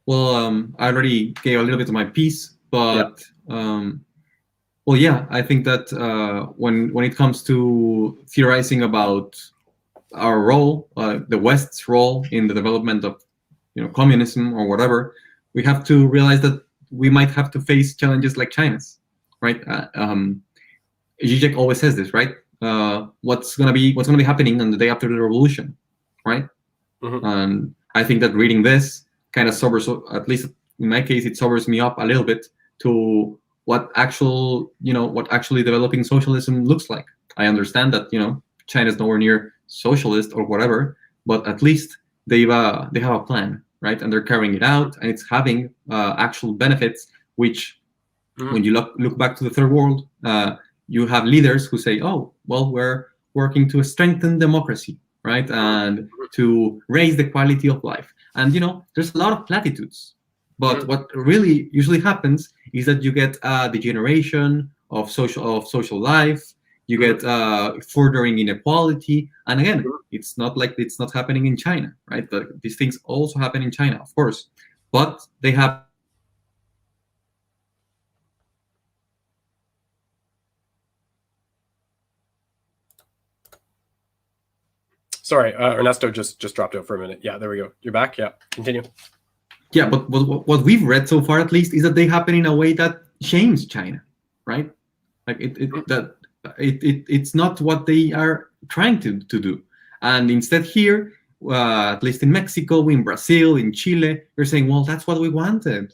Well, I already gave a little bit of my piece, but well, yeah, I think that when it comes to theorizing about our role, the West's role in the development of communism or whatever, we have to realize that we might have to face challenges like China's, right? Zizek always says this, right? What's gonna be happening on the day after the revolution, right? Mm-hmm. And I think that reading this kind of sobers, at least in my case, it sobers me up a little bit to what actually developing socialism looks like. I understand that China's nowhere near socialist or whatever, but at least they have a plan, right? And they're carrying it out, and it's having actual benefits. Which, when you look back to the third world, you have leaders who say, "Oh, well, we're working to strengthen democracy, right, and to raise the quality of life." And there's a lot of platitudes, but what really usually happens is that you get degeneration of social life. You get furthering inequality, and again, it's not like it's not happening in China, right? But these things also happen in China, of course, but they have. Sorry, Ernesto just dropped out for a minute. Yeah, there we go. You're back. Yeah, continue. Yeah, but what we've read so far, at least, is that they happen in a way that shames China, right? Like it's not what they are trying to do, and instead here, at least in Mexico, in Brazil, in Chile, you're saying, well, that's what we wanted,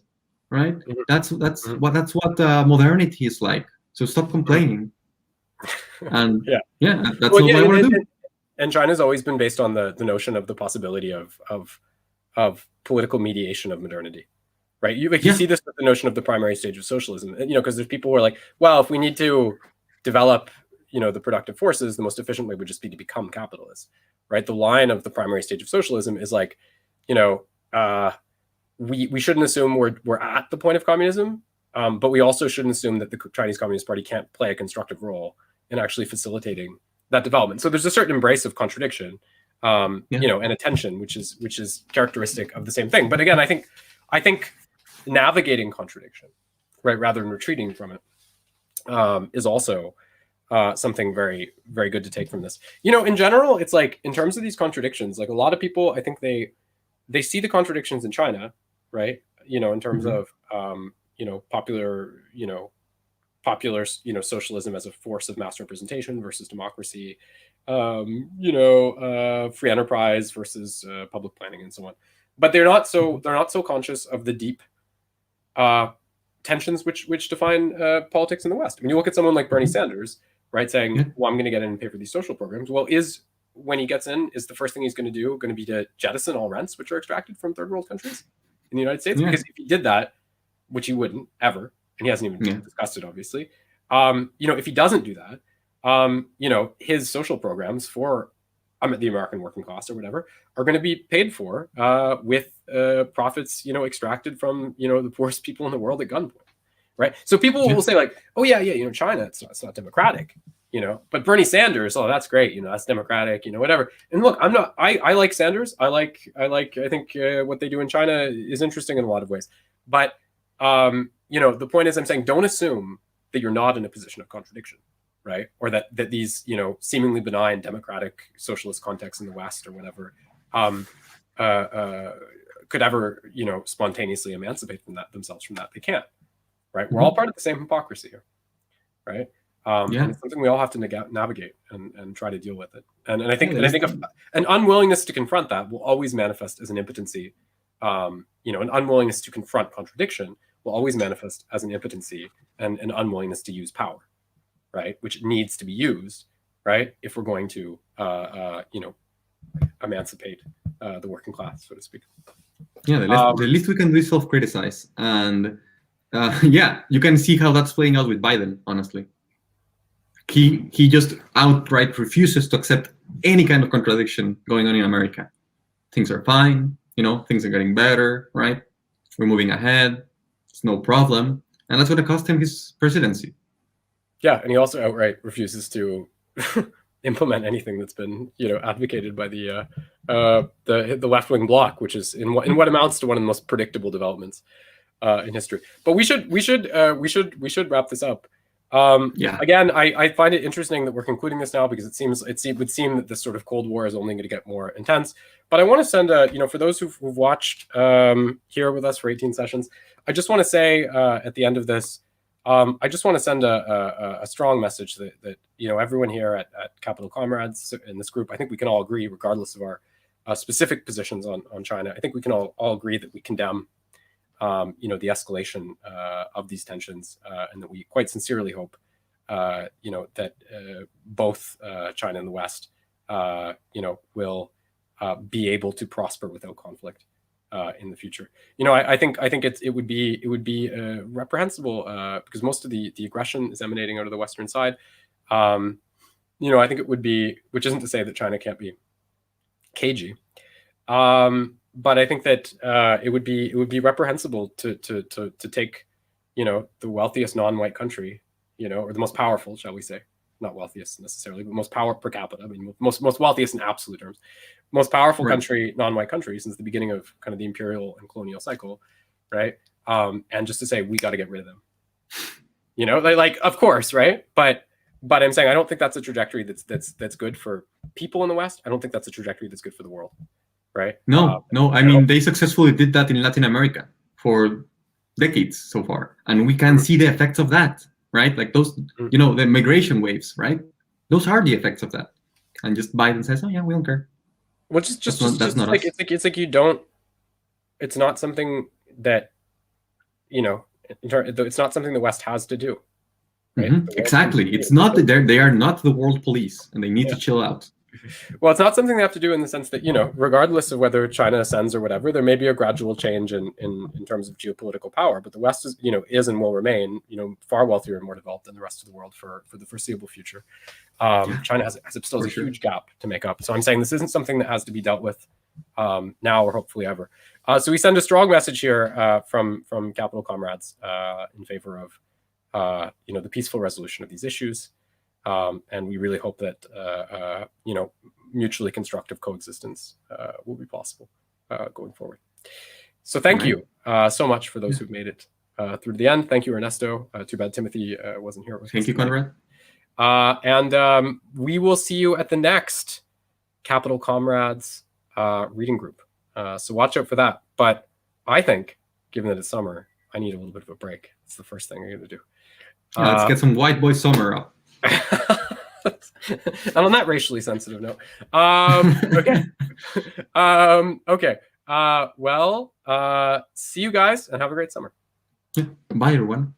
right? That's what modernity is like. So stop complaining. And that's what I want to do. And China's always been based on the notion of the possibility of political mediation of modernity, right? You see this with the notion of the primary stage of socialism, because there's people who are like, well, if we need to develop, the productive forces, the most efficient way would just be to become capitalists, right? The line of the primary stage of socialism is like, we shouldn't assume we're at the point of communism, but we also shouldn't assume that the Chinese Communist Party can't play a constructive role in actually facilitating that development. So there's a certain embrace of contradiction, and attention, which is characteristic of the same thing. But again, I think navigating contradiction, right, rather than retreating from it, is also something very, very good to take from this. In general, it's like, in terms of these contradictions, like a lot of people, I think they see the contradictions in China, right? In terms of popular, socialism as a force of mass representation versus democracy, free enterprise versus public planning and so on. But they're not so conscious of the deep tensions which define politics in the West. I mean, you look at someone like Bernie Sanders, right, saying, well, I'm going to get in and pay for these social programs. Well, when he gets in, is the first thing he's going to be to jettison all rents which are extracted from third world countries in the United States? Because if he did that, which he wouldn't ever, and he hasn't even discussed it, obviously. If he doesn't do that, his social programs for the American working class or whatever are going to be paid for with profits, extracted from, the poorest people in the world at gunpoint, right? So people will say like, oh yeah, China, it's not democratic, but Bernie Sanders, oh, that's great, that's democratic, whatever. And look, I like Sanders. I think what they do in China is interesting in a lot of ways, but the point is, I'm saying, don't assume that you're not in a position of contradiction, right? Or that these, seemingly benign democratic socialist contexts in the West or whatever could ever, spontaneously emancipate themselves from that. They can't, right? We're all part of the same hypocrisy here, right? And it's something we all have to navigate and try to deal with it. And I think an unwillingness to confront that will always manifest as an impotency. An unwillingness to confront contradiction will always manifest as an impotency and an unwillingness to use power, right? Which needs to be used, right? If we're going to, emancipate the working class, so to speak. Yeah, the least we can do is self-criticize. And you can see how that's playing out with Biden, honestly. He just outright refuses to accept any kind of contradiction going on in America. Things are fine, things are getting better, right? We're moving ahead. It's no problem. And that's what cost him his presidency. Yeah, and he also outright refuses to implement anything that's been, advocated by the left-wing bloc, which is in what amounts to one of the most predictable developments in history. But we should wrap this up. Again, I find it interesting that we're concluding this now because it would seem that this sort of Cold War is only going to get more intense. But I want to send for those who've watched here with us for 18 sessions, I just want to say at the end of this, I just want to send a strong message that everyone here at Capital Comrades in this group, I think we can all agree, regardless of our specific positions on China, I think we can all agree that we condemn the escalation of these tensions, and that we quite sincerely hope, that both China and the West, will be able to prosper without conflict in the future. I think it would be reprehensible because most of the aggression is emanating out of the Western side. I think it would be, which isn't to say that China can't be cagey. But I think that it would be reprehensible to take, the wealthiest non-white country, or the most powerful, shall we say, not wealthiest necessarily, but most power per capita. I mean, most wealthiest in absolute terms, most powerful country, non-white country since the beginning of kind of the imperial and colonial cycle, right? And just to say we got to get rid of them, like of course, right? But I'm saying I don't think that's a trajectory that's good for people in the West. I don't think that's a trajectory that's good for the world. Right? No. I mean, they successfully did that in Latin America for decades so far. And we can see the effects of that, right? Like those, the migration waves, right? Those are the effects of that. And just Biden says, oh yeah, we don't care. Well, it's like you don't, it's not something that, it's not something the West has to do. Right? Exactly. It's not that they are not the world police and they need to chill out. Well, it's not something they have to do in the sense that, regardless of whether China ascends or whatever, there may be a gradual change in terms of geopolitical power. But the West is and will remain, far wealthier and more developed than the rest of the world for the foreseeable future. China still has a huge gap to make up. So I'm saying this isn't something that has to be dealt with now or hopefully ever. So we send a strong message here from Capital Comrades in favor of the peaceful resolution of these issues. And we really hope that, mutually constructive coexistence will be possible going forward. So thank you so much for those who've made it through to the end. Thank you, Ernesto. Too bad Timothy wasn't here with us. Thank you, Conrad. And we will see you at the next Capital Comrades reading group. So watch out for that. But I think, given that it's summer, I need a little bit of a break. It's the first thing I'm going to do. Let's get some white boy summer up. And on that racially sensitive note, okay. Well, see you guys and have a great summer. Bye, everyone.